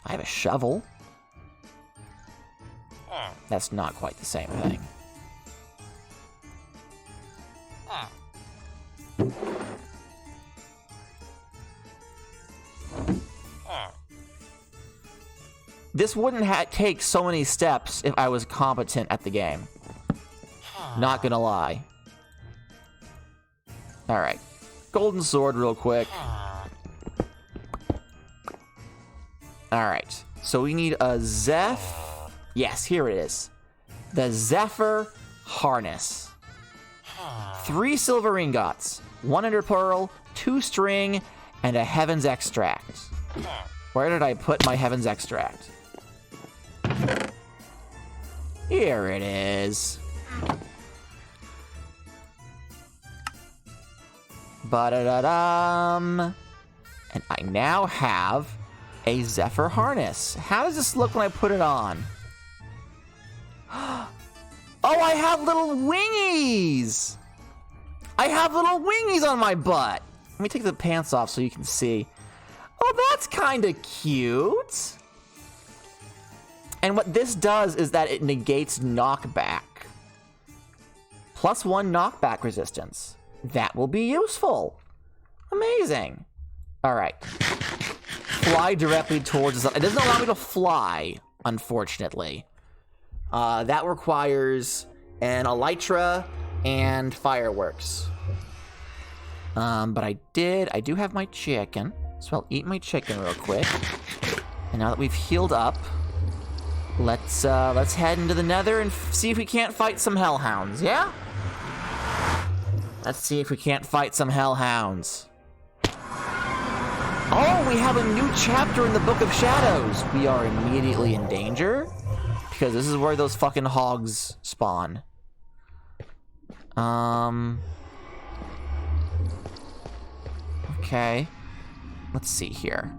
I have a shovel. That's not quite the same thing. This wouldn't take so many steps if I was competent at the game. Not gonna lie. Alright. Golden sword real quick. Alright. So we need a Yes, here it is. The Zephyr harness. 3 silver ingots, 1 ender pearl, 2 string, and a heaven's extract. Where did I put my heaven's extract? Here it is. Ba-da-da-dum. And I now have a Zephyr harness. How does this look when I put it on? Oh, I have little wingies! I have little wingies on my butt! Let me take the pants off so you can see. Oh, that's kind of cute! And what this does is that it negates knockback. +1 knockback resistance. That will be useful. Amazing. Alright. Fly directly towards the sun. It doesn't allow me to fly, unfortunately. That requires an elytra and fireworks. But I do have my chicken, so I'll eat my chicken real quick. And now that we've healed up, let's head into the nether and see if we can't fight some hellhounds, yeah? Let's see if we can't fight some hellhounds. Oh, we have a new chapter in the Book of Shadows. We are immediately in danger, because this is where those fucking hogs spawn. Okay. Let's see here.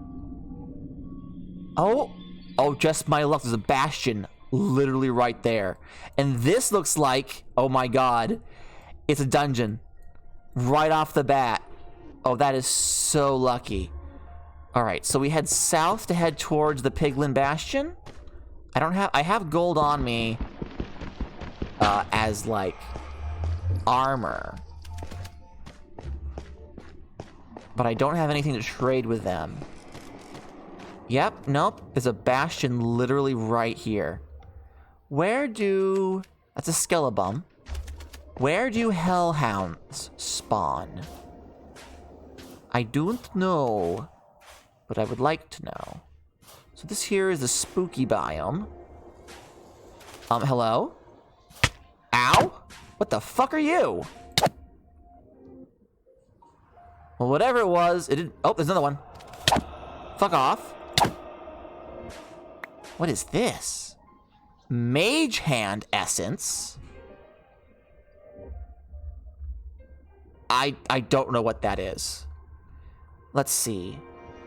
Oh, just my luck. There's a bastion literally right there. And this looks like, oh my god, it's a dungeon. Right off the bat. Oh, that is so lucky. Alright, so we head south to head towards the Piglin Bastion. I have gold on me as, like, armor. But I don't have anything to trade with them. Yep, nope. There's a bastion literally right here. That's a Skelebum. Where do hellhounds spawn? I don't know, but I would like to know. So this here is the spooky biome. Hello? Ow? What the fuck are you? Well, whatever it was, it didn't... Oh, there's another one. Fuck off. What is this? Mage Hand Essence? I don't know what that is. Let's see.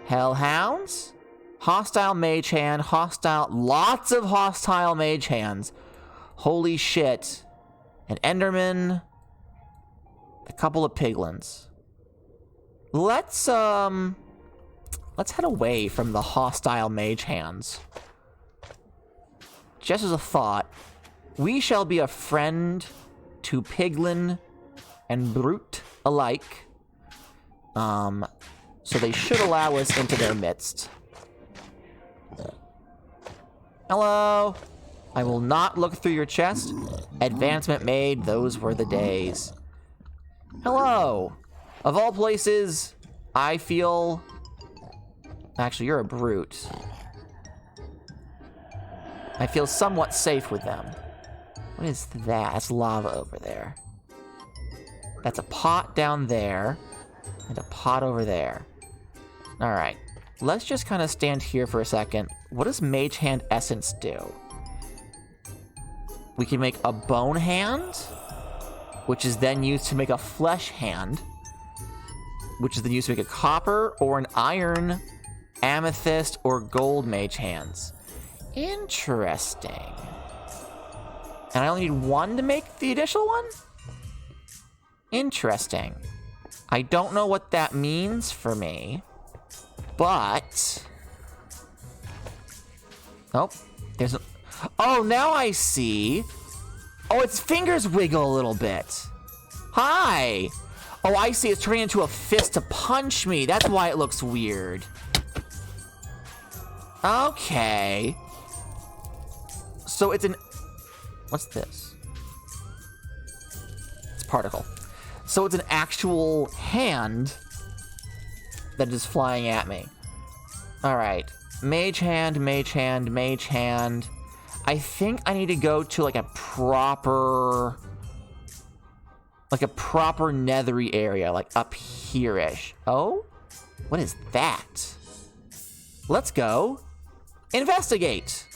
Hellhounds? Hostile Mage Hand, lots of hostile Mage Hands. Holy shit. An Enderman. A couple of Piglins. Let's head away from the hostile Mage Hands. Just as a thought, we shall be a friend to Piglin and Brute alike. So they should allow us into their midst. Hello? I will not look through your chest. Advancement made, those were the days. Hello. Of all places, I feel... Actually, you're a brute. I feel somewhat safe with them. What is that? That's lava over there. That's a pot down there. And a pot over there. Alright. Let's just kind of stand here for a second. What does Mage Hand Essence do? We can make a bone hand, which is then used to make a flesh hand, which is then used to make a copper or an iron, amethyst, or gold mage hands. Interesting. And I only need one to make the additional one? Interesting. I don't know what that means for me, but... Oh, there's a... Oh, now I see. Oh, its fingers wiggle a little bit. Hi. Oh, I see. It's turning into a fist to punch me. That's why it looks weird. Okay. So it's an... What's this? It's particle. So it's an actual hand that is flying at me. All right. Mage hand, mage hand, mage hand. I think I need to go to like a proper nethery area, like up here-ish. Oh? What is that? Let's go investigate.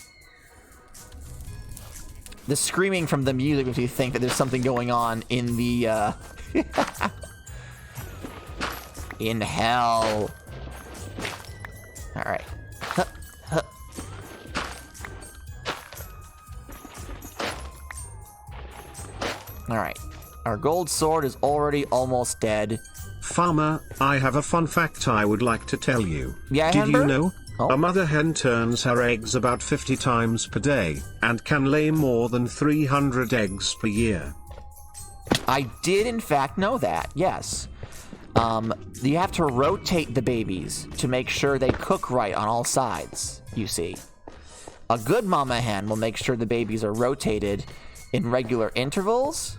The screaming from the music makes me think that there's something going on in the, in hell. All right. Huh, huh. All right. Our gold sword is already almost dead. Farmer, I have a fun fact I would like to tell you. Yeah, Did Amber? you know? Oh. A mother hen turns her eggs about 50 times per day, and can lay more than 300 eggs per year. I did, in fact, know that, yes. You have to rotate the babies to make sure they cook right on all sides, you see. A good mama hen will make sure the babies are rotated in regular intervals.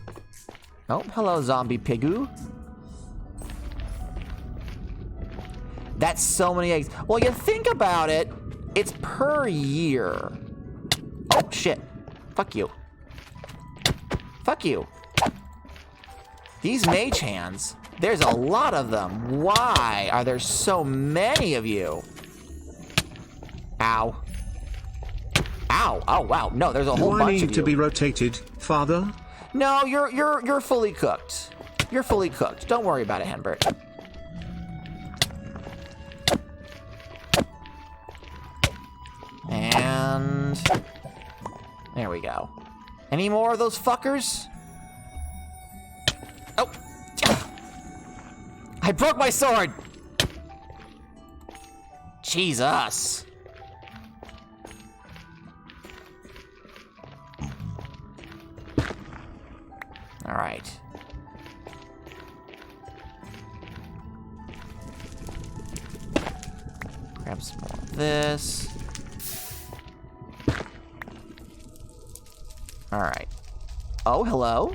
Oh, hello, zombie pigoo. That's so many eggs. Well, you think about it, it's per year. Oh, shit. Fuck you. Fuck you. These mage hands, there's a lot of them. Why are there so many of you? Ow. Ow. Oh, wow. No, there's a whole bunch of you. Do I need to be rotated, father? No, you're fully cooked. You're fully cooked. Don't worry about it, Henbert. And there we go. Any more of those fuckers? Oh, I broke my sword. Jesus. All right. Grab some more of this. All right. Oh, hello.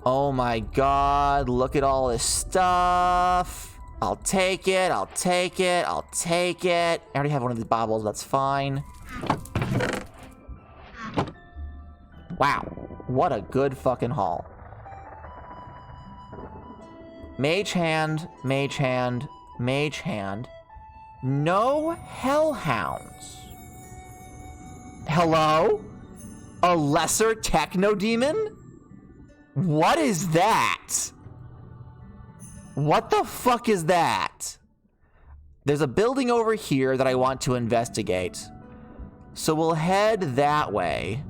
Oh my God, look at all this stuff. I'll take it, I'll take it, I'll take it. I already have one of these baubles, that's fine. Wow, what a good fucking haul. Mage hand, mage hand, mage hand. No hellhounds. Hello? A lesser techno demon? What is that? What the fuck is that? There's a building over here that I want to investigate. So we'll head that way.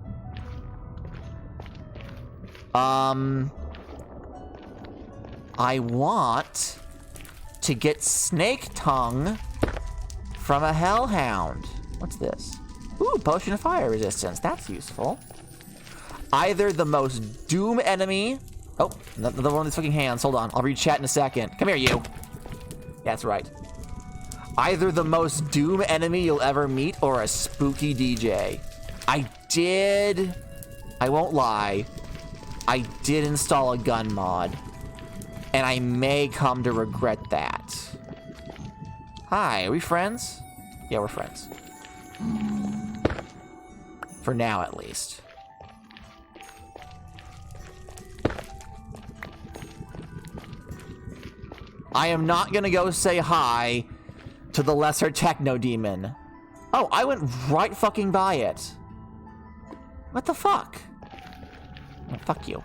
I want to get snake tongue from a hellhound. What's this? Ooh, potion of fire resistance. That's useful. Either the most doom enemy. Oh, another one of these fucking hands. Hold on. I'll read chat in a second. Come here, you. That's right. Either the most doom enemy you'll ever meet or a spooky DJ. I won't lie. I did install a gun mod. And I may come to regret that. Hi, are we friends? Yeah, we're friends. For now, at least. I am not gonna go say hi to the lesser techno demon. Oh, I went right fucking by it. What the fuck? Oh, fuck you.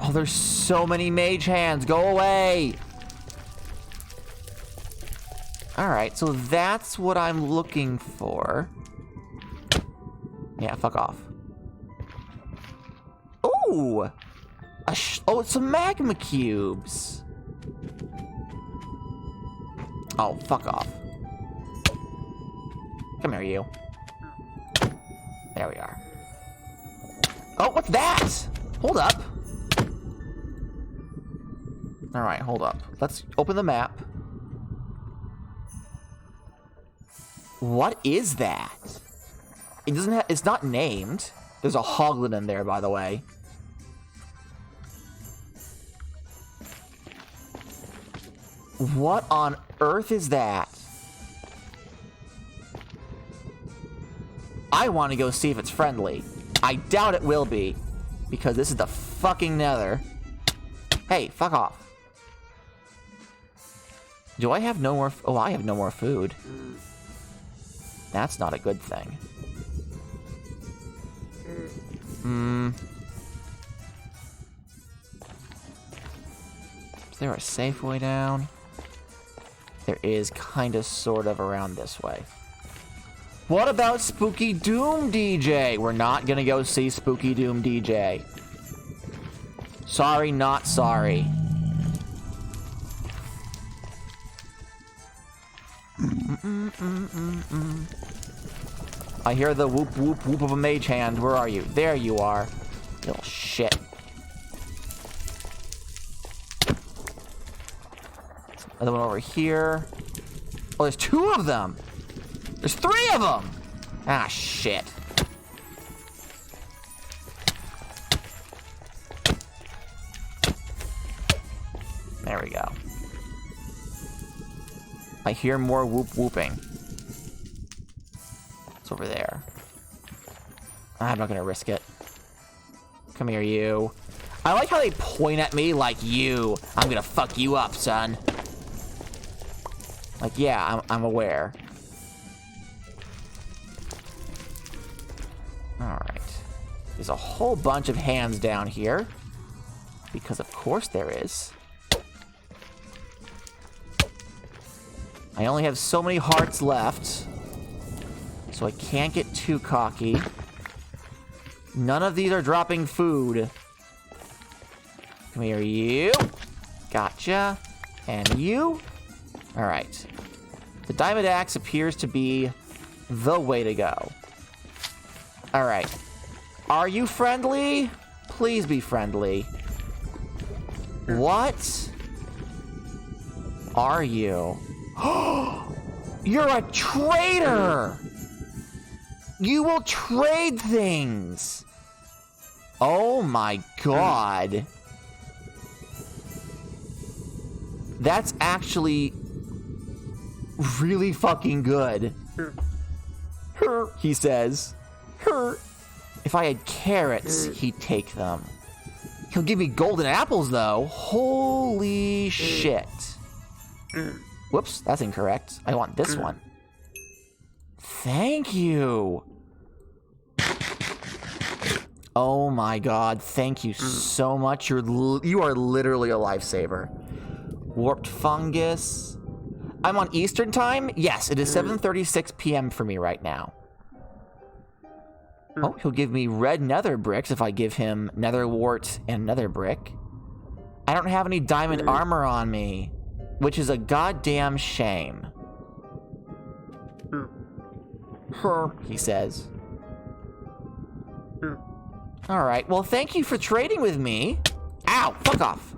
Oh, there's so many mage hands. Go away. Alright, so that's what I'm looking for. Yeah, fuck off. Ooh! Oh, it's some magma cubes. Oh, fuck off. Come here, you. There we are. Oh, what's that? Hold up. Alright, hold up. Let's open the map. What is that? It doesn't have, it's not named. There's a hoglin in there, by the way. What on earth is that? I want to go see if it's friendly. I doubt it will be, because this is the fucking nether. Hey, fuck off. Do I have no more? Oh, I have no more food. That's not a good thing. Is there a safe way down? There is, kind of, sort of, around this way. What about Spooky Doom DJ? We're not gonna go see Spooky Doom DJ. Sorry, not sorry. I hear the whoop whoop whoop of a mage hand. Where are you? There you are. Little shit. Another one over here. Oh, there's two of them. There's three of them. Ah, shit. There we go. I hear more whoop whooping. It's over there. I'm not gonna risk it. Come here, you. I like how they point at me like, you. I'm gonna fuck you up, son. Like, yeah, I'm aware. Alright. There's a whole bunch of hands down here. Because of course there is. I only have so many hearts left. So I can't get too cocky. None of these are dropping food. Come here, you. Gotcha. And you. Alright. The diamond axe appears to be the way to go. Alright. Are you friendly? Please be friendly. What are you? You're a traitor! You will trade things! Oh my god. That's actually really fucking good. He says. If I had carrots, he'd take them. He'll give me golden apples, though. Holy shit. Whoops, that's incorrect. I want this one. Thank you. Oh my god, thank you so much. You are literally a lifesaver. Warped fungus. I'm on Eastern time? Yes, it is 7:36 p.m. for me right now. Oh, he'll give me red nether bricks if I give him nether wart and nether brick. I don't have any diamond armor on me, which is a goddamn shame. He says. Alright, well thank you for trading with me. Ow, fuck off.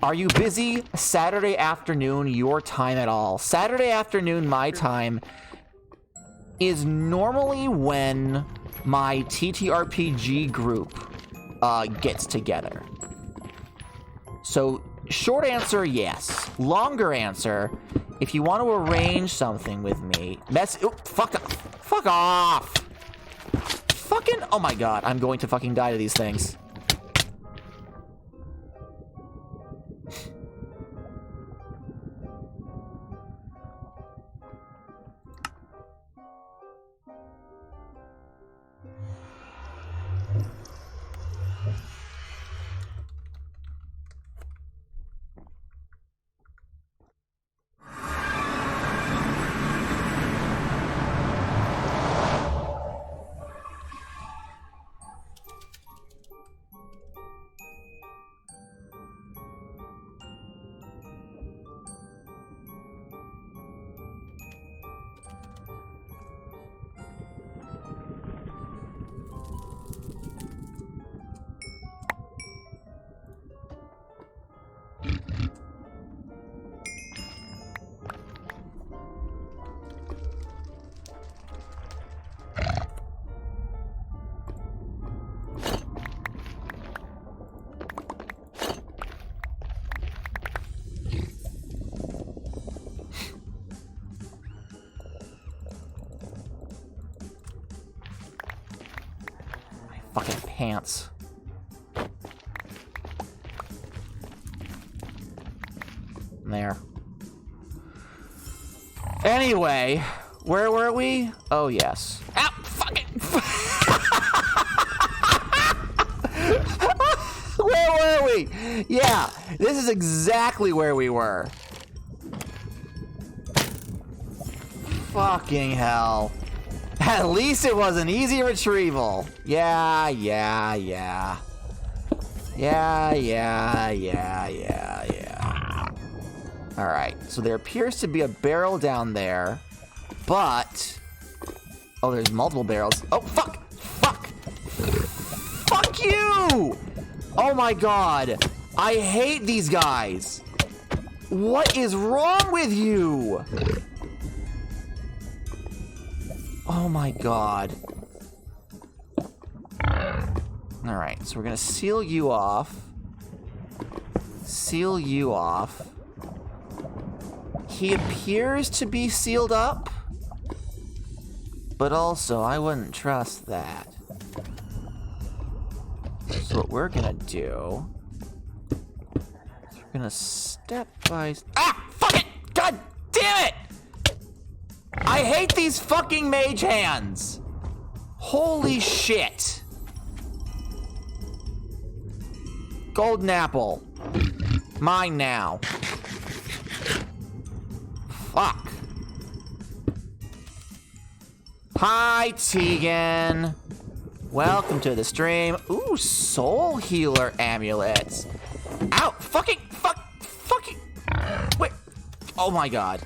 Are you busy Saturday afternoon your time at all? Saturday afternoon my time is normally when my TTRPG group gets together. So, short answer, yes. Longer answer, if you want to arrange something with me, fuck off! Fucking, oh my god, I'm going to fucking die to these things. Fucking pants. There. Anyway, where were we? Oh, yes. Ow! Fucking... Where were we? Yeah, this is exactly where we were. Fucking hell. At least it was an easy retrieval. Yeah. Alright, so there appears to be a barrel down there, but... Oh, there's multiple barrels. Oh, fuck! Fuck! Fuck you! Oh my god! I hate these guys! What is wrong with you? Oh my god. Alright, so we're gonna seal you off. Seal you off. He appears to be sealed up, but also I wouldn't trust that. So what we're gonna do is we're gonna step by... Ah! Fuck it! God damn it! I hate these fucking mage hands! Holy shit! Golden apple. Mine now. Fuck. Hi, Tegan. Welcome to the stream. Ooh, soul healer amulets. Ow! Fucking... Fucking... Wait. Oh my god.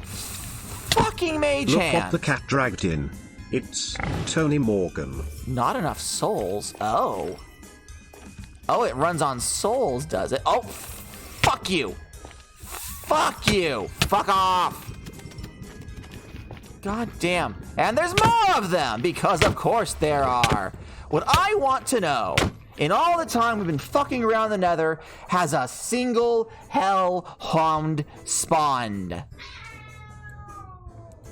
Fucking mage Look hand. what the cat dragged in. It's Tony Morgan. Not enough souls. Oh. Oh, it runs on souls, does it? Oh, fuck you. Fuck you. Fuck off. God damn. And there's more of them, because of course there are. What I want to know, in all the time we've been fucking around the nether, has a single hell-hound spawned?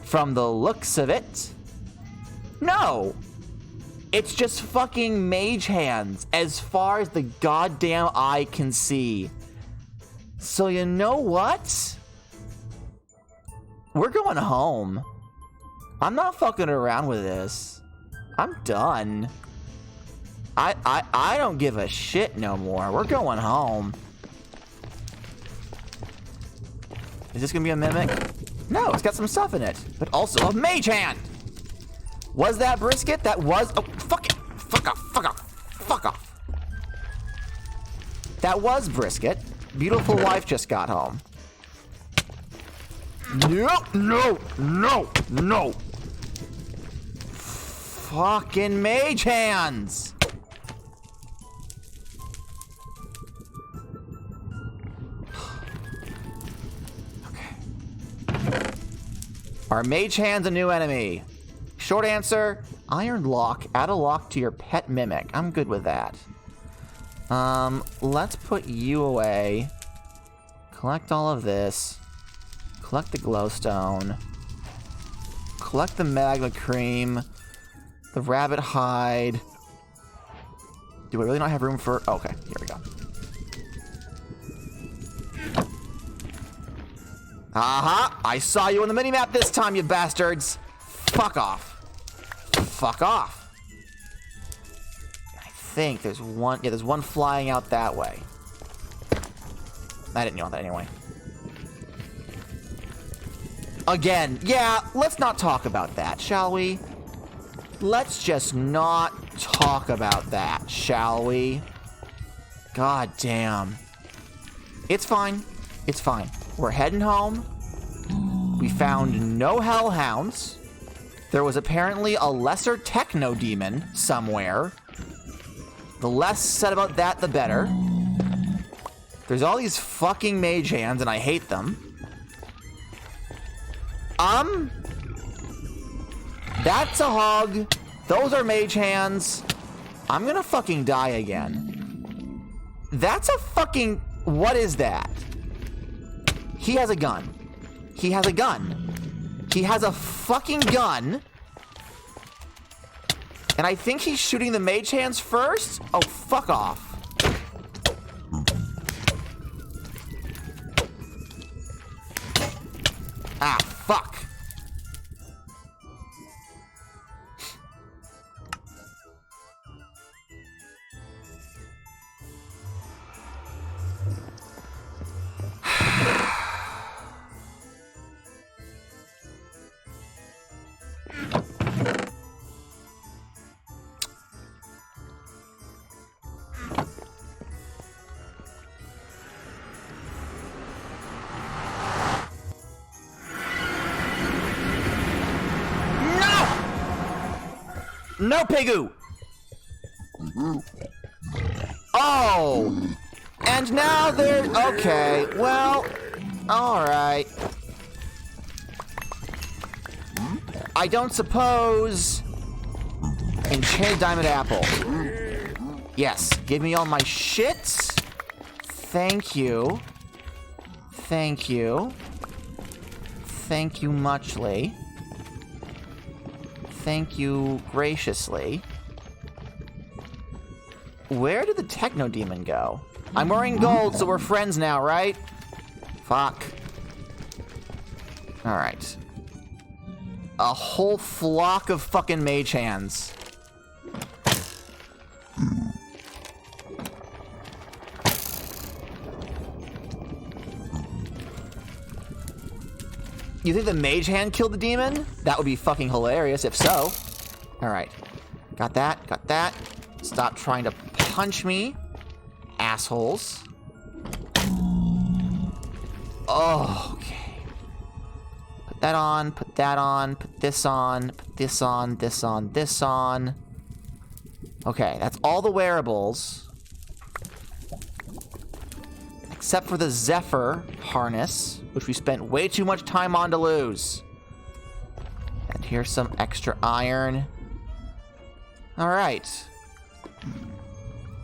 From the looks of it, no. It's just fucking mage hands as far as the goddamn eye can see. So you know what? We're going home. I'm not fucking around with this. I'm done. I don't give a shit no more. We're going home. Is this gonna be a mimic? No, it's got some stuff in it, but also a mage hand. Was that brisket? That was. Oh, fuck it. Fuck off. Fuck off. Fuck off. That was brisket. Beautiful wife just got home. No, no, no, no. Fucking mage hands. Okay. Are mage hands a new enemy? Short answer, iron lock. Add a lock to your pet mimic. I'm good with that. Let's put you away. Collect all of this. Collect the glowstone. Collect the magma cream. The rabbit hide. Do I really not have room for... Okay, here we go. Aha! I saw you on the minimap this time, you bastards! Fuck off. Fuck off. I think there's one... Yeah, there's one flying out that way. I didn't know that anyway. Again, yeah, let's not talk about that, shall we? Let's just not talk about that, shall we? God damn. It's fine. It's fine. We're heading home. We found no hellhounds. There was apparently a lesser techno demon somewhere. The less said about that, the better. There's all these fucking mage hands, and I hate them. That's a hug. Those are mage hands. I'm gonna fucking die again. That's a fucking... What is that? He has a gun. He has a gun. He has a fucking gun. And I think he's shooting the mage hands first? Oh, fuck off. Ah, fuck. No, Pigu! Oh! And now there's... Okay, well... Alright. I don't suppose... Enchanted Diamond Apple. Yes, give me all my shit. Thank you. Thank you. Thank you muchly. Thank you graciously. Where did the techno demon go? I'm wearing gold, so we're friends now, right? Fuck. Alright. A whole flock of fucking mage hands. You think the mage hand killed the demon? That would be fucking hilarious if so. Alright. Got that, got that. Stop trying to punch me. Assholes. Oh, okay. Put that on, put that on, put this on, put this on, this on, this on. Okay, that's all the wearables. Except for the Zephyr harness, which we spent way too much time on to lose. And here's some extra iron. Alright.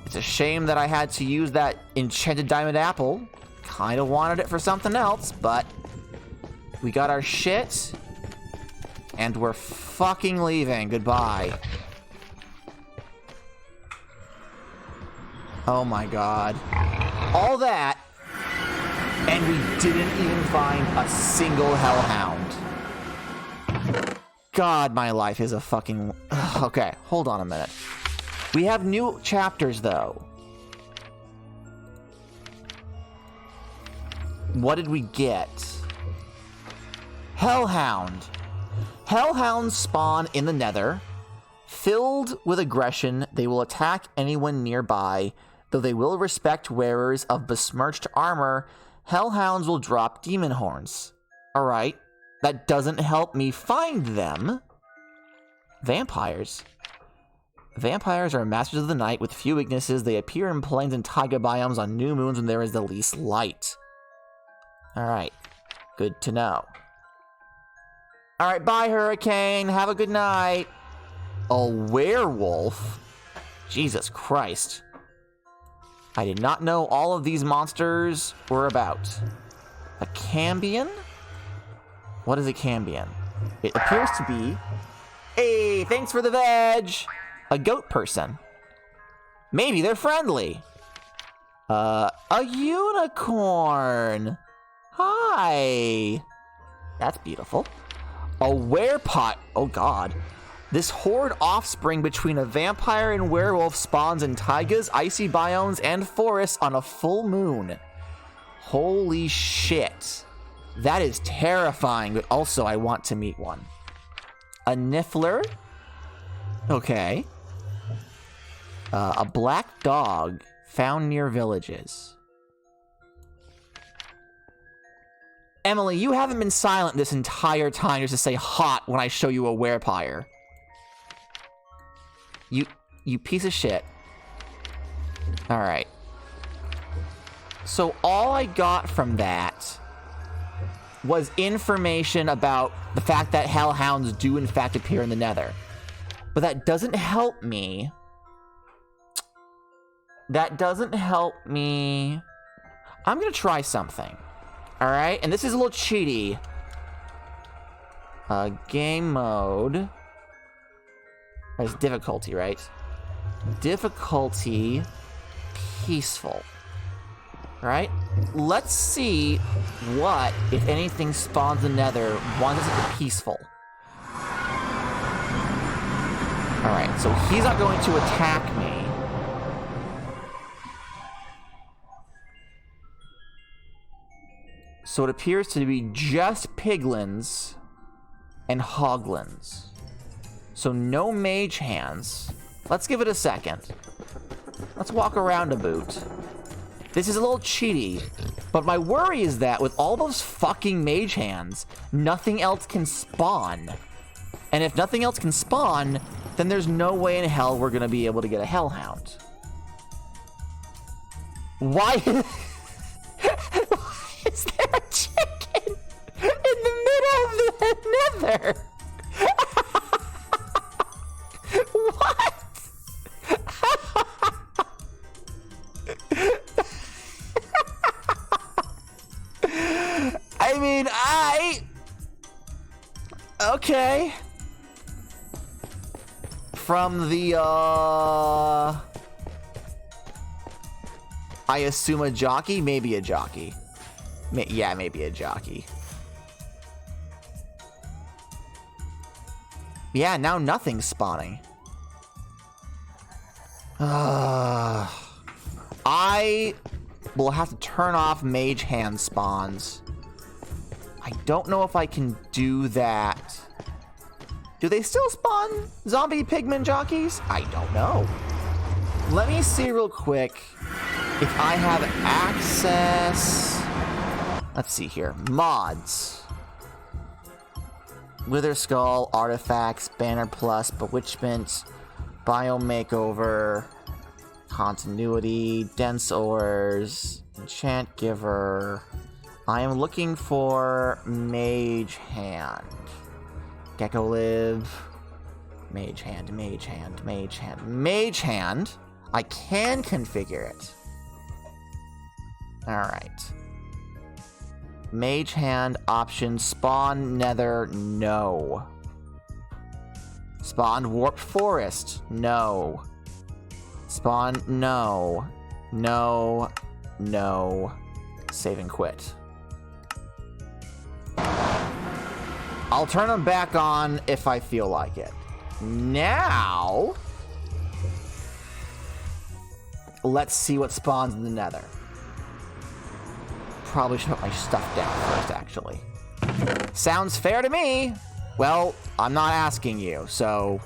It's a shame that I had to use that enchanted diamond apple. Kinda wanted it for something else, but we got our shit. And we're fucking leaving. Goodbye. Oh my god. All that, and we didn't even find a single hellhound. God, my life is a fucking... Okay, hold on a minute. We have new chapters, though. What did we get? Hellhound. Hellhounds spawn in the Nether. Filled with aggression, they will attack anyone nearby. Though they will respect wearers of besmirched armor, hellhounds will drop demon horns. Alright, that doesn't help me find them. Vampires. Vampires are masters of the night with few weaknesses. They appear in plains and taiga biomes on new moons when there is the least light. Alright, good to know. Alright, bye, Hurricane. Have a good night. A werewolf? Jesus Christ. I did not know all of these monsters were about. A Cambion? What is a Cambion? It appears to be... Hey, thanks for the veg! A goat person. Maybe they're friendly. A unicorn. Hi. That's beautiful. A werepot. Oh god. This horde offspring between a vampire and werewolf spawns in taigas, icy biomes, and forests on a full moon. Holy shit. That is terrifying, but also I want to meet one. A niffler? Okay. A black dog found near villages. Emily, you haven't been silent this entire time just to say hot when I show you a werepire. You piece of shit. Alright. So all I got from that was information about the fact that hellhounds do in fact appear in the Nether. But that doesn't help me. That doesn't help me. I'm gonna try something. Alright, and this is a little cheaty. Game mode. There's difficulty, right? Difficulty peaceful. Right? Let's see what, if anything, spawns the Nether once it's peaceful. Alright, so he's not going to attack me. So it appears to be just piglins and hoglins. So no mage hands. Let's give it a second. Let's walk around a boot. This is a little cheaty, but my worry is that with all those fucking mage hands, nothing else can spawn. And if nothing else can spawn, then there's no way in hell we're gonna be able to get a hellhound. Why is there a chicken in the middle of the Nether? What? I mean, okay. From the, I assume a jockey? Maybe a jockey. Yeah, maybe a jockey. Yeah, now nothing's spawning. I will have to turn off mage hand spawns. I don't know if I can do that. Do they still spawn zombie pigman jockeys? I don't know. Let me see real quick if I have access. Let's see here. Mods. Wither Skull, Artifacts, Banner Plus, Bewitchment, Biome Makeover, Continuity, Dense Ores, Enchant Giver. I am looking for Mage Hand. Gecko Live. Mage Hand, Mage Hand, Mage Hand, Mage Hand. I can configure it. Alright. Mage Hand option. Spawn Nether. No. Spawn Warped Forest. No. Spawn. No. No. No. Save and quit. I'll turn them back on if I feel like it. Now, let's see what spawns in the nether. Probably should put my stuff down first, actually. Sounds fair to me. Well, I'm not asking you, so...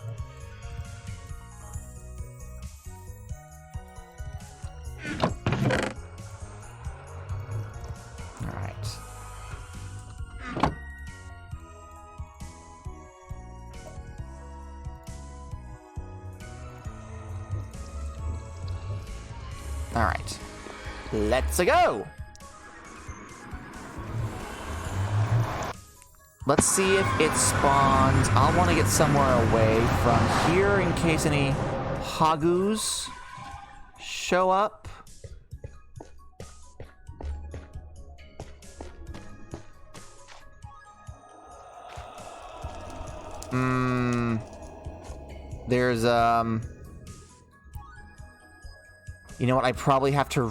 Alright. Let's go! Let's see if it spawns. I want to get somewhere away from here in case any Hagus show up. There's, you know what? I probably have to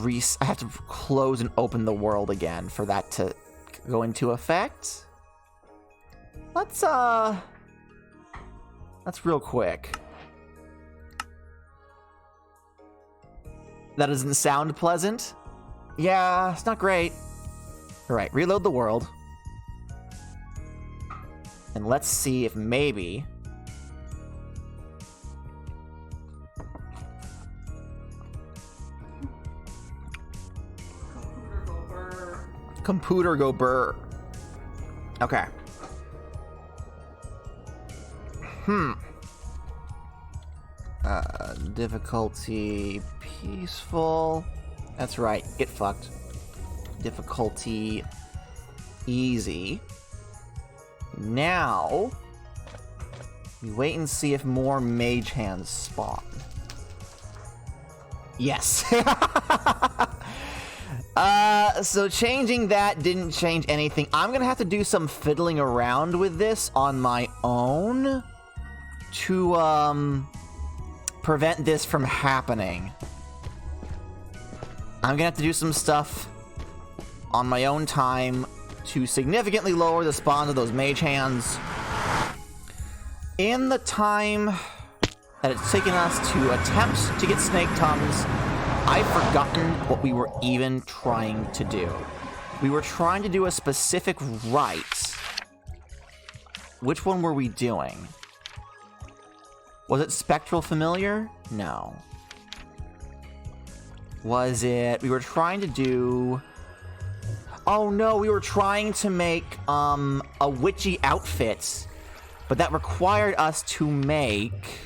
I have to close and open the world again for that to go into effect. Let's real quick. That doesn't sound pleasant. Yeah, it's not great. All right, reload the world. And let's see if maybe... Computer go burr. Okay. Difficulty peaceful. That's right. Get fucked. Difficulty easy. Now, we wait and see if more mage hands spawn. Yes. So changing that didn't change anything. I'm gonna have to do some fiddling around with this on my own to, prevent this from happening. I'm gonna have to do some stuff on my own time to significantly lower the spawns of those mage hands. In the time that it's taken us to attempt to get snake tongues, I've forgotten what we were even trying to do. We were trying to do a specific rite. Which one were we doing? Was it Spectral Familiar? No. Was it... We were trying to do... Oh no, we were trying to make a witchy outfit, but that required us to make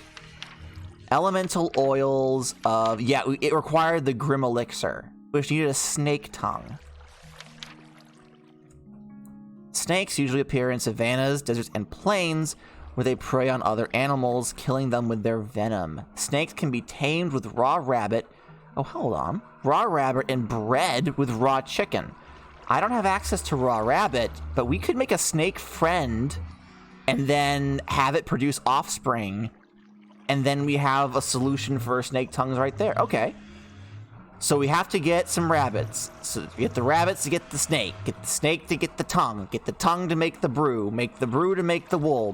elemental oils of... Yeah, it required the Grim Elixir, which needed a snake tongue. Snakes usually appear in savannas, deserts, and plains, where they prey on other animals, killing them with their venom. Snakes can be tamed with raw rabbit... Oh, hold on. Raw rabbit and bred with raw chicken. I don't have access to raw rabbit, but we could make a snake friend and then have it produce offspring, and then we have a solution for snake tongues right there. Okay. So we have to get some rabbits. So get the rabbits to get the snake to get the tongue to make the brew to make the wool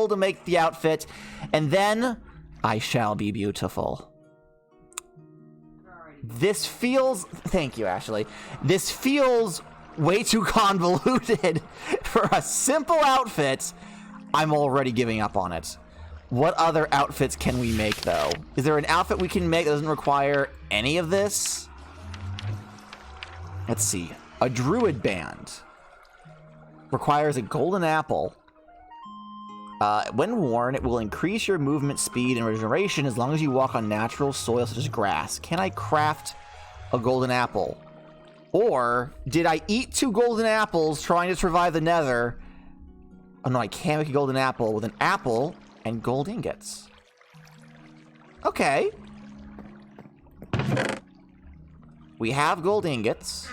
to make the outfit, and then I shall be beautiful. This feels... Thank you, Ashley. This feels way too convoluted for a simple outfit. I'm already giving up on it. What other outfits can we make, though? Is there an outfit we can make that doesn't require any of this? Let's see. A druid band. Requires a golden apple. When worn, it will increase your movement speed and regeneration as long as you walk on natural soil such as grass. Can I craft a golden apple? Or did I eat 2 golden apples trying to survive the nether? Oh no, I can't make a golden apple with an apple and gold ingots. Okay. We have gold ingots.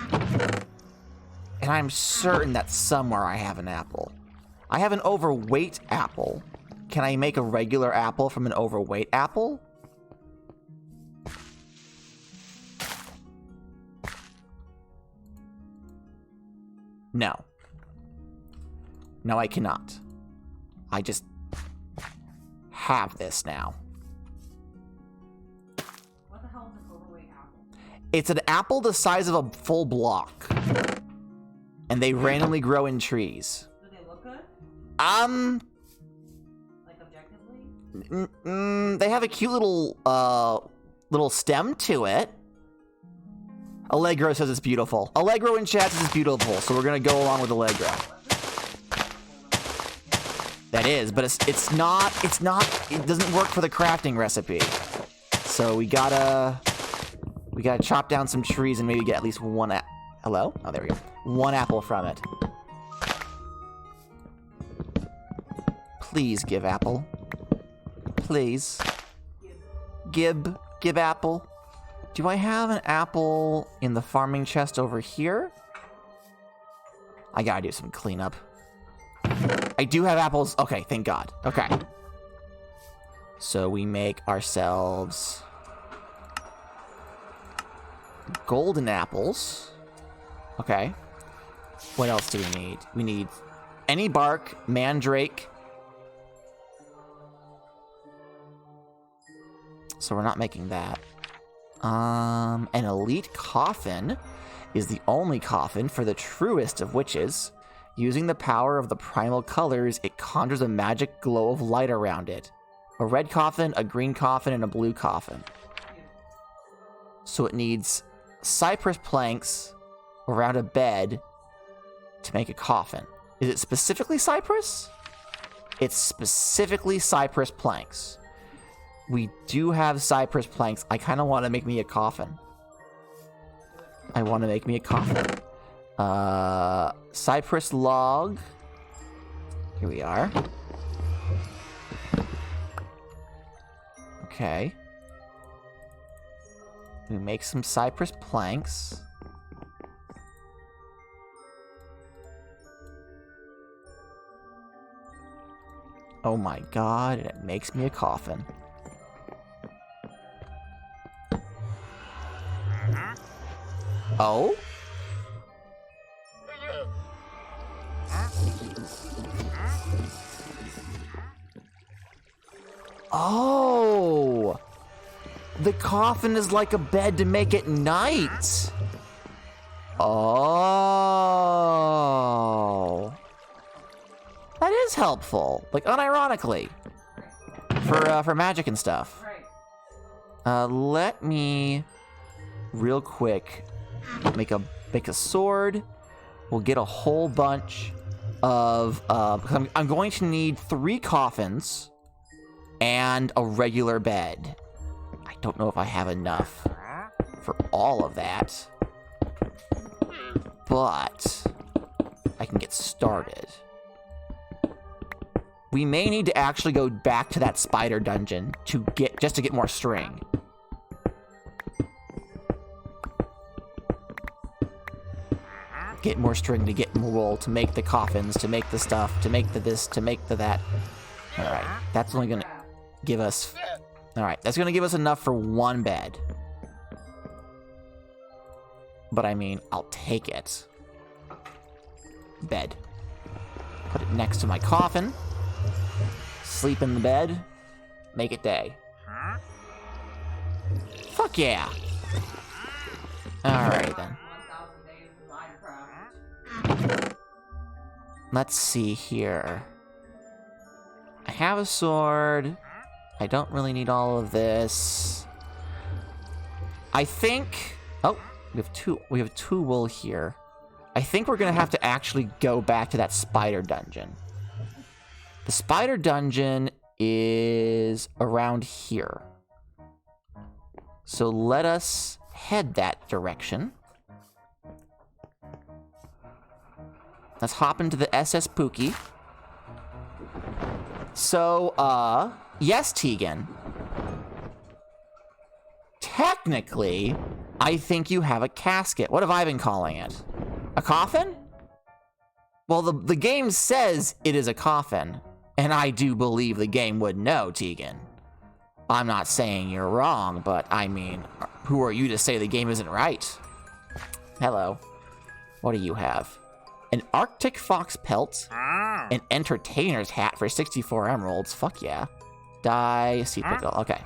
And I'm certain that somewhere I have an apple. I have an overweight apple. Can I make a regular apple from an overweight apple? No. No, I cannot. I just have this now. What the hell is an overweight apple? It's an apple the size of a full block. And they randomly grow in trees. Do they look good? Like objectively? They have a cute little stem to it. Allegro says it's beautiful. Allegro in chat says it's beautiful, so we're gonna go along with Allegro. That is, but it's not, it doesn't work for the crafting recipe. So we gotta chop down some trees and maybe get at least one hello? Oh, there we go. One apple from it. Please give apple. Please. Give apple. Do I have an apple in the farming chest over here? I gotta do some cleanup. I do have apples. Okay, thank God. Okay. So we make ourselves golden apples. Okay. What else do we need? We need any bark, mandrake. So we're not making that. An elite coffin is the only coffin for the truest of witches. Using the power of the primal colors, it conjures a magic glow of light around it. A red coffin, a green coffin, and a blue coffin. So it needs cypress planks around a bed to make a coffin. Is it specifically cypress? It's specifically cypress planks. We do have cypress planks. I kind of want to make me a coffin. I want to make me a coffin. Cypress log. Here we are. Okay. We make some cypress planks. Oh my God, it makes me a coffin. Oh? Oh! The coffin is like a bed to make at night. Oh. That is helpful. Like, unironically. For magic and stuff. Let me real quick make a sword. We'll get a whole bunch of I'm going to need 3 coffins and a regular bed. I don't know if I have enough for all of that, but I can get started. We may need to actually go back to that spider dungeon to get more string. Get more string to get more wool, to make the coffins, to make the stuff, to make the this, to make the that. Alright, that's only gonna give us... Alright, that's gonna give us enough for 1 bed. But I mean, I'll take it. Bed. Put it next to my coffin. Sleep in the bed. Make it day. Fuck yeah! Alright then. Let's see here. I have a sword. I don't really need all of this. I think... Oh, we have two wool here. I think we're gonna have to actually go back to that spider dungeon. The spider dungeon is around here. So let us head that direction. Let's hop into the SS Pookie. So, yes, Tegan. Technically, I think you have a casket. What have I been calling it? A coffin? Well, the game says it is a coffin, and I do believe the game would know, Tegan. I'm not saying you're wrong, but I mean, who are you to say the game isn't right? Hello. What do you have? An Arctic fox pelt. An entertainer's hat for 64 emeralds. Fuck yeah. Dye, seed pickle. Okay.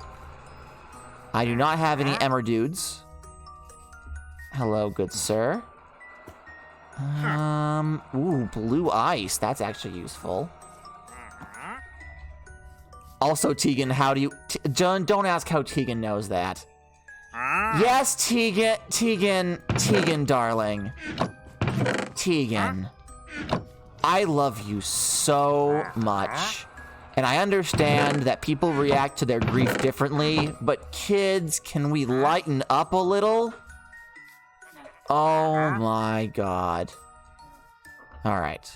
I do not have any emerdudes. Hello, good sir. Ooh, blue ice. That's actually useful. Also, Tegan, how do you... John, don't ask how Tegan knows that. Yes, Tegan, darling. Tegan. I love you so much. And I understand that people react to their grief differently, but kids, can we lighten up a little? Oh my god. Alright.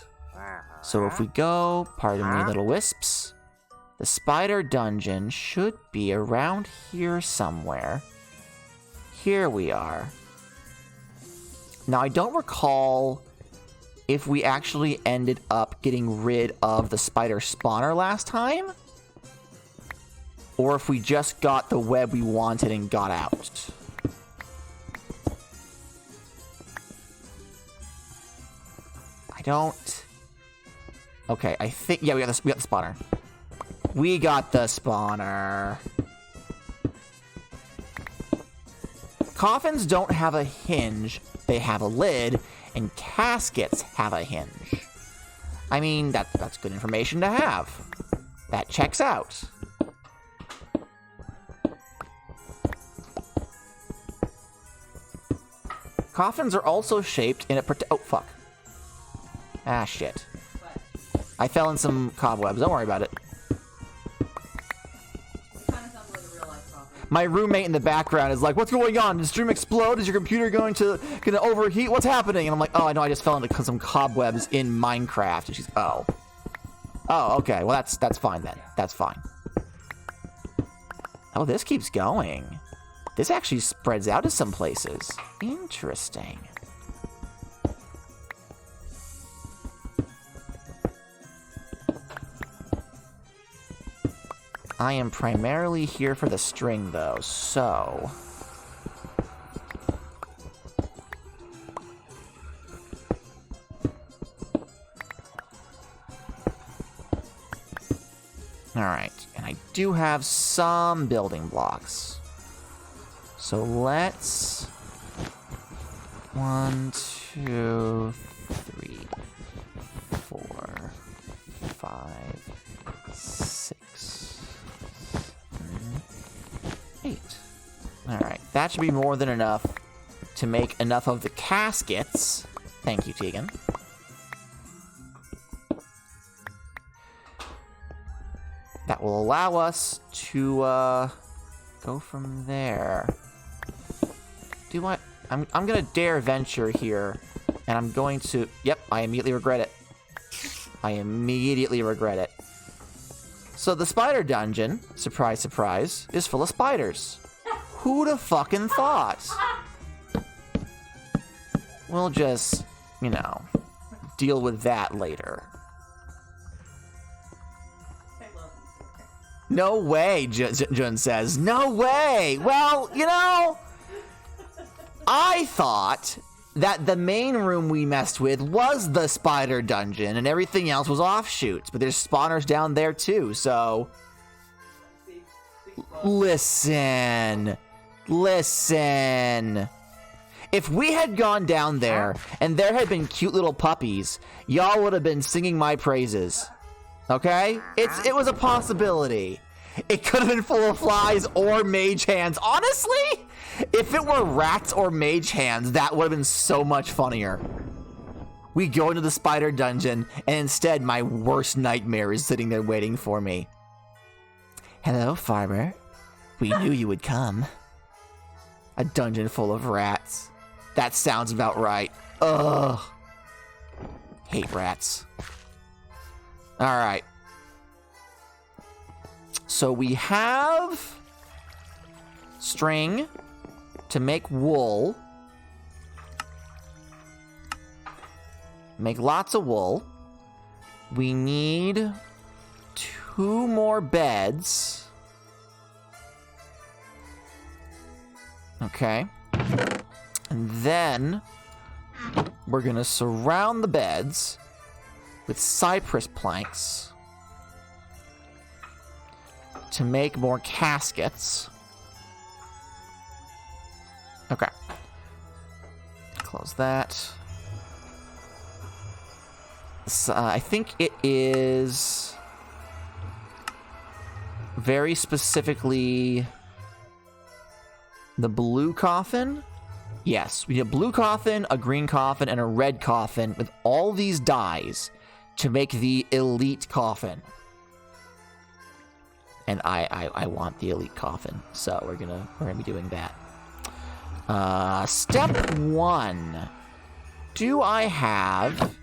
So if we go, pardon me, little wisps, the spider dungeon should be around here somewhere. Here we are. Now, I don't recall if we actually ended up getting rid of the spider spawner last time, or if we just got the web we wanted and got out. I don't... Okay, I think... Yeah, we got the spawner. We got the spawner. Coffins don't have a hinge, they have a lid, and caskets have a hinge. I mean, that's good information to have. That checks out. Coffins are also shaped in a oh, fuck. Ah, shit. I fell in some cobwebs. Don't worry about it. My roommate in the background is like, what's going on? Did the stream explode? Is your computer gonna overheat? What's happening? And I'm like, oh, I know, I just fell into some cobwebs in Minecraft. And she's, oh. Oh, okay. Well, that's fine then. That's fine. Oh, this keeps going. This actually spreads out to some places. Interesting. I am primarily here for the string, though, so... Alright, and I do have some building blocks. So let's... 1, 2, 3, 4, 5, 6, 7, 8. Alright, that should be more than enough to make enough of the caskets. Thank you, Tegan. That will allow us to go from there. I'm gonna dare venture here, and I'm going to... Yep, I immediately regret it. I immediately regret it. So the spider dungeon, surprise, surprise, is full of spiders. Who'd have fucking thought? We'll just, you know, deal with that later. No way, Jun says. No way! Well, you know... I thought that the main room we messed with was the spider dungeon and everything else was offshoots, but there's spawners down there too, so... Listen. If we had gone down there and there had been cute little puppies, y'all would have been singing my praises. Okay? It was a possibility. It could have been full of flies or mage hands. Honestly, if it were rats or mage hands, that would have been so much funnier. We go into the spider dungeon, and instead my worst nightmare is sitting there waiting for me. Hello, farmer. We knew you would come. A dungeon full of rats. That sounds about right. Ugh. Hate rats. Alright. So we have string to make wool. Make lots of wool. We need 2 more beds. Okay. And then we're going to surround the beds with cypress planks to make more caskets. Okay. Close that. So, I think it is very specifically the blue coffin. Yes, we have a blue coffin, a green coffin, and a red coffin with all these dyes to make the elite coffin. And I want the elite coffin, so we're gonna be doing that. Step 1. Do I have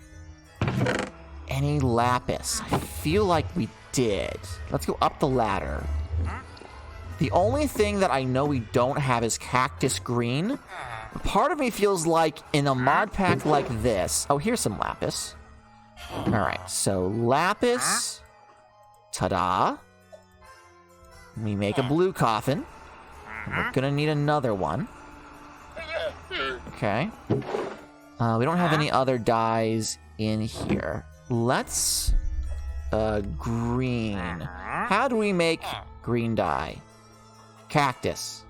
any lapis? I feel like we did. Let's go up the ladder. The only thing that I know we don't have is cactus green. Part of me feels like in a mod pack like this... Oh, here's some lapis. Alright, so lapis. Ta-da. We make a blue coffin. We're gonna need another one. Okay. We don't have any other dyes in here. Let's... green. How do we make green dye? Cactus.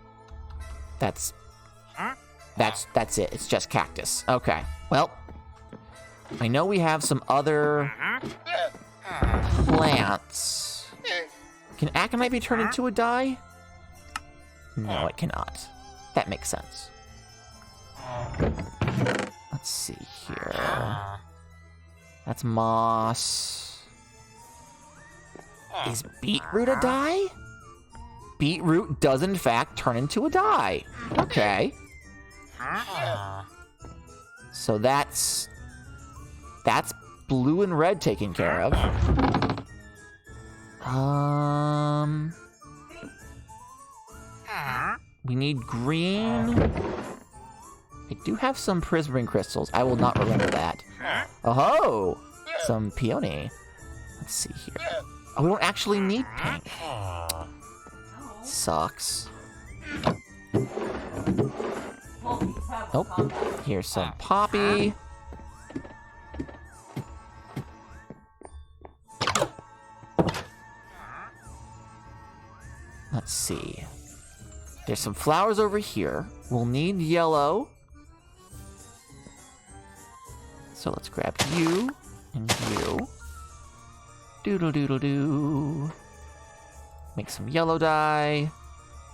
That's it. It's just cactus. Okay. Well, I know we have some other plants. Can aconite be turned into a dye? No, it cannot. That makes sense. Let's see here. That's moss. Is beetroot a dye? Beetroot does in fact turn into a dye. Okay. So that's blue and red taken care of. We need green. I do have some prismarine crystals. I will not remember that. Oh, some peony. Let's see here. Oh, we don't actually need pink. Sucks. Oh, here's some poppy. Let's see. There's some flowers over here. We'll need yellow. So let's grab you and you. Doodle-doodle-doo. Make some yellow dye.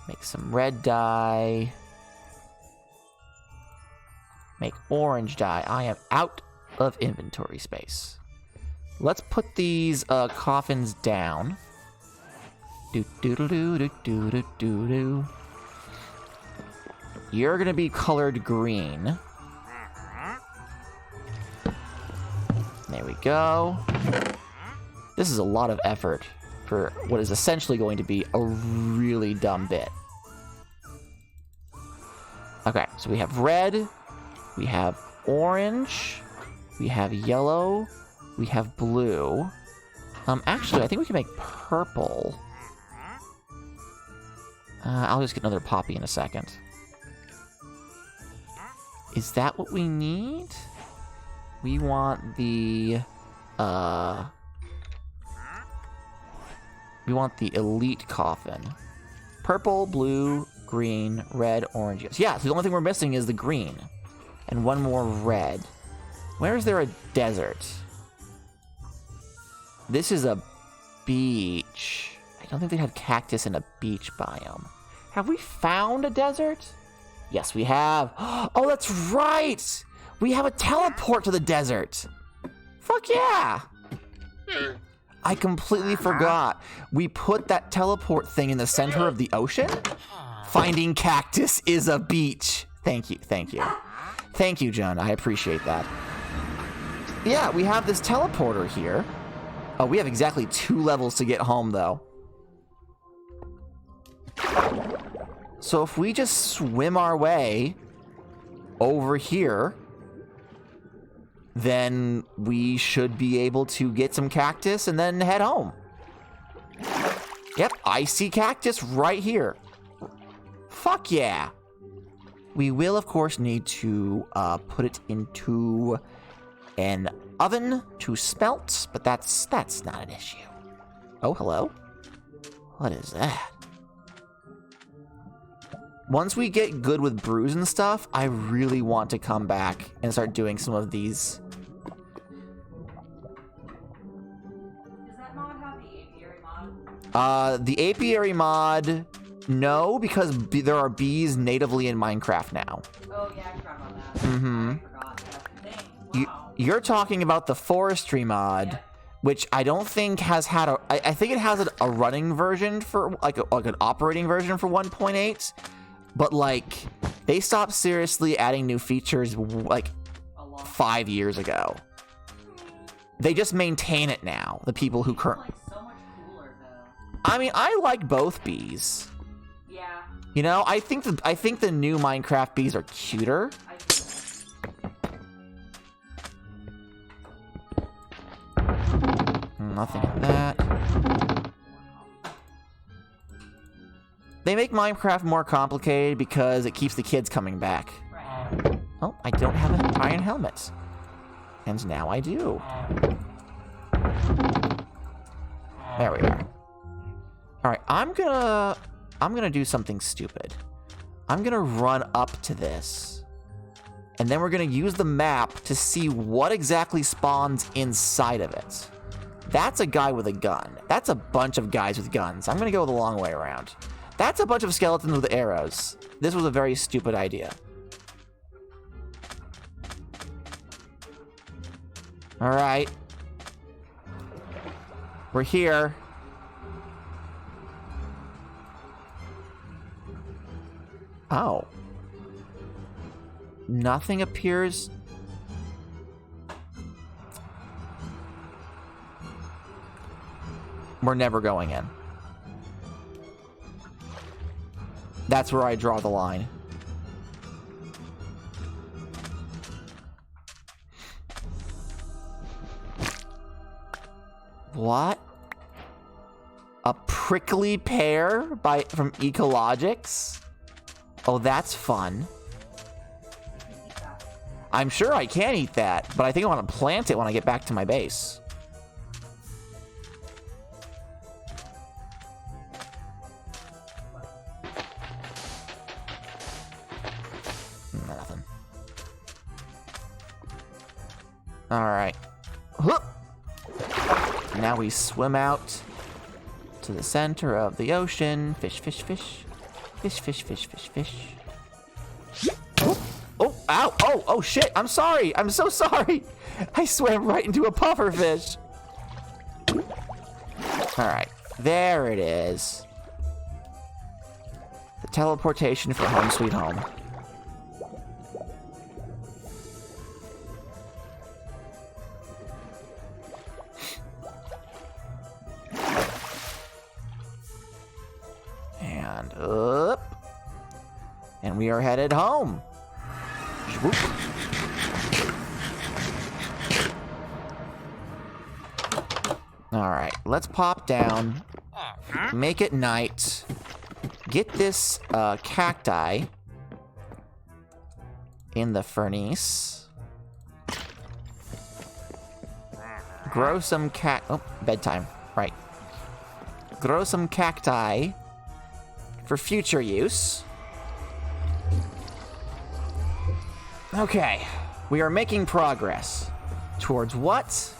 Make some red dye. Make orange dye. I am out of inventory space. Let's put these coffins down. Do-do-do-do-do-do-do-do. You're gonna be colored green. There we go. This is a lot of effort for what is essentially going to be a really dumb bit. Okay, so we have red, we have orange, we have yellow, we have blue. Actually, I think we can make purple. I'll just get another poppy in a second. Is that what we need? We want the, we want the elite coffin. Purple, blue, green, red, orange. Yes, yeah, so the only thing we're missing is the green. And one more red. Where is there a desert? This is a beach. I don't think they had cactus in a beach biome. Have we found a desert? Yes, we have. Oh, that's right! We have a teleport to the desert! Fuck yeah! I completely forgot. We put that teleport thing in the center of the ocean? Finding cactus is a beach. Thank you, thank you. Thank you, John. I appreciate that. Yeah, we have this teleporter here. Oh, we have exactly 2 levels to get home, though. So if we just swim our way over here, then we should be able to get some cactus and then head home. Yep, I see cactus right here. Fuck yeah. We will, of course, need to put it into an oven to smelt, but that's not an issue. Oh, hello. What is that? Once we get good with brews and stuff, I really want to come back and start doing some of these. Does that mod have the apiary mod? The apiary mod, no, because there are bees natively in Minecraft now. Oh, yeah, I forgot about that. Mm-hmm. I forgot. That's the thing. Wow. You're talking about the forestry mod, Yep. which I don't think has had a... I think it has a running version for, like an operating version for 1.8, but, like, they stopped seriously adding new features, like, 5 years ago. They just maintain it now, the people who currently... Like, so much cooler, though. I mean, I like both bees. Yeah. You know, I think the new Minecraft bees are cuter. Nothing in that. They make Minecraft more complicated because it keeps the kids coming back. Right. Oh, I don't have an iron helmet. And now I do. There we are. Alright, I'm gonna do something stupid. I'm gonna run up to this. And then we're gonna use the map to see what exactly spawns inside of it. That's a guy with a gun. That's a bunch of guys with guns. I'm gonna go the long way around. That's a bunch of skeletons with arrows. This was a very stupid idea. Alright. We're here. Oh. Nothing appears. We're never going in. That's where I draw the line. What? A prickly pear from Ecologics? Oh, that's fun. I'm sure I can eat that, but I think I want to plant it when I get back to my base. Nothing. Alright. Now we swim out to the center of the ocean. Fish, fish, fish. Fish, fish, fish, fish, fish. Oh, ow, oh, shit, I'm sorry. I'm so sorry. I swam right into a pufferfish. Alright, there it is. The teleportation for home sweet home. And up. And we are headed home. Whoop. Alright, let's pop down. Make it night. Get this cacti in the furnace. Grow some oh, bedtime. Right. Grow some cacti for future use. Okay, we are making progress. Towards what?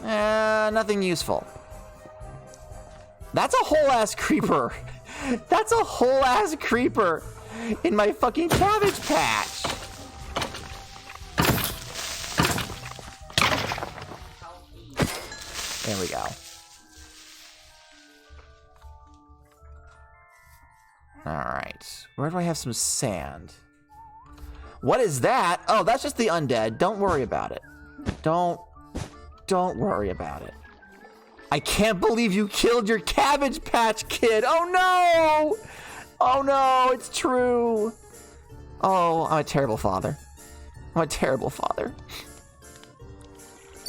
Nothing useful. That's a whole-ass creeper. That's a whole-ass creeper in my fucking cabbage patch. There we go. Alright, where do I have some sand? What is that? Oh, that's just the undead. Don't worry about it. Don't worry about it. I can't believe you killed your Cabbage Patch Kid. Oh no! Oh no, it's true. Oh, I'm a terrible father. I'm a terrible father.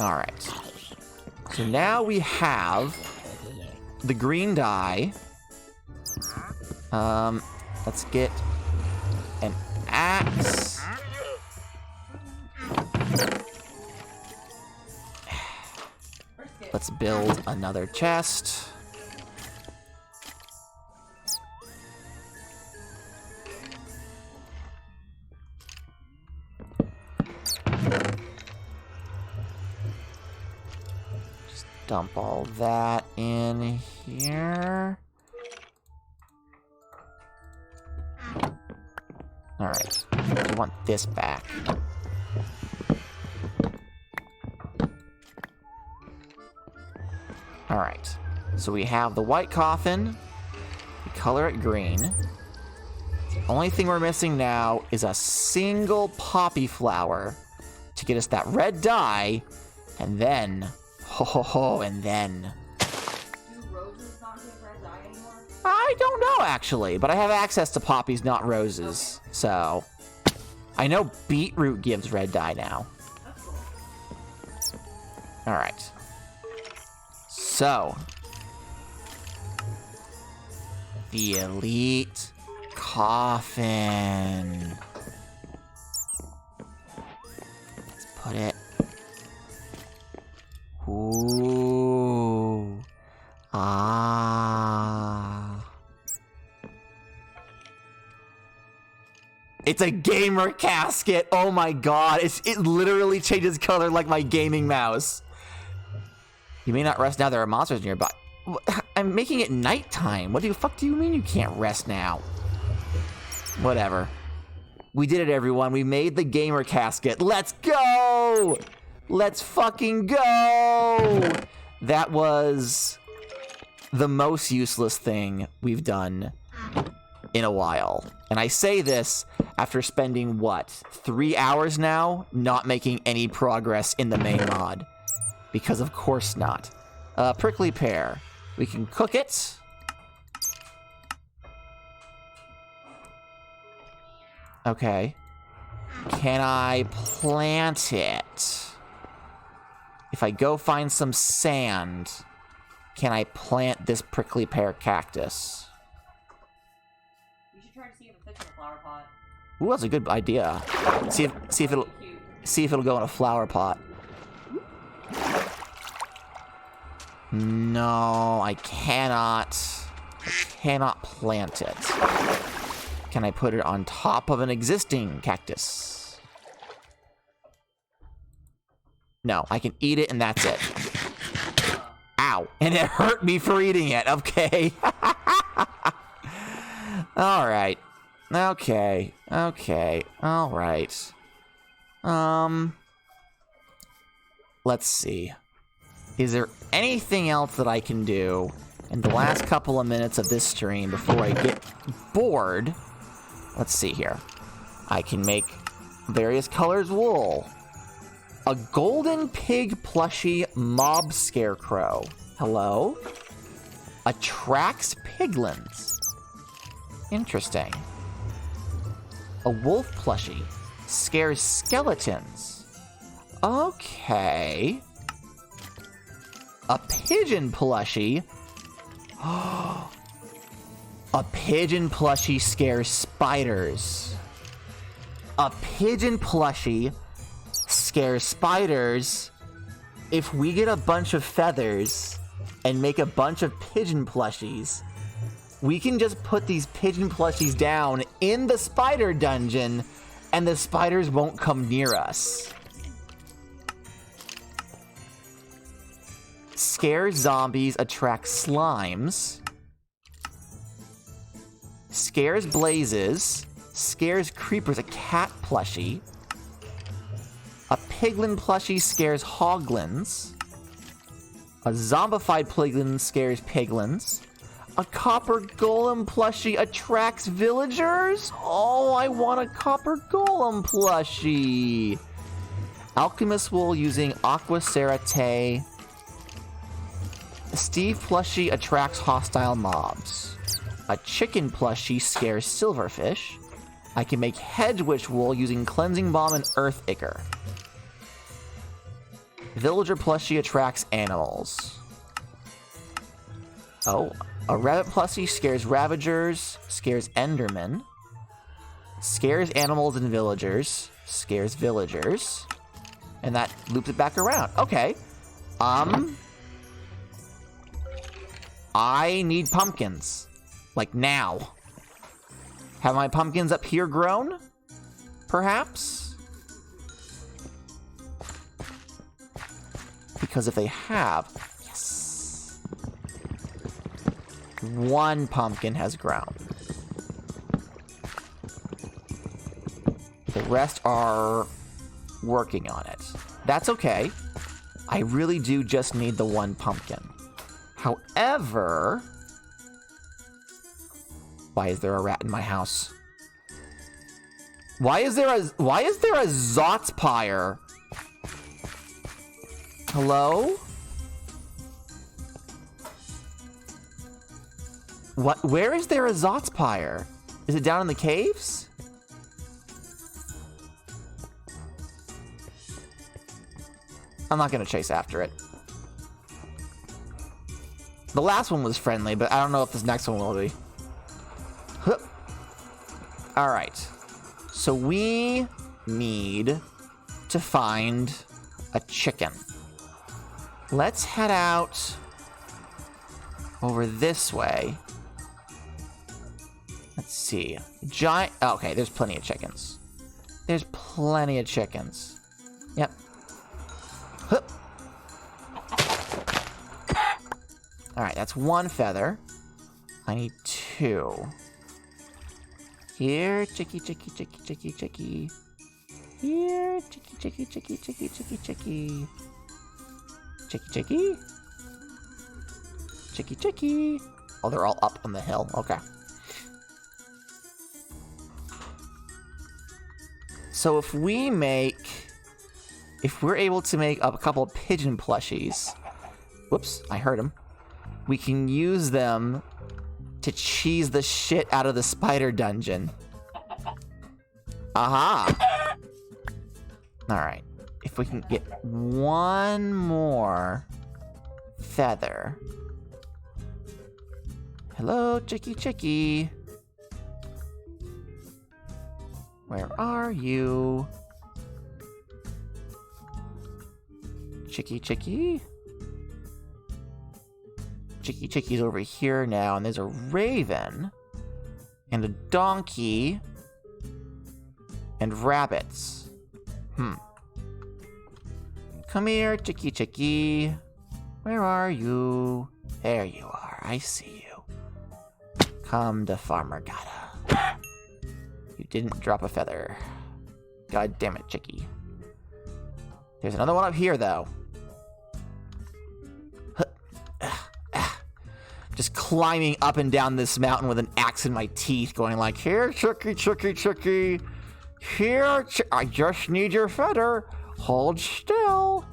Alright. So now we have the green dye. Let's get an axe. Let's build another chest. Just dump all that in here. Alright, I want this back. Alright, so we have the white coffin. We color it green. The only thing we're missing now is a single poppy flower to get us that red dye, and then, and then. Do roses not give red dye anymore? I don't know, actually, but I have access to poppies, not roses, so. I know beetroot gives red dye now. That's cool. Alright. So. The elite coffin. Let's put it. Ooh. Ah. It's a gamer casket. Oh my god. It literally changes color like my gaming mouse. You may not rest now. There are monsters nearby. I'm making it nighttime. What the fuck do you mean you can't rest now? Whatever. We did it, everyone. We made the gamer casket. Let's go! Let's fucking go! That was the most useless thing we've done in a while. And I say this after spending, what, 3 hours now not making any progress in the main mod. Because of course not. Prickly pear. We can cook it. Okay. Can I plant it? If I go find some sand, can I plant this prickly pear cactus? You should try to see if it fits in a flower pot. Ooh, that's a good idea. See if it'll go in a flower pot. No, I cannot. I cannot plant it. Can I put it on top of an existing cactus? No, I can eat it and that's it. Ow. And it hurt me for eating it. Okay. Alright. Okay. Okay. Alright. Let's see. Is there anything else that I can do in the last couple of minutes of this stream before I get bored? Let's see here. I can make various colors wool. A golden pig plushie mob scarecrow. Hello? Attracts piglins. Interesting. A wolf plushie scares skeletons. Okay. A pigeon plushie. A pigeon plushie scares spiders. A pigeon plushie scares spiders. If we get a bunch of feathers and make a bunch of pigeon plushies, we can just put these pigeon plushies down in the spider dungeon and the spiders won't come near us. Scares zombies, attracts slimes. Scares blazes. Scares creepers, a cat plushie. A piglin plushie scares hoglins. A zombified piglin scares piglins. A copper golem plushie attracts villagers? Oh, I want a copper golem plushie. Alchemist wool using aqua serate. Steve plushie attracts hostile mobs. A chicken plushie scares silverfish. I can make hedge witch wool using cleansing balm and earth ichor. Villager plushie attracts animals. Oh, a rabbit plushie scares ravagers, scares endermen. Scares animals and villagers, scares villagers. And that loops it back around. Okay. I need pumpkins. Like now. Have my pumpkins up here grown? Perhaps? Because if they have, yes. 1 pumpkin has grown. The rest are working on it. That's okay. I really do just need the 1 pumpkin. However, why is there a rat in my house? Why is there a Zotspire? Hello? What? Where is there a Zotspire? Is it down in the caves? I'm not gonna chase after it. The last one was friendly, but I don't know if this next one will be. Huh. All right. So we need to find a chicken. Let's head out over this way. Let's see. Giant. Okay, there's plenty of chickens. There's plenty of chickens. Yep. Huh. All right, that's 1 feather. I need 2. Here, chicky, chicky, chicky, chicky, chicky. Here, chicky, chicky, chicky, chicky, chicky, chicky. Chicky, chicky. Chicky, chicky. Oh, they're all up on the hill. Okay. So if we're able to make up a couple of pigeon plushies, whoops, I heard him. We can use them to cheese the shit out of the spider dungeon. Aha! Alright. If we can get 1 more feather. Hello, chicky chicky. Where are you? Chicky chicky? Chicky Chicky's over here now, and there's a raven, and a donkey, and rabbits. Come here, Chicky Chicky. Where are you? There you are, I see you. Come to Farmer Gadda. You didn't drop a feather. God damn it, Chicky. There's another one up here, though. Just climbing up and down this mountain with an axe in my teeth, going like, here, Chicky, Chicky, Chicky. Here, I just need your feather. Hold still.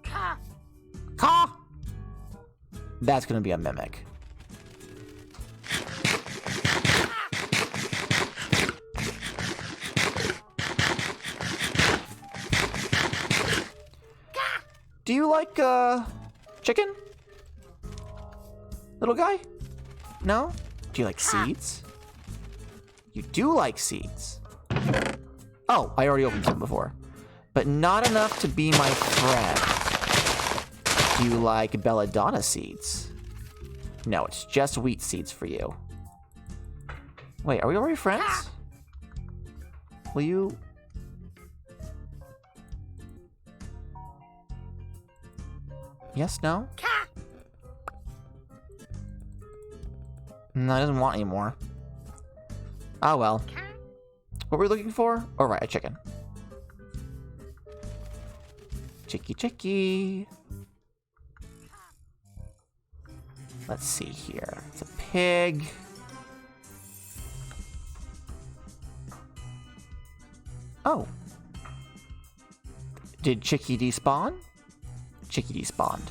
Caw. Caw. That's gonna be a mimic. Do you like, chicken? Little guy? No? Do you like seeds? You do like seeds. Oh, I already opened some before. But not enough to be my friend. Do you like belladonna seeds? No, it's just wheat seeds for you. Wait, are we already friends? Will you... Yes, no? No, he doesn't want any more. Oh well. What were we looking for? Oh right, a chicken. Chicky chicky. Let's see here. It's a pig. Oh. Did Chicky despawn? Chicky despawned.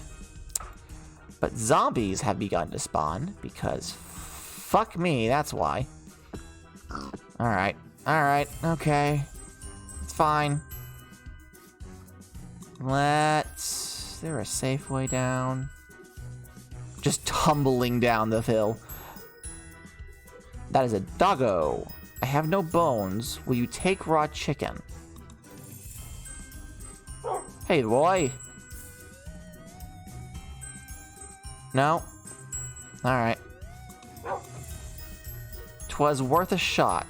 But zombies have begun to spawn because fuck me, that's why. Alright, okay. It's fine. Is there a safe way down? Just tumbling down the hill. That is a doggo. I have no bones. Will you take raw chicken? Hey, boy. No. Alright. 'Twas worth a shot.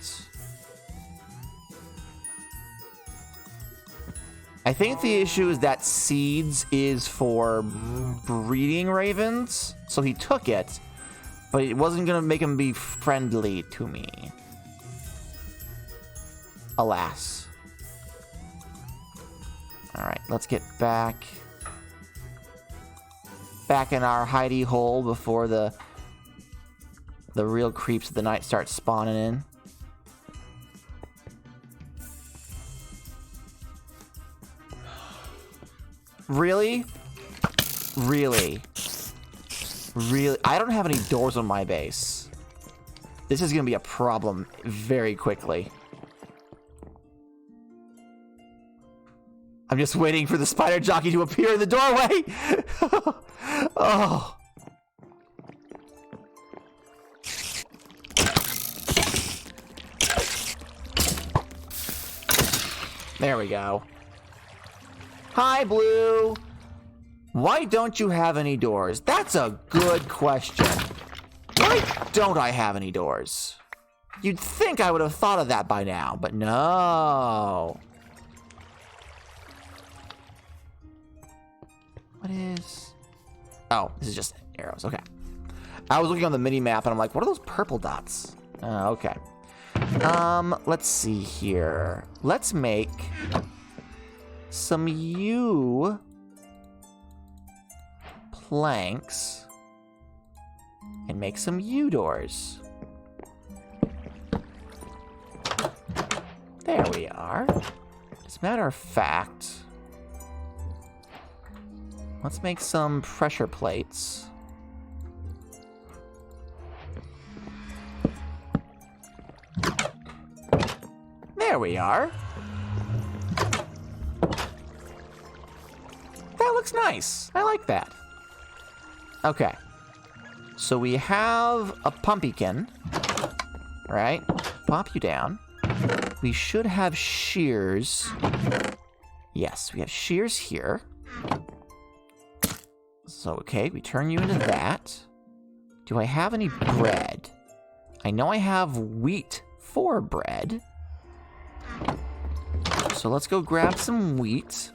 I think the issue is that seeds is for breeding ravens, so he took it, but it wasn't gonna make him be friendly to me. Alas. Alright, let's get back in our hidey hole before the real creeps of the night start spawning in. Really? Really? Really? I don't have any doors on my base. This is gonna be a problem very quickly. I'm just waiting for the spider jockey to appear in the doorway! Oh. There we go. Hi, Blue. Why don't you have any doors? That's a good question. Why don't I have any doors? You'd think I would have thought of that by now, but no. What is... Oh, this is just arrows. Okay. I was looking on the mini-map, and I'm like, what are those purple dots? Okay. Let's see here. Let's make some yew planks and make some yew doors. There we are. As a matter of fact, let's make some pressure plates. There we are. That looks nice. I like that. Okay. So we have a pumpkin, right? Pop you down. We should have shears. Yes, we have shears here. So, okay, we turn you into that. Do I have any bread? I know I have wheat for bread. So let's go grab some wheat.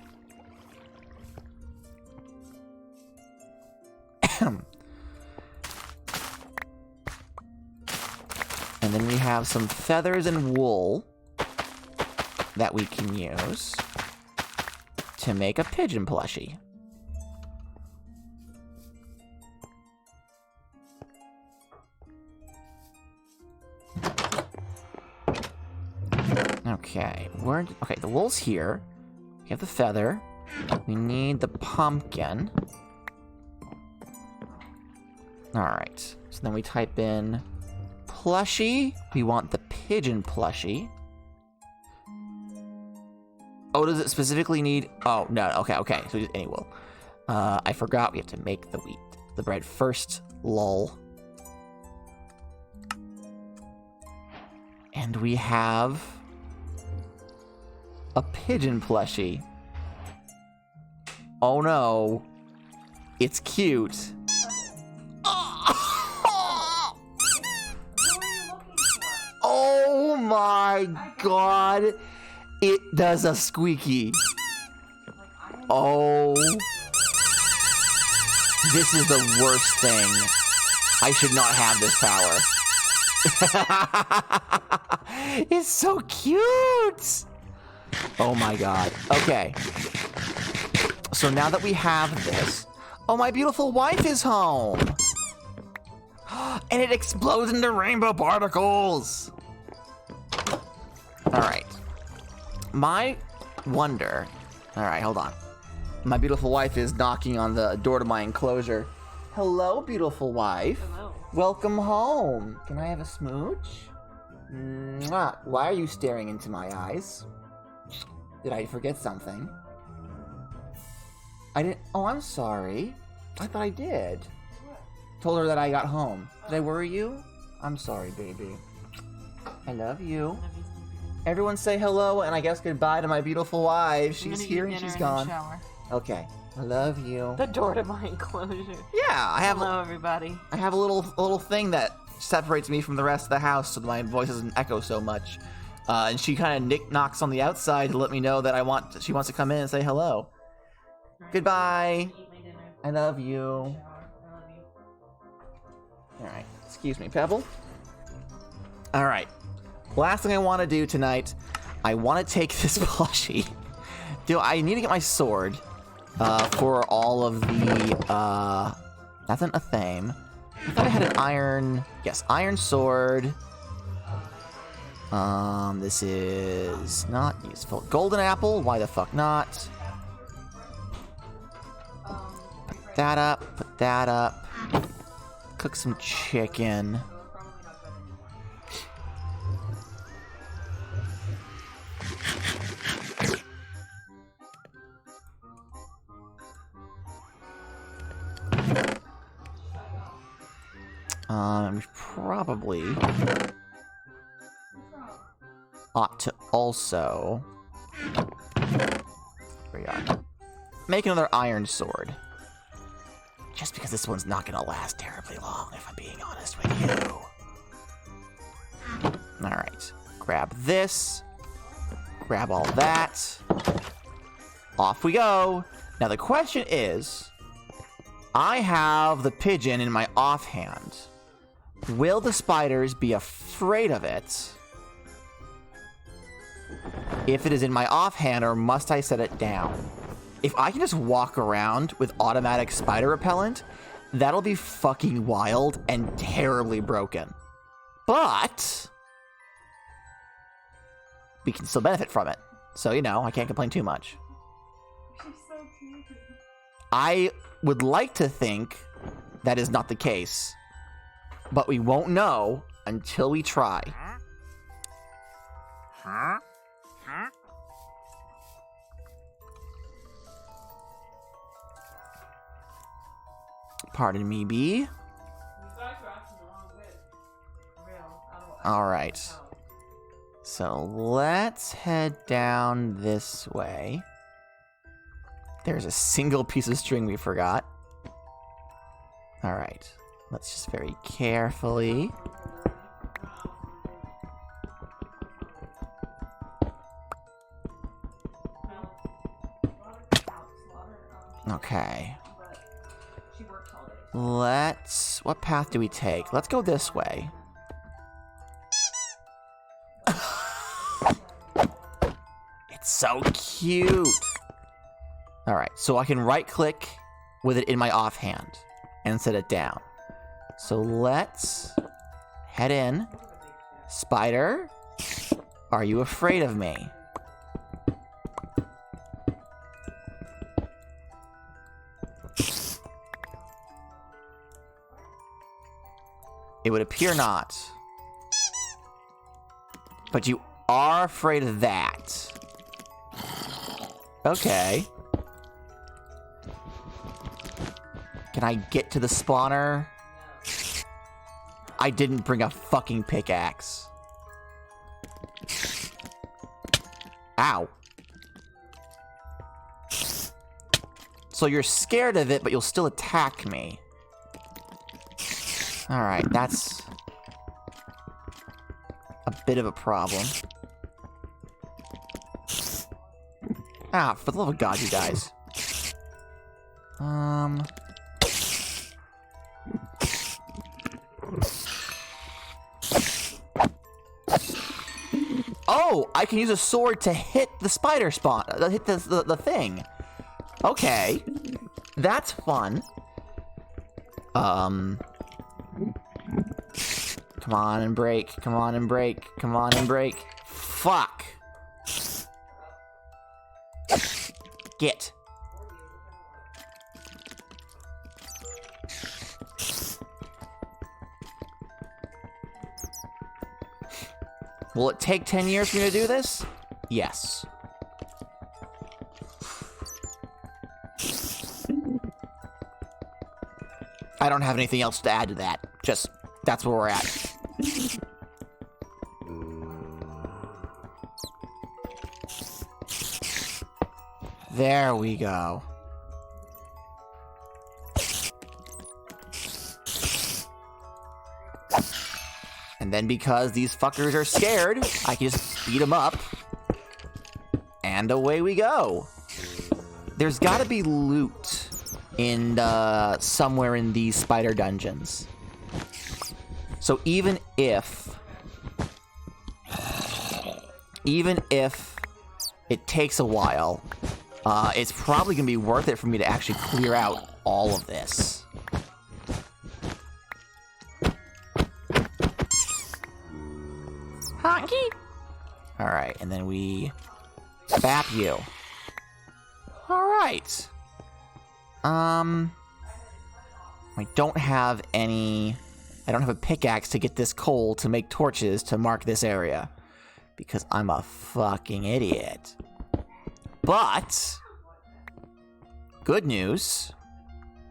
And then we have some feathers and wool that we can use to make a pigeon plushie. Okay, okay, the wool's here. We have the feather. We need the pumpkin. Alright, so then we type in plushie. We want the pigeon plushie. Oh, does it specifically need... Oh, no, okay, so just any wool. I forgot we have to make the bread first, lol. And we have a pigeon plushie. Oh no. It's cute. Oh my god. It does a squeaky. Oh. This is the worst thing. I should not have this power. It's so cute. Oh my god. Okay. So now that we have this... Oh, my beautiful wife is home! And it explodes into rainbow particles! Alright. My wonder... Alright, hold on. My beautiful wife is knocking on the door to my enclosure. Hello, beautiful wife. Hello. Welcome home. Can I have a smooch? Mwah. Why are you staring into my eyes? Did I forget something? I didn't... Oh, I'm sorry. I thought I did. What? Told her that I got home. Did I worry you? I'm sorry, baby. I love you. Love you. Everyone say hello and I guess goodbye to my beautiful wife. She's here and she's gone. Okay. I love you. The door to my enclosure. Yeah, I have. Hello, everybody. I have a little thing that separates me from the rest of the house, so that my voice doesn't echo so much. And she kind of knocks on the outside to let me know that she wants to come in and say hello. Goodbye. Eat my dinner. I love you. I love you. All right. Excuse me, Pebble. All right. Last thing I want to do tonight, I want to take this plushie. I need to get my sword for all of the. That's a thame. I thought I had an iron. Yes, iron sword. This is not useful. Golden apple. Why the fuck not? Put that up. Put that up. Cook some chicken. Probably not good anymore. We probably ought to also. Here we are. Make another iron sword. Just because this one's not gonna last terribly long, if I'm being honest with you. Alright. Grab this. Grab all that. Off we go. Now the question is, I have the pigeon in my offhand. Will the spiders be afraid of it if it is in my offhand, or must I set it down? If I can just walk around with automatic spider repellent, that'll be fucking wild and terribly broken. But we can still benefit from it. So, I can't complain too much. She's so cute. I would like to think that is not the case, but we won't know until we try. Pardon me, B. You guys are asking the wrong bit. For real. All right. So let's head down this way. There's a single piece of string we forgot. All right. Let's just very carefully. Okay. She works all day. What path do we take? Let's go this way. It's so cute. All right, so I can right click with it in my offhand and set it down. So let's head in. Spider, are you afraid of me? It would appear not. But you are afraid of that. Okay. Can I get to the spawner? I didn't bring a fucking pickaxe. Ow. So you're scared of it, but you'll still attack me. Alright, that's a bit of a problem. Ah, for the love of God, you guys. Oh, I can use a sword to hit the spider spawn, hit the thing. Okay, that's fun. Come on and break. Come on and break. Come on and break. Fuck. Get. Will it take 10 years for me to do this? Yes. I don't have anything else to add to that. Just, that's where we're at. There we go. And then because these fuckers are scared, I can just beat them up. And away we go. There's gotta be loot in somewhere in these spider dungeons. So even if it takes a while, it's probably gonna be worth it for me to actually clear out all of this. Hockey. All right, and then we bap you. All right. I don't have any. I don't have a pickaxe to get this coal to make torches to mark this area because I'm a fucking idiot. But good news,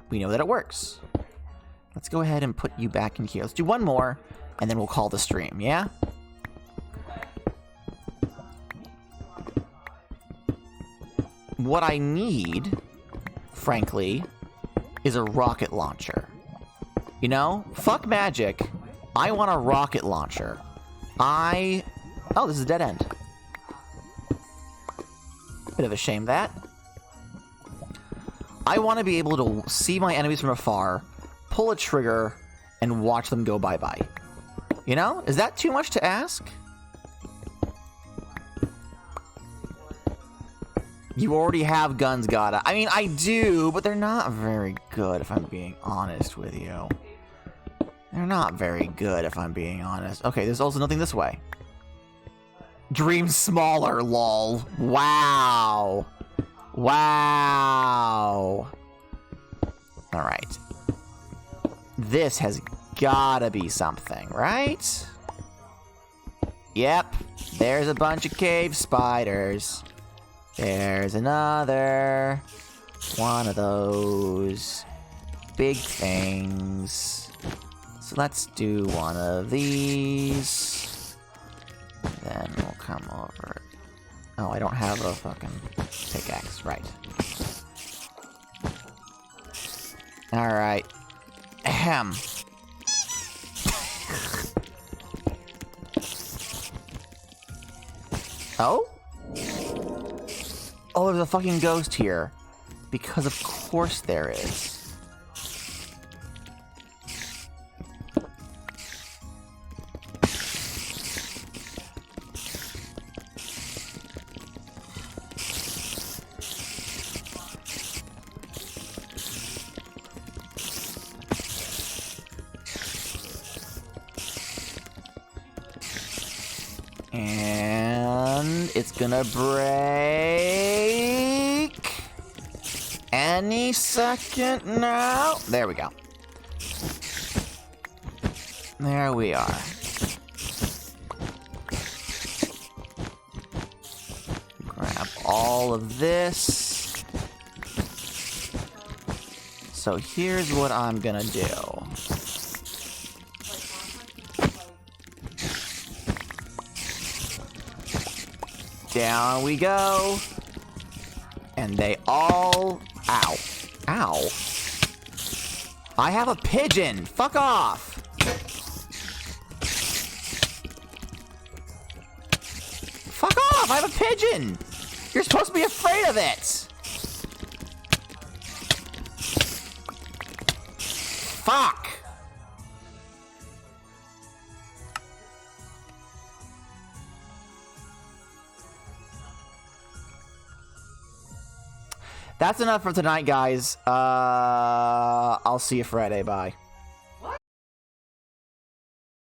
we know that it works. Let's go ahead and put you back in here. Let's do one more, and then we'll call the stream. Yeah. What I need, frankly, is a rocket launcher. You know? Fuck magic. I want a rocket launcher. Oh, this is a dead end. Bit of a shame, that. I want to be able to see my enemies from afar, pull a trigger, and watch them go bye-bye. You know? Is that too much to ask? You already have guns, Gadda. I mean, I do, but they're not very good, if I'm being honest with you. They're not very good, if I'm being honest. Okay, there's also nothing this way. Dream smaller, lol. Wow. Wow. Alright. This has gotta be something, right? Yep. There's a bunch of cave spiders. There's another one of those big things. So let's do one of these. Then we'll come over. Oh, I don't have a fucking pickaxe. Right. Alright. Ahem. Oh? Oh, there's a fucking ghost here. Because of course there is. And it's gonna break any second now. There we go. There we are. Grab all of this. So here's what I'm gonna do. Down we go. And they all... Ow. Ow. I have a pigeon. Fuck off. Fuck off. I have a pigeon. You're supposed to be afraid of it. Fuck. That's enough for tonight, guys. I'll see you Friday. Bye.